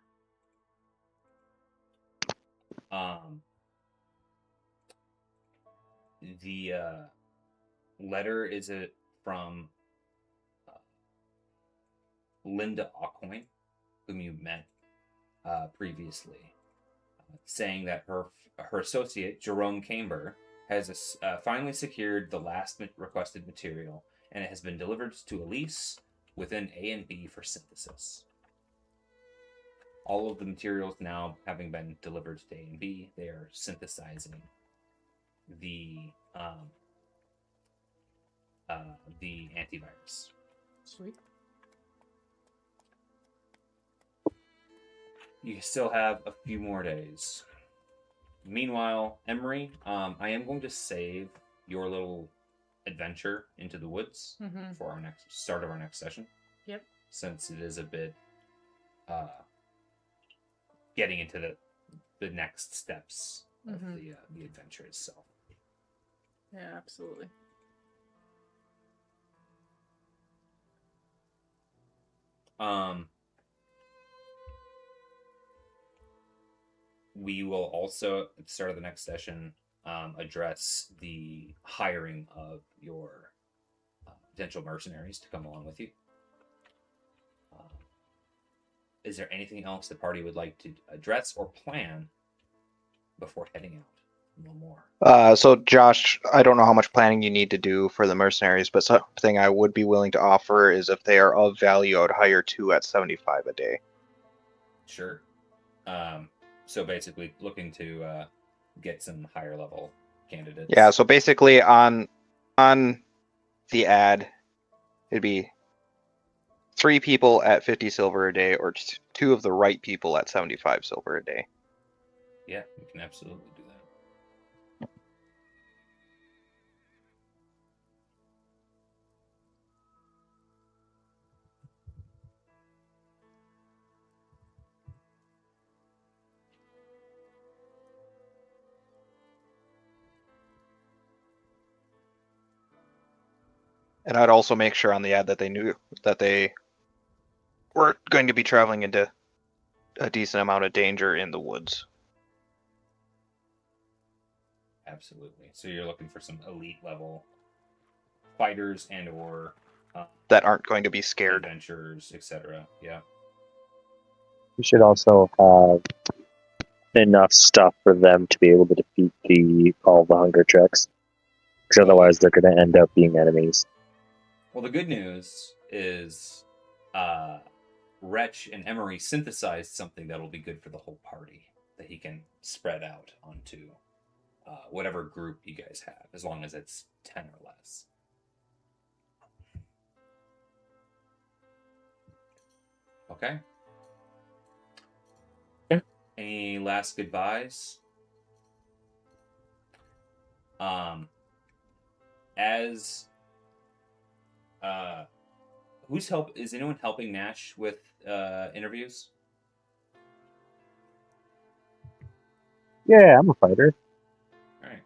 The letter is from Linda Aucoin, whom you met previously, saying that her associate Jerome Camber has finally secured the last requested material, and it has been delivered to Elise within A and B for synthesis. All of the materials now having been delivered to A and B, they are synthesizing the antivirus. Sweet. You still have a few more days. Meanwhile, Emery, I am going to save your little adventure into the woods for our next start of our next session. Yep. Since it is a bit getting into the next steps of the adventure itself. Yeah, absolutely. We will also, at the start of the next session, address the hiring of your potential mercenaries to come along with you. Is there anything else the party would like to address or plan before heading out? No more. So Josh, I don't know how much planning you need to do for the mercenaries, but something I would be willing to offer is if they are of value, I would hire 2 at 75 a day. Sure. So basically looking to get some higher level candidates. Yeah, so basically on the ad, it'd be 3 people at 50 silver a day, or 2 of the right people at 75 silver a day. Yeah, we can absolutely do that. And I'd also make sure on the ad that they knew that they were going to be traveling into a decent amount of danger in the woods. Absolutely. So you're looking for some elite level fighters and or that aren't going to be scared. Adventurers, etc. Yeah. We should also have enough stuff for them to be able to defeat all the hunger checks. Because otherwise they're going to end up being enemies. Well, the good news is Wretch and Emery synthesized something that'll be good for the whole party that he can spread out onto whatever group you guys have, as long as it's 10 or less. Okay. Yeah. Any last goodbyes? Is anyone helping Nash with interviews? Yeah, I'm a fighter. All right.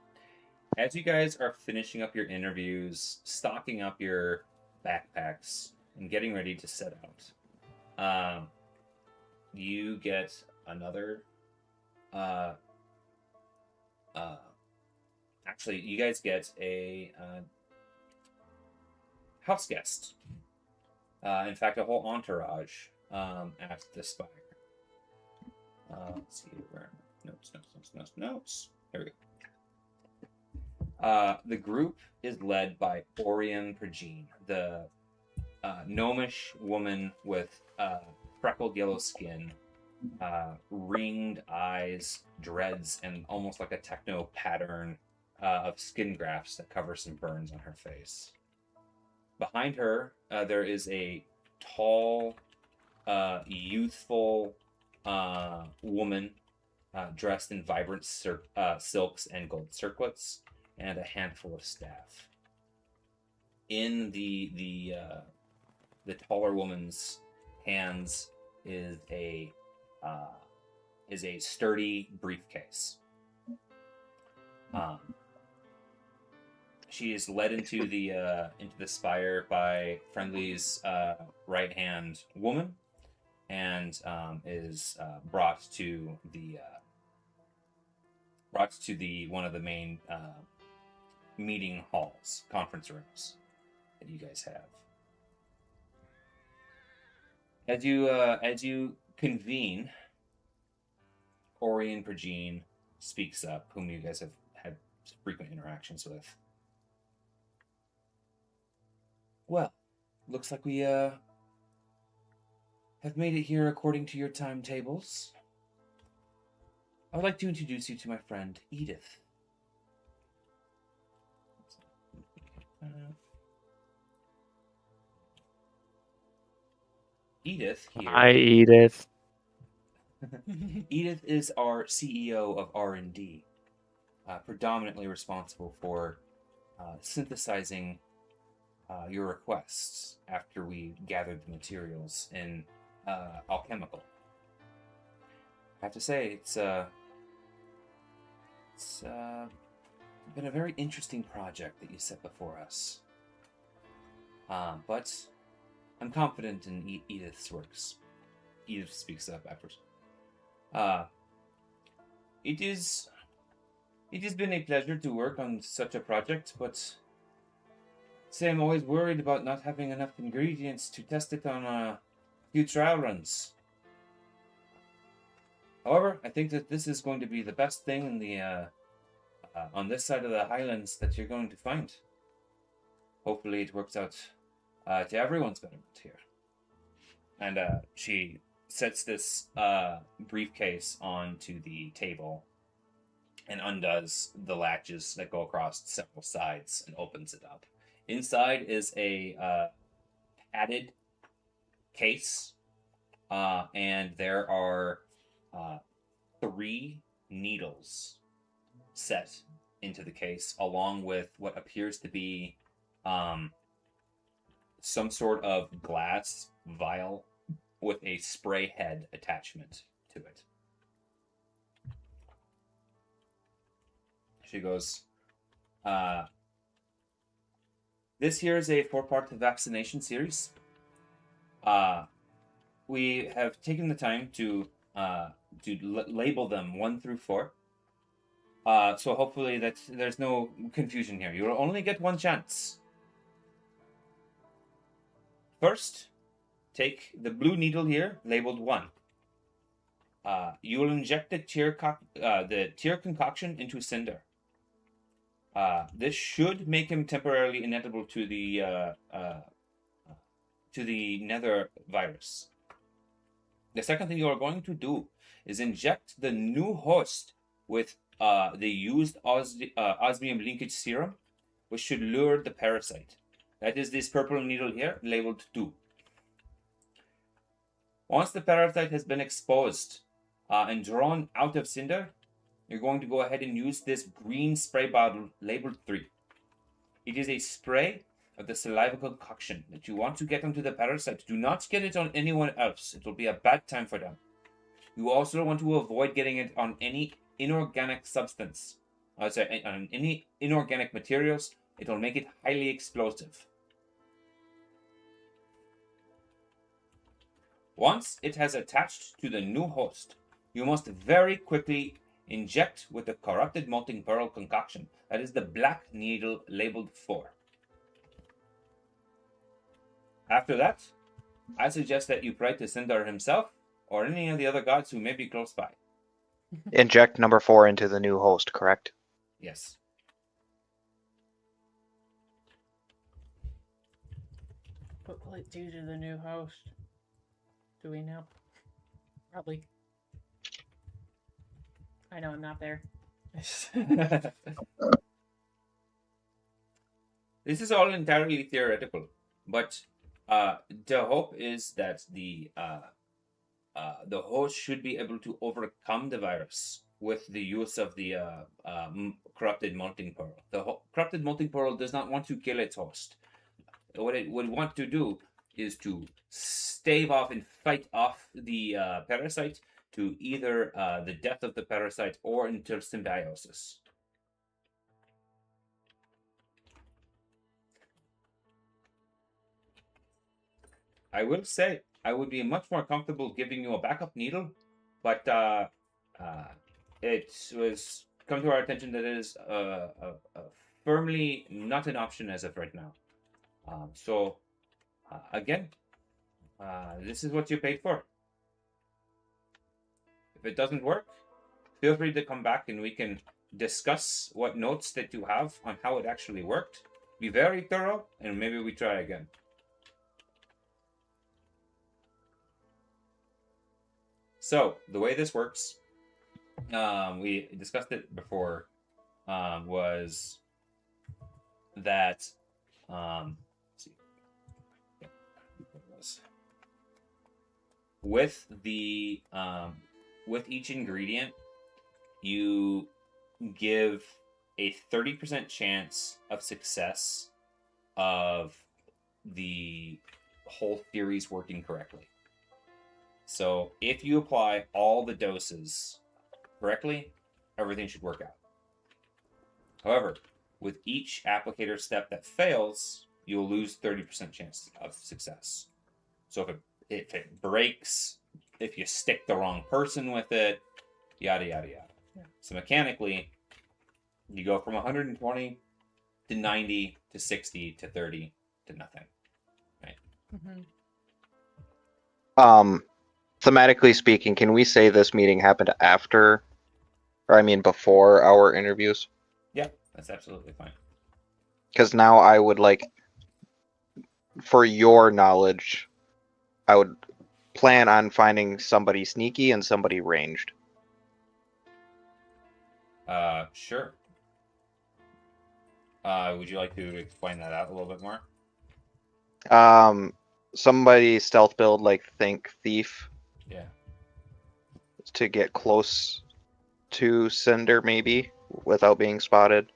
As you guys are finishing up your interviews, stocking up your backpacks, and getting ready to set out, you get another. Actually, you guys get a house guest. In fact, a whole entourage at the spire. Let's see where notes. Here we go. The group is led by Orion Progene, the gnomish woman with freckled yellow skin, ringed eyes, dreads, and almost like a techno pattern of skin grafts that cover some burns on her face. Behind her, there is a tall, youthful woman dressed in vibrant silks and gold circlets, and a handful of staff. In the taller woman's hands is a sturdy briefcase. She is led into the spire by Friendly's right hand woman, and is brought to the one of the main meeting halls, conference rooms that you guys have. As you convene, Orion Progene speaks up, whom you guys have had frequent interactions with. Well, looks like we have made it here according to your timetables. I would like to introduce you to my friend, Edith. Edith here. Hi, Edith. Edith is our CEO of R&D. predominantly responsible for synthesizing your requests after we gathered the materials in alchemical. I have to say, it's been a very interesting project that you set before us. But I'm confident in Edith's works. Edith speaks up afterwards. It has been a pleasure to work on such a project, but I'm always worried about not having enough ingredients to test it on a few trial runs. However, I think that this is going to be the best thing in the on this side of the Highlands that you're going to find. Hopefully, it works out to everyone's betterment here. And she sets this briefcase onto the table and undoes the latches that go across several sides and opens it up. Inside is a padded case, and there are 3 needles set into the case, along with what appears to be some sort of glass vial with a spray head attachment to it. She goes, this here is a 4-part vaccination series. We have taken the time to label them 1 through 4. So hopefully that there's no confusion here. You will only get 1 chance. First, take the blue needle here, labeled 1. You will inject the tear concoction into Cinder. This should make him temporarily inedible to the nether virus. The second thing you are going to do is inject the new host with the used osmium linkage serum, which should lure the parasite. That is this purple needle here, labeled 2. Once the parasite has been exposed and drawn out of Cinder, you're going to go ahead and use this green spray bottle labeled 3. It is a spray of the saliva concoction that you want to get onto the parasite. Do not get it on anyone else. It will be a bad time for them. You also want to avoid getting it on any inorganic substance. On any inorganic materials. It will make it highly explosive. Once it has attached to the new host, you must very quickly inject with the corrupted molten pearl concoction. That is the black needle labeled 4. After that, I suggest that you pray to Cinder himself or any of the other gods who may be close by. Inject number 4 into the new host, correct? Yes. What will it do to the new host? Do we know? Probably. I know I'm not there. This is all entirely theoretical, but the hope is that the host should be able to overcome the virus with the use of the corrupted molten pearl. The corrupted molten pearl does not want to kill its host. What it would want to do is to stave off and fight off the parasite to either the death of the parasite or until symbiosis. I will say I would be much more comfortable giving you a backup needle, but it was come to our attention that it is firmly not an option as of right now. Again, this is what you paid for. If it doesn't work, feel free to come back and we can discuss what notes that you have on how it actually worked. Be very thorough, and maybe we try again. So, the way this works, we discussed it before, was that, let's see, with the, with each ingredient, you give a 30% chance of success of the whole theories working correctly. So if you apply all the doses correctly, everything should work out. However, with each applicator step that fails, you'll lose 30% chance of success. So if it breaks, if you stick the wrong person with it, yada, yada, yada. Yeah. So mechanically, you go from 120 to 90 to 60 to 30 to nothing. Right? Mm-hmm. Thematically speaking, can we say this meeting happened after, or I mean before our interviews? Yeah, that's absolutely fine. Because now I would like, for your knowledge, I would plan on finding somebody sneaky and somebody ranged. Sure. Would you like to explain that out a little bit more? Somebody stealth build, like think thief, Yeah. to get close to Cinder maybe without being spotted,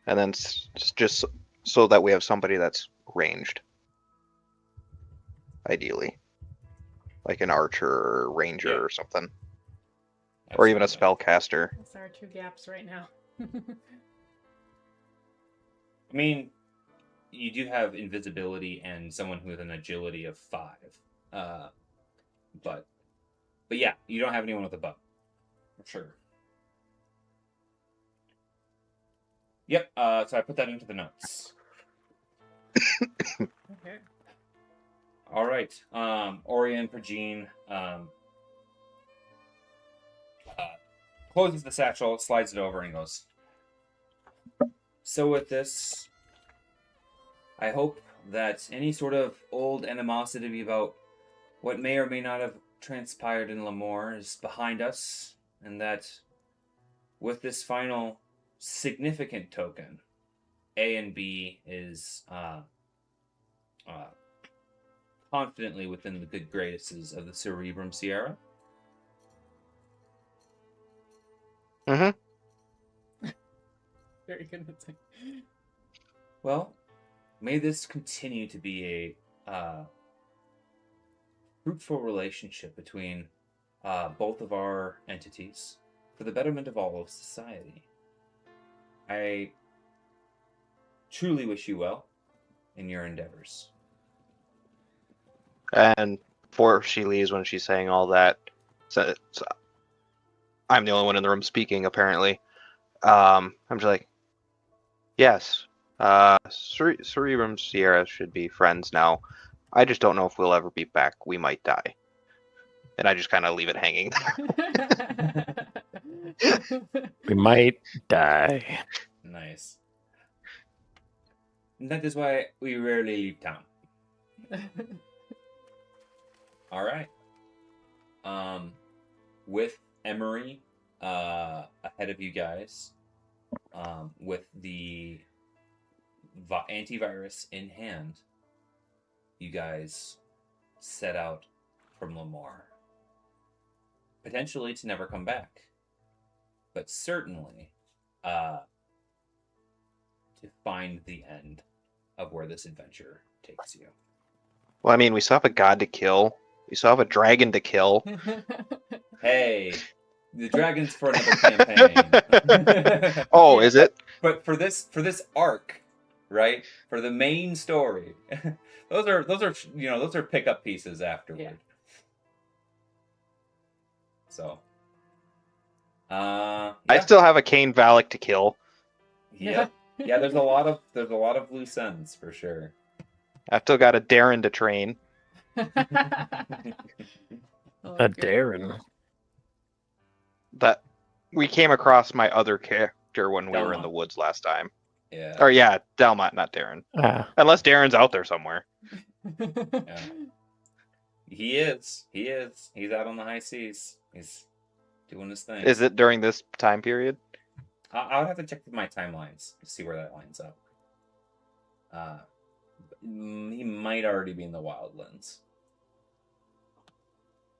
and then just so that we have somebody that's ranged, ideally, like an archer or ranger Yeah. or something, or even a Absolutely. spellcaster. Those are our two gaps right now. I mean, you do have invisibility and someone with an agility of 5. But yeah, you don't have anyone with a bow. For sure. Yep, so I put that into the notes. Okay. All right. Orion Progene closes the satchel, slides it over, and goes, so with this, I hope that any sort of old animosity about what may or may not have transpired in Lemoore is behind us, and that with this final significant token, A and B is confidently within the good graces of the Cerebrum Sierra. Mm-hmm. Very convincing. Well, may this continue to be a fruitful relationship between both of our entities for the betterment of all of society. I truly wish you well in your endeavors. And before she leaves, when she's saying all that, so I'm the only one in the room speaking, apparently. I'm just like, yes, Cerebrum Sierra should be friends now. I just don't know if we'll ever be back. We might die. And I just kind of leave it hanging there. We might die. Nice. And that is why we rarely leave town. All right. With Emery ahead of you guys, with the antivirus in hand, you guys set out from Lemoore. Potentially to never come back, but certainly to find the end of where this adventure takes you. Well, I mean, we still have a god to kill. We still have a dragon to kill. Hey, the dragon's for another campaign. Oh, is it? But for this arc, right? For the main story, those are pickup pieces afterward. Yeah. So, I yeah. still have a Kane Valak to kill. Yeah. Yeah, there's a lot of loose ends for sure. I've still got a Darren to train. Oh, A good. Darren. That we came across my other character when we were in Delmont. the woods last time. Yeah. Or yeah, Delmont, not Darren. Ah, Unless Darren's out there somewhere. Yeah. He is. He's out on the high seas. He's doing his thing. Is it during this time period? I would have to check my timelines to see where that lines up. He might already be in the Wildlands.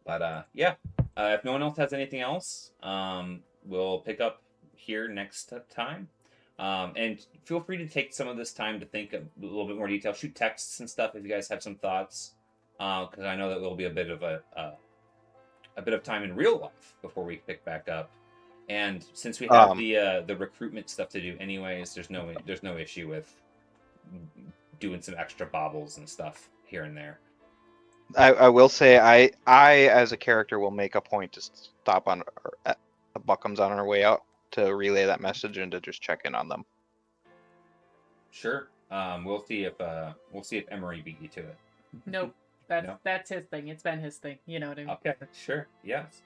But yeah, if no one else has anything else, we'll pick up here next time. And feel free to take some of this time to think a little bit more detail. Shoot texts and stuff if you guys have some thoughts, because I know that will be a bit of time in real life before we pick back up. And since we have the recruitment stuff to do anyways, there's no issue with doing some extra bobbles and stuff here and there. I will say I as a character will make a point to stop on at the Buckums on our way out to relay that message and to just check in on them. Sure. We'll see if Emery beat you to it. Nope. That's his thing. It's been his thing. You know what I mean? Okay. Sure. Yes.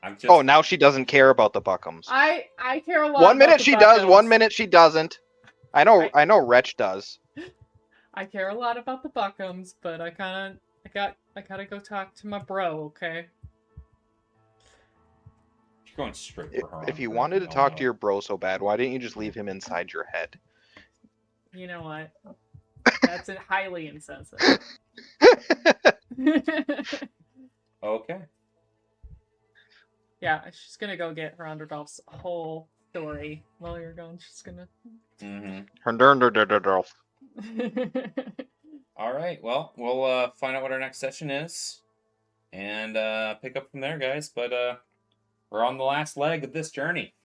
I'm just. Oh, now she doesn't care about the Buckums. I care a lot. One minute about the she does, Buckums. 1 minute she doesn't. I know Wretch does. I care a lot about the Buckums, but I gotta go talk to my bro, okay? You're going straight for her. If you wanted to talk to your bro so bad, why didn't you just leave him inside your head? You know what? That's highly insensitive. Okay. Yeah, she's gonna go get her Underdolf's whole story while you're gone. She's gonna. Mm-hmm. Her All right. Well, we'll find out what our next session is, and pick up from there, guys. But we're on the last leg of this journey.